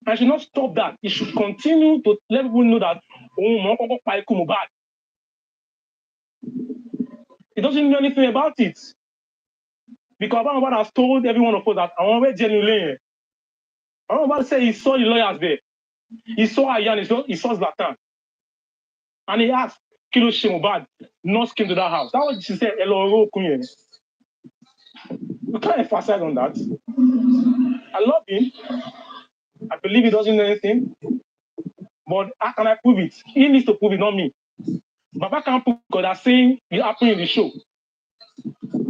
I should not stop that. He should continue to let people know that Mohbad. He doesn't know anything about it. Because Mohbad has told every one of us that I want to genuinely. Mohbad said he saw the lawyers there. He saw Ayan, he saw Zlatan. And he asked Kilo Mohbad not came to that house. That was she said, Hello, Kunye. We can't emphasize on that. I love him. I believe he doesn't know anything. But how can I prove it? He needs to prove it, not me. Baba can't prove because they're saying it happened in the show.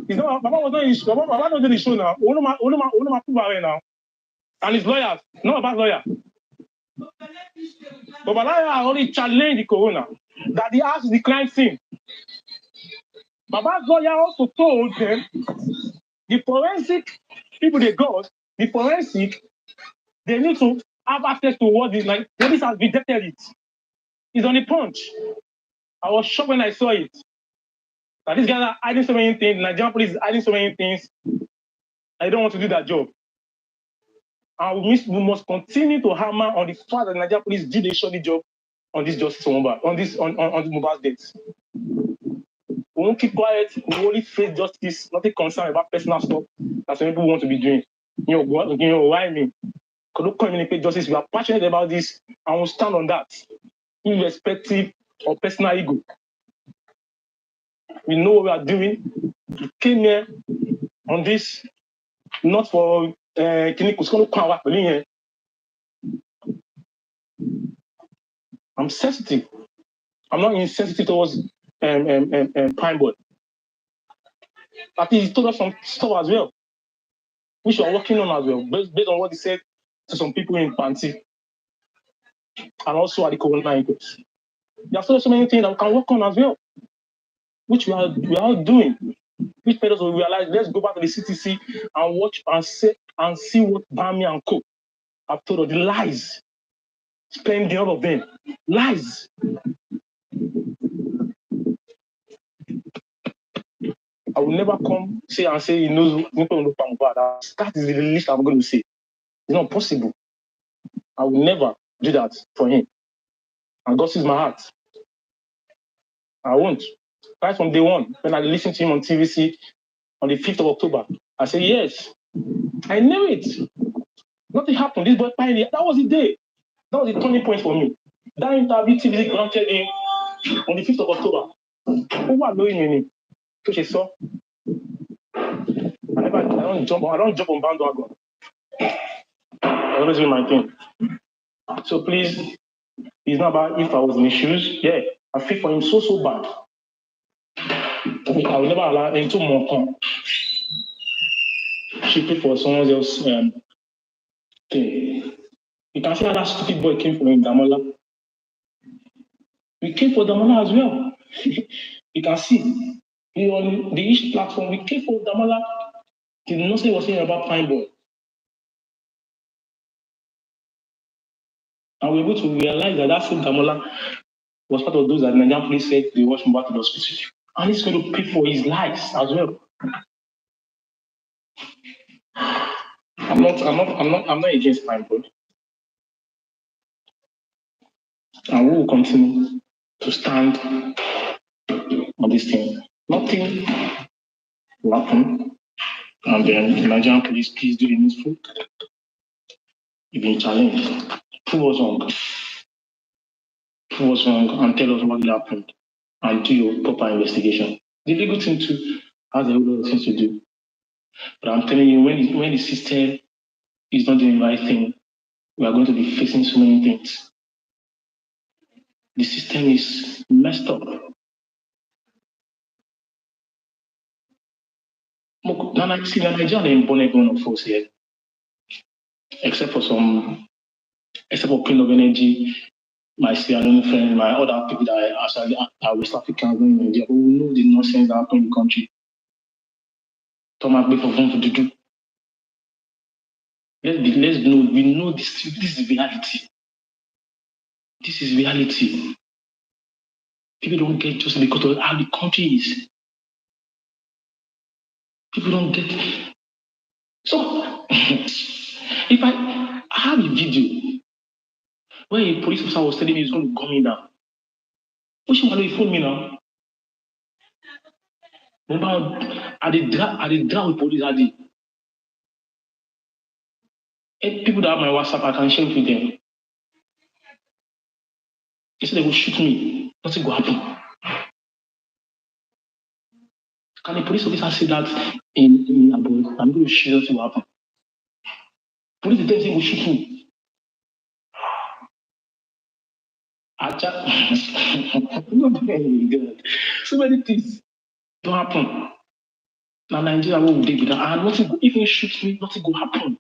It's not, Baba was not in the show. Baba not in the show now. Only prove it now. And his lawyers, not about lawyer. But Baba only challenged the corona that he asked the crime scene. Baba's lawyer also told them the forensic people they got, the forensic, they need to have access to what is like. Police has rejected it. It's on the punch. I was shocked when I saw it. That these guys are hiding so many things. Nigerian police is hiding so many things. I don't want to do that job. And we must continue to hammer on the fact that Nigerian police did a shoddy job on this justice on Mohbad, on this on the Mohbad's death. We won't keep quiet. We only face justice. Nothing concerned about personal stuff that some people want to be doing. You know why I mean? Because don't communicate justice. We are passionate about this and we'll stand on that, irrespective of personal ego. We know what we are doing. We came here on this, not for I'm sensitive. I'm not insensitive towards Prime Boy. But he told us some stuff as well, which we are working on as well, based on what he said to some people in Panti and also at the Corona inquest. There are still so many things that we can work on as well, which we are doing. Which made us realize, let's go back to the CTC and watch and see what Bami and Co have told us, the lies. Spending all of them. Lies. I will never come and say he knows Mohbad. That is the least I'm going to say. It's not possible. I will never do that for him. And God sees my heart. I won't. Right from day one, when I listened to him on TVC on the 5th of October, I said, yes, I knew it. Nothing happened. This boy pioneer. That was the day. That was the turning point for me. That interview TVC granted him on the 5th of October. Who are knowing me? So she saw. I don't jump on bandwagon. I always do my thing. So please, it's not about if I was in his shoes. Yeah, I feel for him so bad. I will never allow him to more. She paid for someone else thing. You can see how that stupid boy came from Damola. We came for Damola as well. You can see on the East platform, we came for Damola. Did not say was saying about Pine Boy. And we were able to realize that same Damola was part of those that Nigerian police said they watched him back to the hospital. And he's going to pay for his lives as well. I'm not against fine boy. And we will continue to stand on this thing. Nothing will happen. And then the Nigerian police, please do the needful. You've been challenged. Prove us wrong. Prove us wrong and tell us what happened. And do your proper investigation. The legal thing too has a whole lot of things to do. But I'm telling you, when the system is not doing the right thing, we are going to be facing so many things. The system is messed up. Nigeria ain't born everyone of us here, except for clean of energy, my Syrian friend, my other people that are West Africans in Nigeria, who know the nonsense that happen in the country. Thomas for fun to do. Let's know, we know this is reality. This is reality. People don't get just because of how the country is. People don't get. So, if I have a video where a police officer was telling me he's going to gun me down, which one will you phone me now? I did drag with police at the. People that have my WhatsApp, I can share it with them. They said they will shoot me. Nothing will happen. Can the police officer say that in abroad? I'm going to shoot, nothing will happen. Police detective say will shoot me. So many things don't happen. Now Nigeria will deal with that. And nothing, if you shoot me, nothing will happen.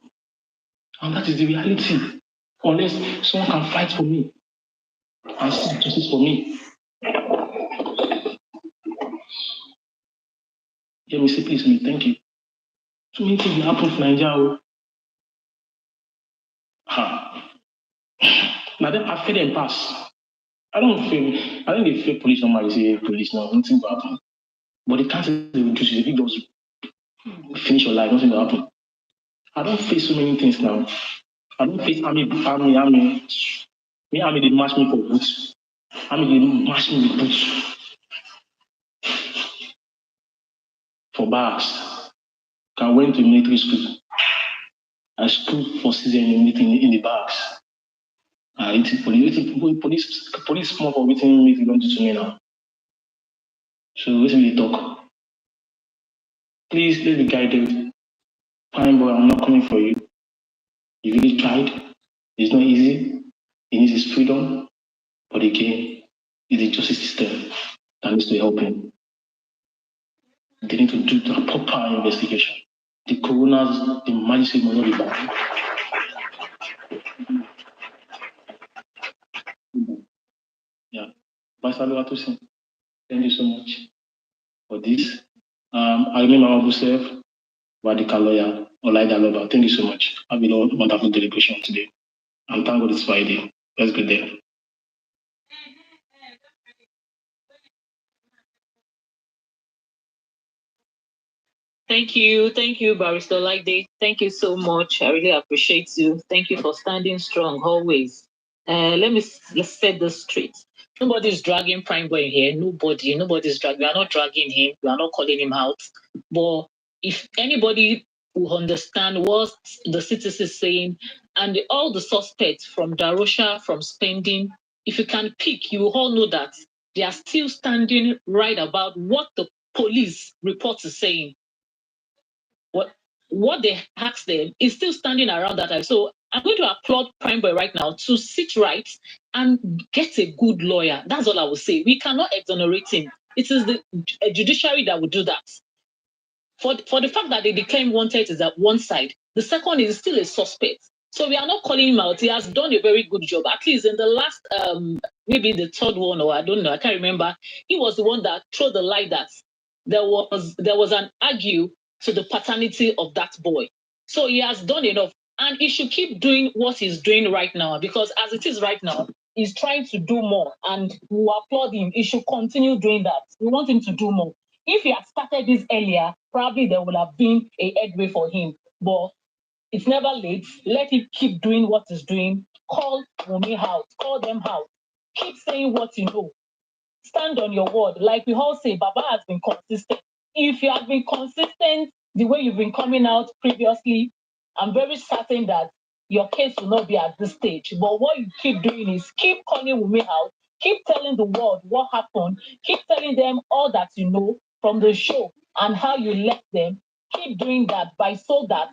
And that is the reality. Unless someone can fight for me and seek justice for me. Let me say, please, me, thank you. So many things will happen to Nigeria. Now then, I feel them pass. I think they feel police normally say police now, nothing will happen. But they can't say they will do this. If it does finish your life, nothing will happen. I don't face so many things now. I don't face army. Me, army, they match me for boots. Army, they match me with boots. For bars. I went to military school. I school for season in the bars. Police small for waiting me don't do to me now. So listen me talk. Please let me guide them. Fine boy, I'm not coming for you. You really tried. It's not easy. He needs his freedom. But again, it's the justice system that needs to help him. They need to do the proper investigation. The coroner's, the magistrate must not be bad. Yeah. Thank you so much for this. I remember Abusef, Wadika lawyer, Olaida Lover. Thank you so much. Have a wonderful deliberation today. And thank God it's Friday. Let's go there. Thank you, Barrister Lightday. Thank you so much. I really appreciate you. Thank you for standing strong always. Let's set this straight. Nobody's dragging Prime Boy here. Nobody's dragging. We are not dragging him. We are not calling him out. But if anybody will understand what the citizen is saying, and all the suspects from Darosha, from spending, if you can pick, you will all know that they are still standing right about what the police report is saying. What they asked them is still standing around that time. So I'm going to applaud Prime Boy right now to sit right and get a good lawyer. That's all I will say. We cannot exonerate him. It is the judiciary that will do that. For the fact that they declare wanted is at one side. The second is still a suspect. So we are not calling him out. He has done a very good job. At least in the last, maybe the third one, or I don't know, I can't remember. He was the one that threw the light that there was an argue to the paternity of that boy. So he has done enough. And he should keep doing what he's doing right now, because as it is right now, he's trying to do more, and we applaud him. He should continue doing that. We want him to do more. If he had started this earlier, probably there would have been a headway for him. But It's never late. Let him keep doing what he's doing. Call Wunmi out. Call them out. Keep saying what you know. Stand on your word. Like we all say, Baba has been consistent. If you have been consistent the way you've been coming out previously, I'm very certain that your case will not be at this stage. But what you keep doing is keep calling Wunmi out, keep telling the world what happened, keep telling them all that you know from the show and how you left them. Keep doing that by so that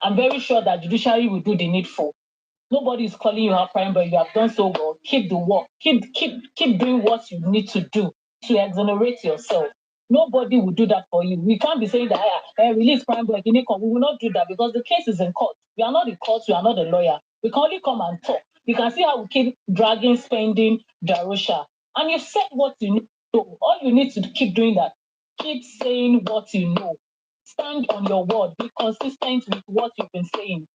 I'm very sure that judiciary will do the needful. Nobody is calling you out, prime, but you have done so well. Keep the work. Keep doing what you need to do to exonerate yourself. Nobody will do that for you. We can't be saying that release prime boy. We will not do that because the case is in court. We are not in court. We are not a lawyer. We can only come and talk. You can see how we keep dragging, spending Darusha. And you said what you need to do. All you need to keep doing that. Keep saying what you know. Stand on your word. Be consistent with what you've been saying.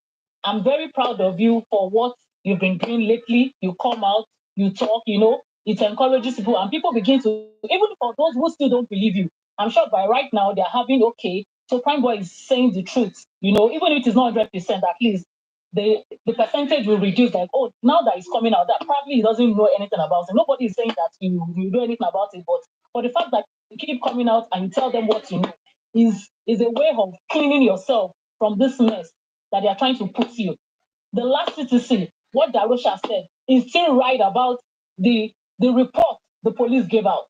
I'm very proud of you for what you've been doing lately. You come out, you talk, it encourages people, and people begin to, even for those who still don't believe you, I'm sure by right now they're having, okay, so Prime Boy is saying the truth, even if it is not 100%, at least the percentage will reduce, like, oh, now that it's coming out, that probably he doesn't know anything about it. Nobody is saying that you know anything about it, but for the fact that you keep coming out and you tell them what you know is a way of cleaning yourself from this mess that they are trying to put you. The last CTC, what Darusha said, is still right about the report the police gave out.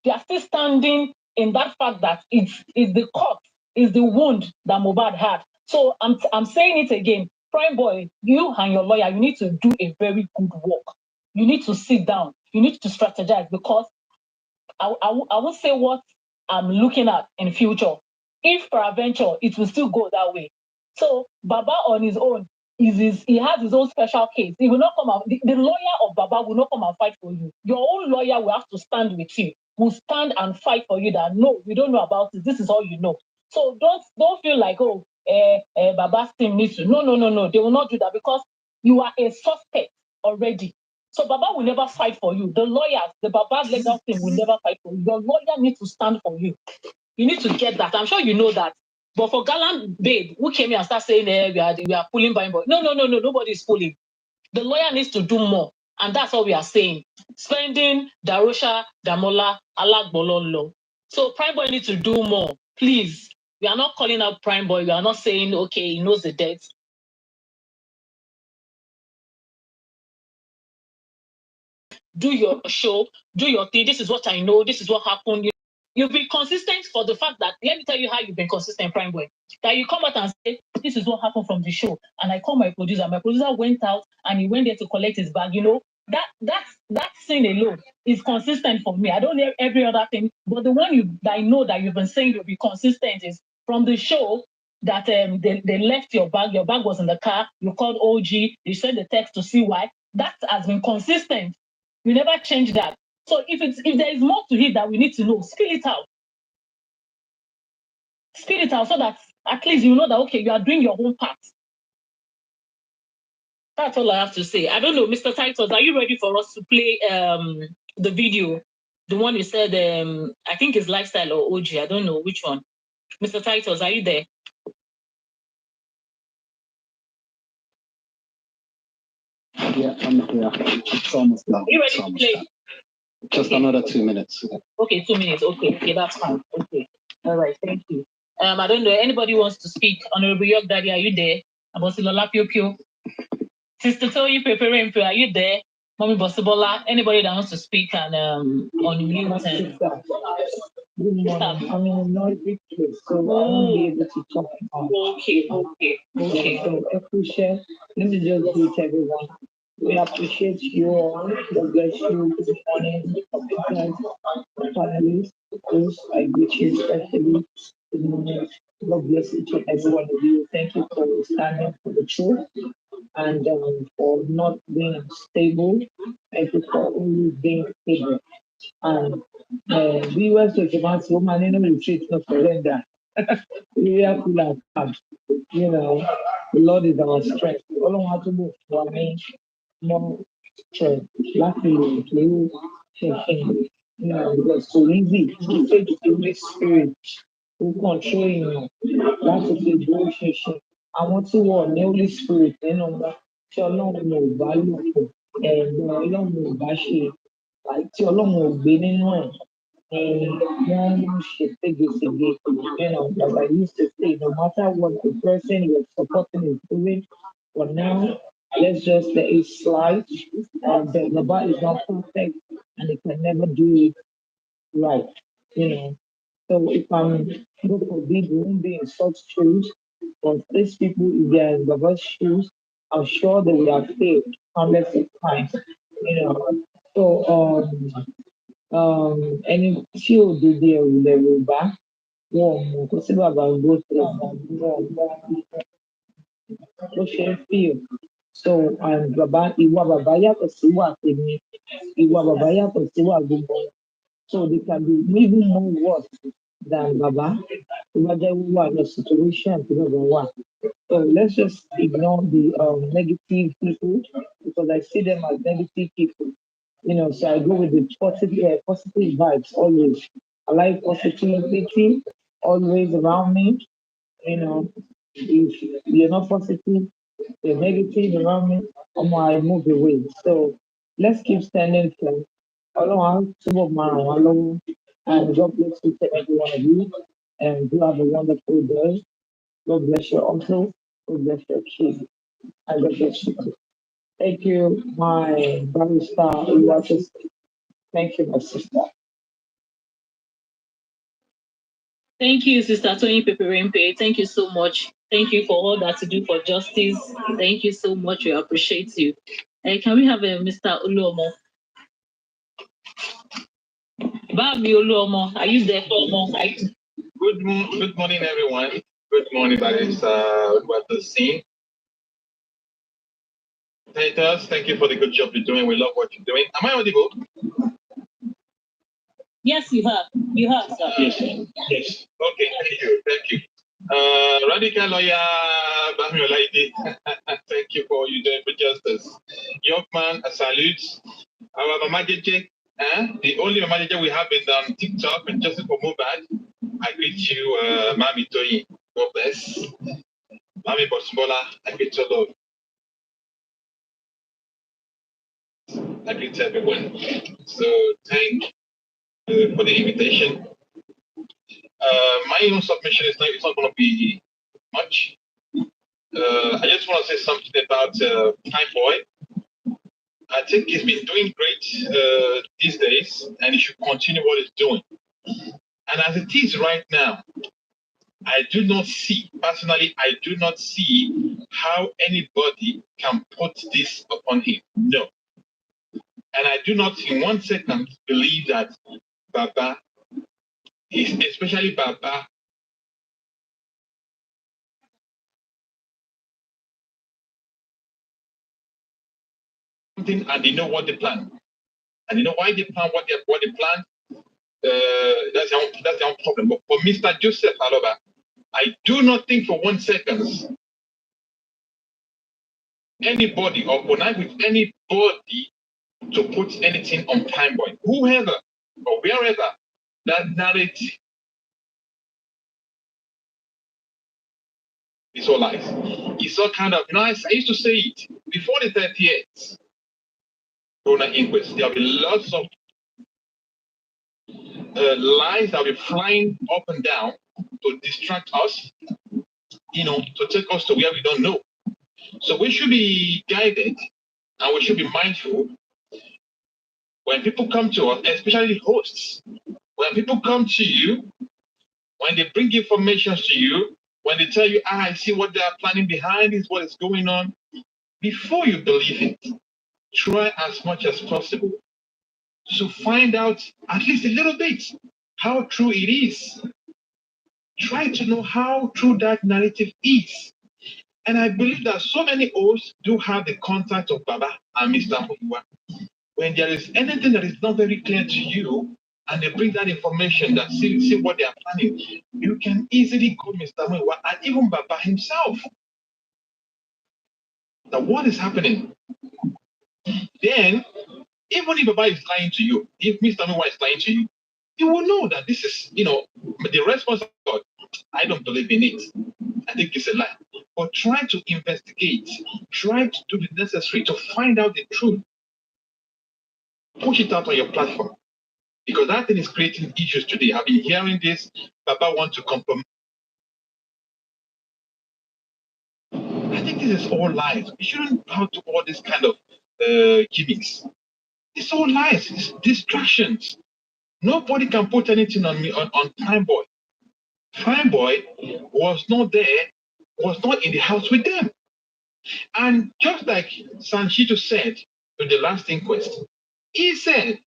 They are still standing in that fact that it's the cut, is the wound that Mohbad had. So I'm saying it again, Prime Boy, you and your lawyer, you need to do a very good work. You need to sit down. You need to strategize because I won't say what I'm looking at in future. If peradventure, it will still go that way. So Baba on his own, he has his own special case. He will not come out. The lawyer of Baba will not come and fight for you. Your own lawyer will have to stand with you. Will stand and fight for you that no, we don't know about it. This is all you know. So don't feel like Baba's team needs to. No. They will not do that because you are a suspect already. So Baba will never fight for you. The lawyers, the Baba's legal team will never fight for you. Your lawyer needs to stand for you. You need to get that. I'm sure you know that. But for Gallant Babe, who came here and started saying we are pulling by boy. No, nobody is pulling. The lawyer needs to do more. And that's all we are saying. Spending, Darusha, Damola, Alak Bololo. So Prime Boy needs to do more. Please. We are not calling out Prime Boy. We are not saying, okay, he knows the debt. Do your show, do your thing. This is what I know. This is what happened. You've been consistent for the fact that, let me tell you how you've been consistent, Prime Boy. That you come out and say, this is what happened from the show. And I call my producer. My producer went out and he went there to collect his bag. That thing alone is consistent for me. I don't hear every other thing. But the one that I know that you've been saying you'll be consistent is from the show that they left your bag. Your bag was in the car. You called OG. You sent the text to CY. That has been consistent. You never change that. So if there is more to it that we need to know, spill it out. Spill it out so that at least you know that, okay, you are doing your own part. That's all I have to say. I don't know, Mr. Titus, are you ready for us to play the video? The one you said, I think it's Lifestyle or OG. I don't know which one. Mr. Titus, are you there? Yeah, I'm here. It's almost done. Are you ready to play? Just another 2 minutes. Okay, 2 minutes. Okay, that's fine. Okay. All right, thank you. I don't know, anybody wants to speak? Honorable York Daddy, are you there? Abosilola Pio Pio. Sister Toyi Peperempe, are you there? Mommy Bosibola, anybody that wants to speak and unmute and good morning. I'm in a noisy place, so I won't be able to talk. Okay. So appreciate. Let me just greet everyone. We appreciate you all. God bless you. Good morning, finally. Those I greet you especially. Good morning. God bless each and every one of you. Thank you for standing for the truth and for not being stable. Thank you for always being stable. And we went to Jaman's woman in the retreat, no surrender. We are full of calm. The Lord is our strength. All I want to do for me, no strength. Luckily, you because so easy to take the Holy Spirit who control you. That's a good relationship. àwọn tí wọ́n ní Holy Spirit nínú wọn tí Ọlọ́run ò bá lò pọ̀ ẹ̀gbọ́n Ọlọ́run ò bá ṣe tí Ọlọ́run ò gbé nínú ẹ̀ wọ́n ń ṣe ségesège. As I used to say, no matter what the person you're supporting is doing, for now, let's just let it slide. The body is not perfect and it can never do it right. So if I'm God forbid, we won't be in such shoes, but these people, if they are in the best shoes, I'm sure they will have failed hundreds of times. So ẹni tí ò dédé ẹrù lẹrù bá wọn ò mọ nǹkan tí bàbá ń gbó tẹ ló ṣe ń fìl. So ìwà bàbá yàtọ̀ sí wà tèmi, ìwà bàbá yàtọ̀ sí wà gbogbo wọn. So they can be even more worse than bàbá tó bá jẹ́ wíwà ní situation tó bàbá wà. So let's just ignore the negative people because I see them as negative people. So I go with the positive vibes always. I like positivity always around me. If you're not positive, you're negative around me, I move away. So let's keep standing firm. And God bless you to every one of you. And do have a wonderful day. God bless you also. God bless your kids. And God bless you too. Thank you, my barrister. Thank you, my sister. Thank you, Sister Tony Peperempe. Thank you so much. Thank you for all that you do for justice. Thank you so much. We appreciate you. Can we have Mr. Uluomo? Babi Uluomo, are you there? Good morning, everyone. Good morning, Barrister. What the scene? Haters, thank you for the good job you're doing. We love what you're doing. Am I audible? Yes, you have. You have, sir. Yes. Okay, thank you. Radical lawyer Bami Olaide, thank you for all you doing for justice. Young man, a salute. Our Mama Jeje, the only Mama Jeje we have is on TikTok and Justice for Mohbad. I greet you, Mami Toyi. God bless. Mami Bosbola, I greet you, Lord. I greet everyone. So thank you for the invitation. My own submission is it's not going to be much. I just want to say something about Time Boy. I think he's been doing great these days, and he should continue what he's doing. And as it is right now, I do not see how anybody can put this upon him. No. And I do not in 1 second believe that Baba, especially Baba, and they know what they plan. And you know why they plan what they plan? That's their own problem. But for Mr. Joseph Aloba, I do not think for 1 second anybody or connect with anybody to put anything on Time Boy. Whoever or wherever that narrative is all lies. It's all kind of, I used to say it before the 30th Corona inquest. There'll be lots of lies that will be flying up and down to distract us, to take us to where we don't know. So we should be guided and we should be mindful when people come to us, especially hosts. When people come to you, when they bring information to you, when they tell you, I see what they are planning behind this, what is going on, before you believe it, try as much as possible to find out at least a little bit how true it is. Try to know how true that narrative is. And I believe that so many hosts do have the contact of Baba and Mr. Muiwa. When there is anything that is not very clear to you, and they bring that information that see what they are planning, you can easily call Mr. Muiwa and even Baba himself. Now, what is happening? Then, even if Baba is lying to you, if Mr. Muiwa is lying to you, you will know that this is, the response of God. I don't believe in it. I think it's a lie. But try to investigate. Try to do the necessary to find out the truth. Push it out on your platform. Because that thing is creating issues today. I've been hearing this. Baba wants to compromise. I think this is all lies. We shouldn't bow to all this kind of gimmicks. It's all lies. It's distractions. Nobody can put anything on me on Prime Boy. Prime Boy was not there, was not in the house with them. And just like Sanchito said in the last inquest, he said,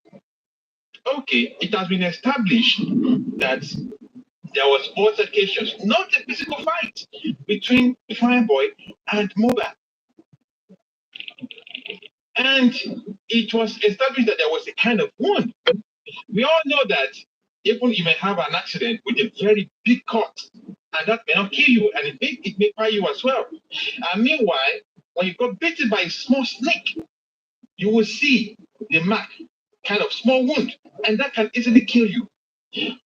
okay, it has been established that there was altercations, not a physical fight between Prime Boy and Mohbad. And it was established that there was a kind of wound. We all know that even you may have an accident with a very big cut, and that may not kill you, and it may fire you as well. And meanwhile, when you got bitten by a small snake, you will see the mark, kind of small wound, and that can easily kill you.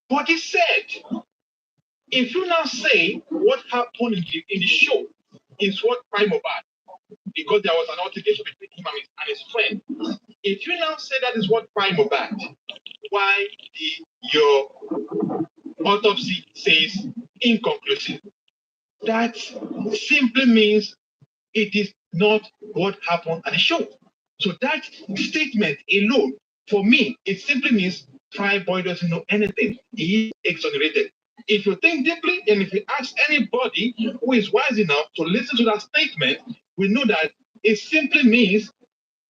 But he said, if you now say what happened in the show is what Prime Mohbad, because there was an altercation between him and his friend. If you now say that is what Prime Mohbad, why your autopsy says inconclusive? That simply means it is not what happened at the show. So that statement alone, for me, it simply means Prime Boy doesn't know anything. He is exonerated. If you think deeply, and if you ask anybody who is wise enough to listen to that statement, we know that it simply means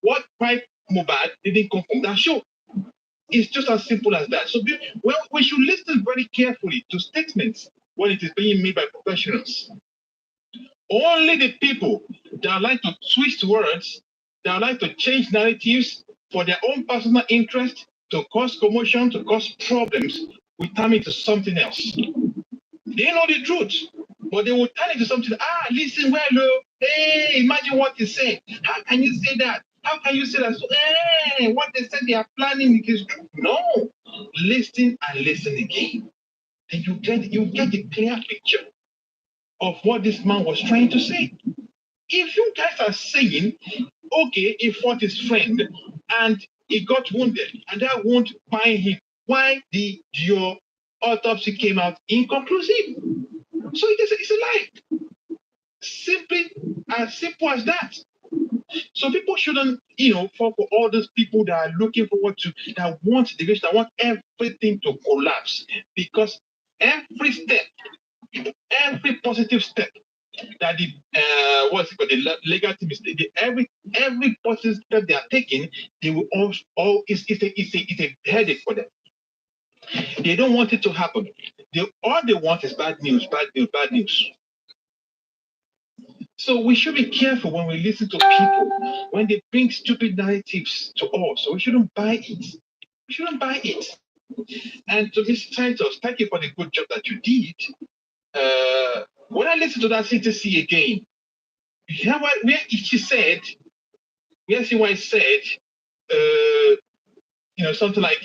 what Prime Mohbad didn't come from that show. It's just as simple as that. So we should listen very carefully to statements when it is being made by professionals. Only the people that like to twist words, that like to change narratives for their own personal interest, to cause commotion, to cause problems, will turn it to something else. They know the truth, but they will turn it to something. Listen, well, hey, imagine what you say. How can you say that? How can you say that? So, hey, what they said they are planning is true. No, listen and listen again. Then you get a clear picture of what this man was trying to say. If you guys are saying, okay, he fought his friend and he got wounded, and that won't bind him, why did your autopsy came out inconclusive? So it's a lie. Simply as simple as that. So people shouldn't, fall for all those people that are looking forward to, that want division, that want everything to collapse. Because every step, every positive step that the the legal team is every positive step they are taking, they will all it's a headache for them. They don't want it to happen. All they want is bad news, bad news, bad news. So we should be careful when we listen to people, when they bring stupid narratives to us. So we shouldn't buy it. We shouldn't buy it. And to Mr. Titus, thank you for the good job that you did. When I listen to that CTC again, you hear where she said, where she said, something like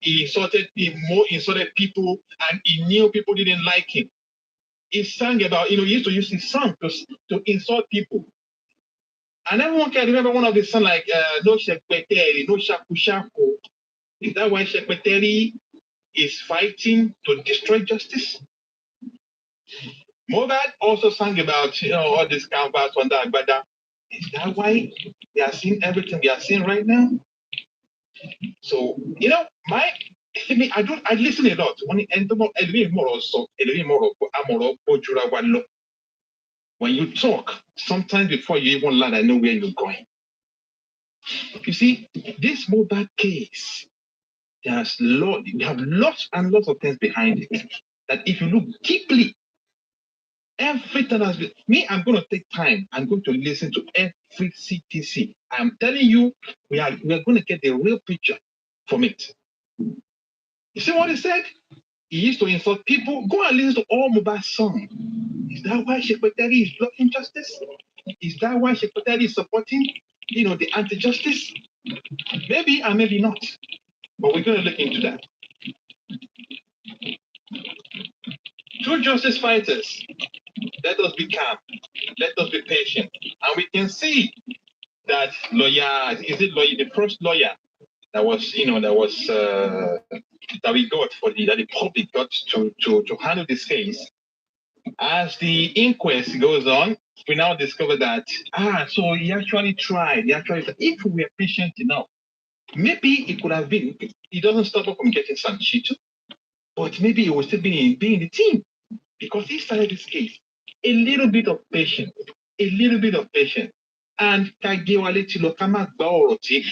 he insulted people and he knew people didn't like him. He sang about, he used to use his song to insult people. And everyone can remember one of the songs like, no Shekpeteri, no Shaku Shaku. Is that why Shekpeteri is fighting to destroy justice? Mohbad also sang about, all this canvas on that Agbada. Is that why they are seeing everything they are seeing right now? So, I listen a lot. When you talk, sometimes before you even land, I know where you're going. You see, this Mohbad case, we have lots and lots of things behind it. That if you look deeply, everything has been. I'm going to take time. I'm going to listen to every CTC. I'm telling you, we are going to get the real picture from it. You see what he said? He used to insult people. Go and listen to all Mohbad's songs. Is that why Shekpeteri is blocking justice? Is that why Shekpeteri is supporting, the anti-justice? Maybe and maybe not. But we're going to look into that. True justice fighters, let us be calm. Let us be patient. And we can see that the first lawyer that was, that we got that the public got to handle this case. As the inquest goes on, we now discover that, so he actually tried. If we were patient enough, maybe it could have been, it doesn't stop us from getting Sanchito, but maybe it will still be in the team because he started this case. A little bit of patience. And Kagewale Tilokama Gbaoroti,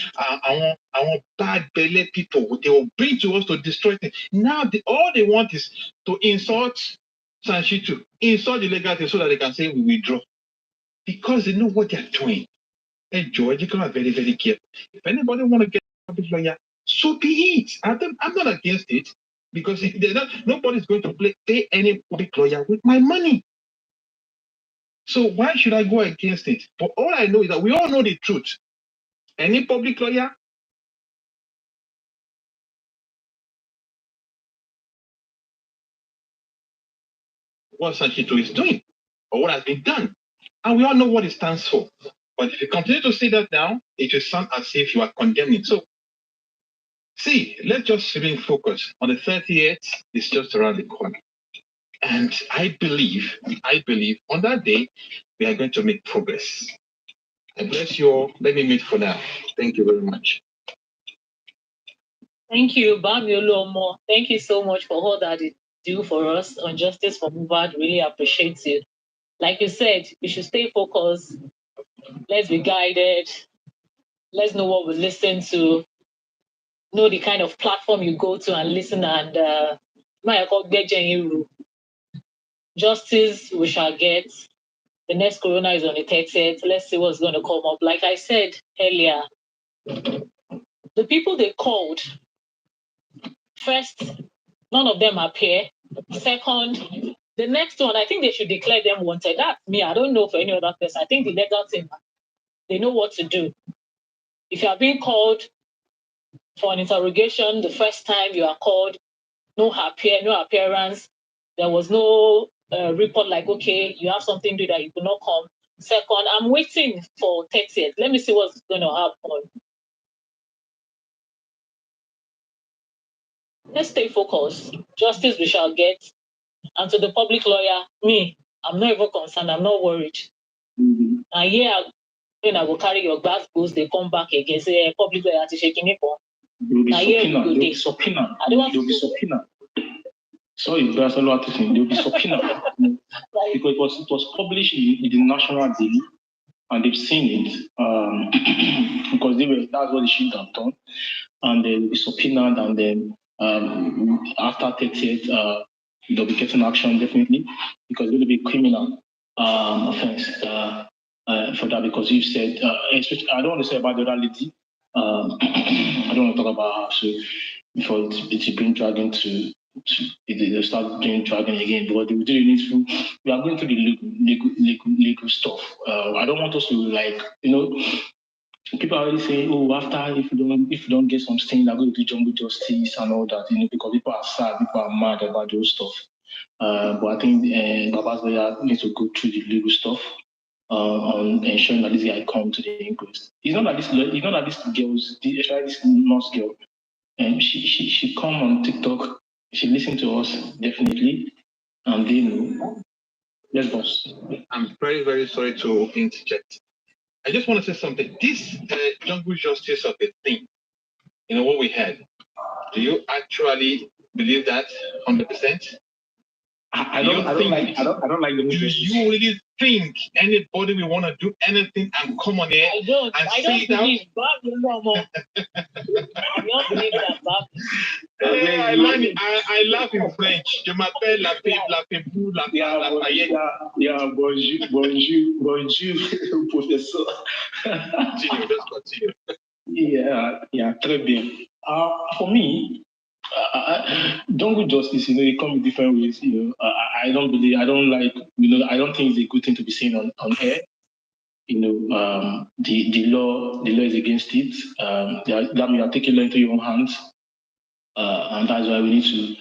our bad belly people, they will bring to us to destroy things. Now, all they want is to insult Sanchitu, insult the legal team so that they can say we withdraw. Because they know what they're doing. And George, you can be very, very careful. If anybody want to get a public lawyer, so be it. I'm not against it because nobody's going to pay any public lawyer with my money. So why should I go against it? But all I know is that we all know the truth. Any public lawyer what Sanchito is doing or what has been done. And we all know what it stands for. But if you continue to say that now, it will sound as if you are condemning. So, see, let's just remain focused. On the 38th, it's just around the corner. And I believe on that day, we are going to make progress. I bless you all. Let me meet for now. Thank you very much. Thank you, Bamiolomo. Thank you so much for all that you do for us on Justice for Mohbad. Really appreciate it. Like you said, we should stay focused. Let's be guided. Let's know what we listen to. Know the kind of platform you go to and listen. And justice we shall get. The next corona is on the 30th. Let's see what's going to come up. Like I said earlier, the people they called, first, none of them appear. Second, the next one, I think they should declare them wanted. That's me. I don't know for any other person. I think the legal team, they know what to do. If you are being called for an interrogation the first time you are called, no appearance, there was no report like, okay, you have something to do that you could not come. Second, I'm waiting for 30th. Let me see what's going to happen. Let's stay focused. Justice we shall get. And to the public lawyer, me, I'm not even concerned. I'm not worried. Mm-hmm. And yeah, when I will carry your bags, they come back again. Say, public lawyer is shaking it for. They'll be subpoena. They'll be subpoena. Sorry, there's a lot of things. They'll be subpoena. Because it was published in the National Daily, and they've seen it because that's what they should have done. And they'll be subpoenaed, and then after 30th, they'll be getting action definitely because it will be criminal offense for that because you said, especially, I don't want to say about the other lady. I don't want to talk about her. So before it's been dragged into they start doing dragging again, but we do need to. We are going to the legal stuff. I don't want us to people already say, oh, after if you don't get something, they're going to do jungle justice and all that, because people are sad, people are mad about those stuff. But I think Baba's lawyer needs to go through the legal stuff on ensuring that this guy comes to the inquest. It's not that this girl's, especially this nurse girl, and she come on TikTok, she listen to us definitely, and they know. Yes, boss. I'm very, very sorry to interject. I just want to say something. This jungle justice of a thing, what we had, do you actually believe that 100%? I don't like the movie. Do you really think anybody will want to do anything and come on here and say it out? I laugh in French. Je m'appelle la bonjour, professeur. Continue, let's continue. Yeah, très bien. For me, jungle justice, it comes in different ways. I don't think it's a good thing to be seen on air. The law is against it. That means you're taking law into your own hands, and that's why we need to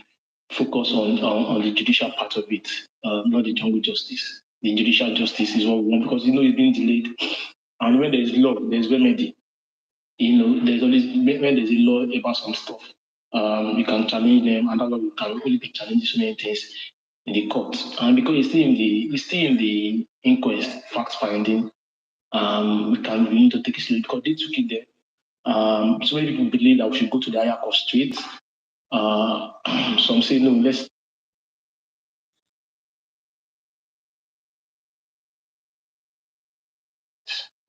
focus on the judicial part of it, not the jungle justice. The judicial justice is what we want because it's being delayed. And when there is law, there's remedy. There's always when there's a law about some stuff, we can challenge them, and that's why we can only be challenging so many things in the court. And because it's still in the inquest, fact finding, we need to take it slowly because they took it there. So many people believe that we should go to the higher court straight. Some say no, let's.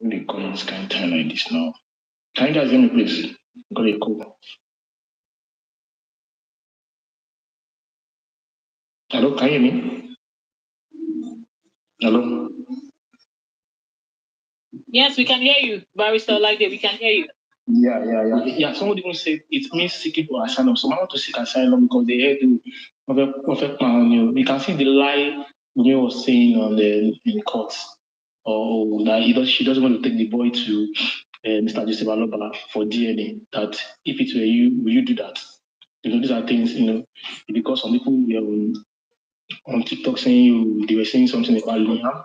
They call this kind of time like this now. Can you guys hear me, please? Got a call. Hello, can you hear me? Hello. Yes, we can hear you, Barrister Like that. We can hear you. Yeah. Somebody even said it means seeking for asylum. So I want to seek asylum because they had to perfect plan. You can see the lie Wunmi was saying in court. Or that she doesn't want to take the boy to Mr. Joseph Aloba for DNA. That if it were you, will you do that? These are things, because some people were on TikTok saying they were saying something about Liam.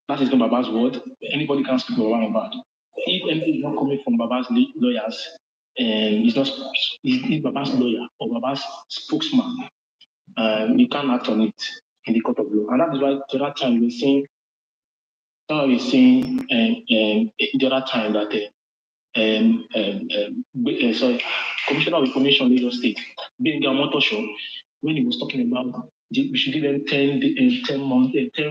That is not Baba's word. Anybody can speak about Mohbad. If anything is not coming from Baba's lawyers, and it's Baba's lawyer or Baba's spokesman, you can't act on it in the court of law. And that is why to that time we were saying the other time that Commissioner of Information Lagos State, being Motosho, when he was talking about we should give them 10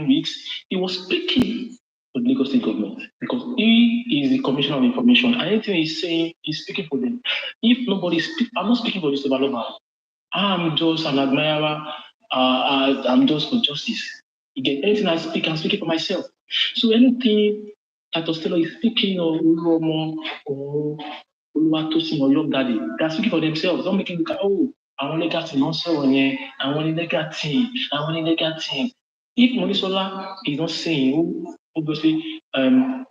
weeks, he was speaking for the Lagos State government because he is the Commissioner of Information. Anything he's saying, he's speaking for them. If nobody speaks, I'm not speaking for this development. I'm just an admirer. I'm just for justice. Again, anything I speak, I'm speaking for myself. So anything that Costello is speaking or Ulomo or Oluwatosin or Young Daddy, they're speaking for themselves. Don't make it look like, I want to get also on here, I want to get team. If Monisola is not saying who obviously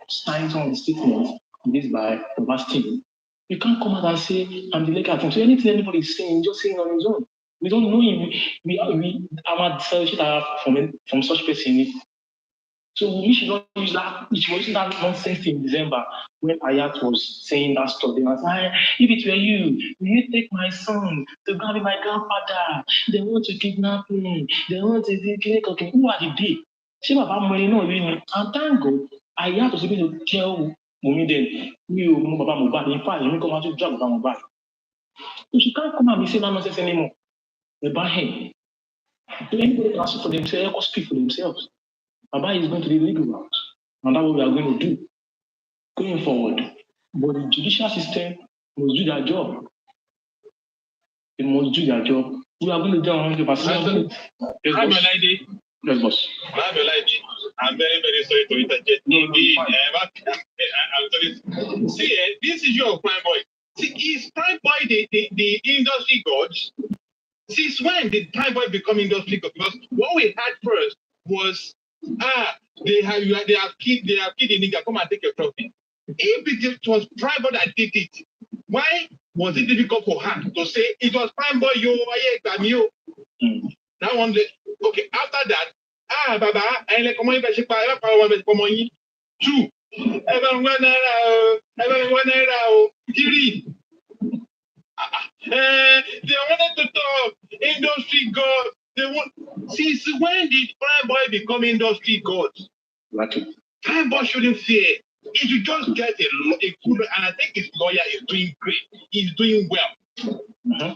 signs on the statement this by Baba's team, you can't come out and say I'm the legal team. So anything anybody is saying, just saying on his own. We don't know him. We our discipleship from such person. So we should not use that. We should use that nonsense in December when Ayat was saying that stuff. They was like, if it were you, will you take my son to go with my grandfather? They want to kidnap me. They want to kidnap me. Who are they? See what I'm saying? No, really. And thank God, Ayat was able to tell Wunmi then, you know about Mohbad. In fact, you come out to drag about Mohbad. So she can't come and be saying that nonsense anymore about him. So anybody can ask for themselves, or speak for themselves. Baba is going to the legal route, and that's what we are going to do going forward. But the judicial system must do their job. They must do their job. We are going to do 100%. Yes, boss. I'm very, very sorry to interject. See, this issue of Prime Boy. See, is Prime Boy the industry god? Since when did Prime Boy become industry god? Because what we had first was they have kid the nigga, come and take your trophy. If it was Prime Boy that did it, why was it difficult for her to say it was Prime Boy you? That one okay, after that, Baba, I like comment I should 2. They wanted to talk industry god. They want. Since when did Prime Boy become industry god? Prime Boy shouldn't fear. He should just get a good, and I think his lawyer is doing great. He's doing well.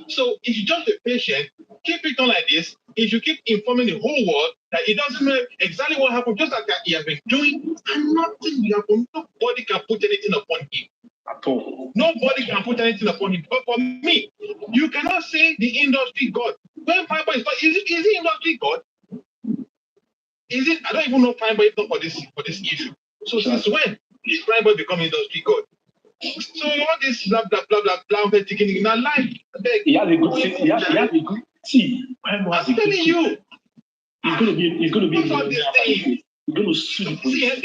So if you just be patient, keep it on like this. He should keep informing the whole world that he doesn't know exactly what happened, just like he has been doing, and nothing will happen. Nobody can put anything upon him. At all. Nobody can put anything upon him. But for me, you cannot say the industry god. When Prime Boy is it industry god? Is it? I don't even know Prime Boy is not for this issue. So since when is Prime Boy become industry god? So all this blah blah blah blah blah taking in our life. He has a good seat. He has a good see. I'm telling you. He's going to be he's going to sue the police.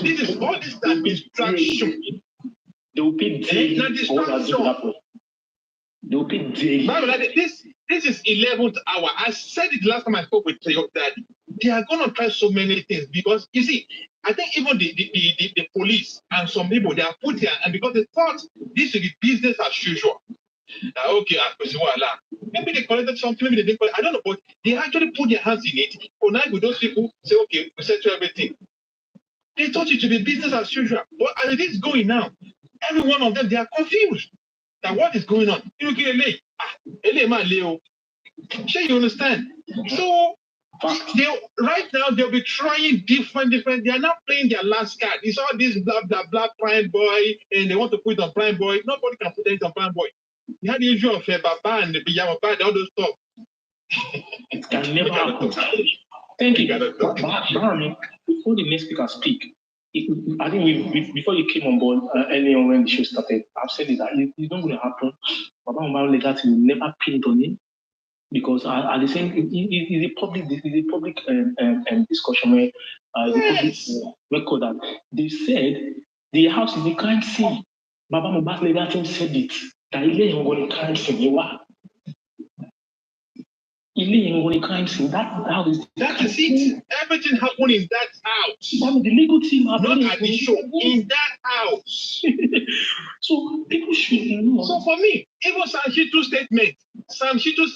This is all this that distraction. They will pay daily for what they are doing. They will pay daily. This is 11th hour. I said it last time I spoke with you that they are going to try so many things because you see, I think even the police and some people they are put here and because they thought this would be business as usual. Okay, maybe they collected something, maybe they didn't collect. I don't know, but they actually put their hands in it. For now, with those people say, okay, we settle everything. They thought it to be business as usual. But as it is going now, every one of them, they are confused. That what is going on? You look at LA. Sure, you understand? So they right now they'll be trying different. They are not playing their last card. It's all this blah blah blah Prime Boy, and they want to put it on Prime Boy. Nobody can put it on Prime Boy. You had the issue of Baba and the Pijama Bad, all those stuff. It can never happen. Thank you. Barney, before the next speaker speak, I think before you came on board earlier when the show started, I've said it that it's not going to happen. Baba Mohbad legacy will never pin it on him because at the same it's a public discussion where the public record that they said the house is the crime scene. Baba Mohbad legacy said it that he going to crime scene. Crime scene. That is it. Everything happened in that house. The legal team not at the show, in that house. So people should know. So for me, even Sam Shitu's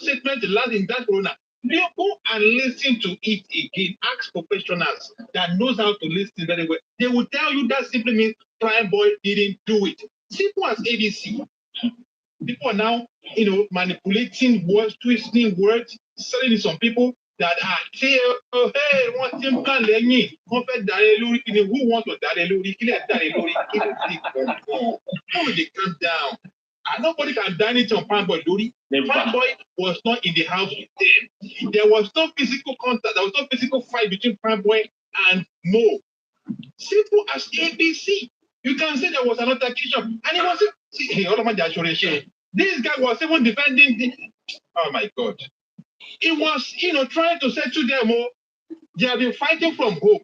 statement last in that corner. They go and listen to it again. Ask professionals that knows how to listen very well. They will tell you that simply means Prime Boy didn't do it. Simple as ABC. People are now, manipulating words, twisting words, selling to some people that are hey, one thing can let me compare Dareluri, who want to Dareluri, they calm down. And nobody can dine it on Prime Boy Luri. Prime Boy was not in the house with them. There was no physical contact, there was no physical fight between Prime Boy and Mo. Simple as ABC. You can say there was an altercation, and it wasn't. This guy was even defending. Oh my God! It was, trying to settle them. They have been fighting from home.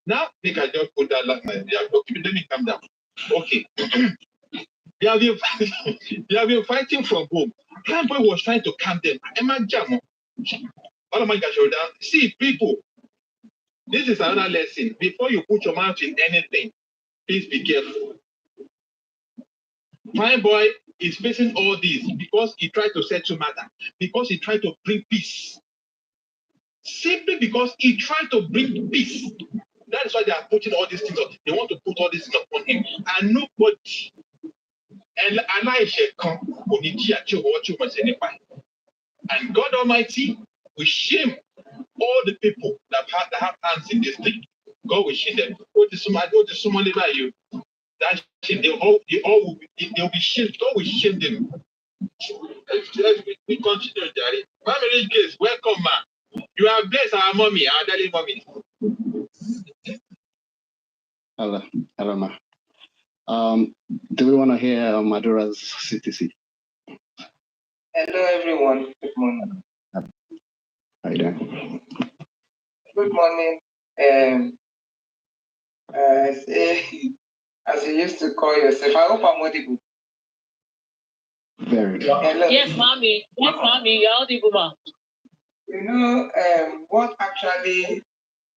Now they can just put that last night. Okay, let me calm down. Okay. They have been fighting from home. Prime Boy was trying to calm them. See, people, this is another lesson. Before you put your mouth in anything, please be careful. Prime Boy is facing all this because he tried to settle matter, because he tried to bring peace. Simply because he tried to bring peace. That is why they are putting all these things on. They want to put all these things upon him. And nobody. And God Almighty will shame all the people that have hands in this thing. God will shame them. Go to somebody by you. That shame, they'll be shamed. God will shame them. We continue, Daddy. Family Grace, welcome, man. You have blessed our mommy, our daddy mommy. Hello, ma. Do we want to hear Madura's CTC? Hello, everyone. Good morning. How you doing? Good morning. As you used to call yourself, I hope I'm audible. Very good. Hello. Yes, mommy. Yes, mommy. You're audible, ma. You know, what actually,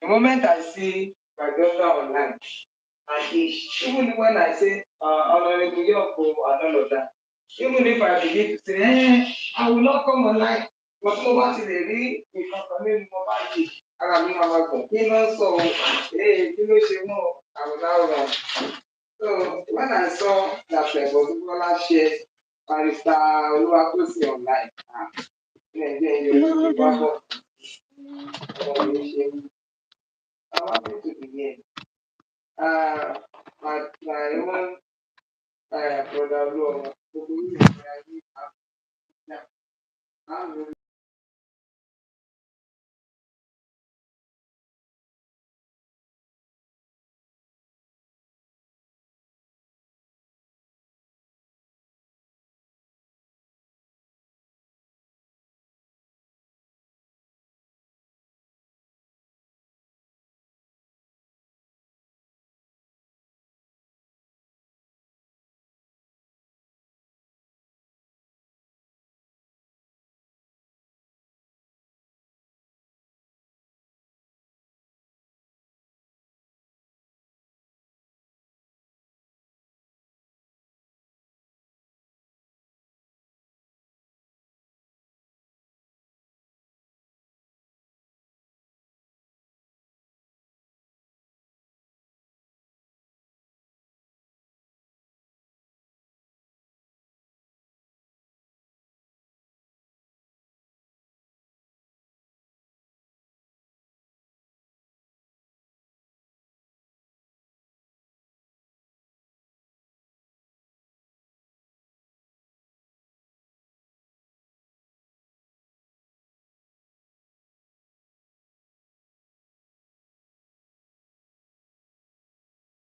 the moment I see my daughter online, and even when I say Honorable York and all of that, even if I begin to say, I will not come online, but nobody will read because I mean, nobody. I mean, so I was now wrong. So when I saw that particular share Barrister Oluwakosi online, I wanted to begin. My own brother,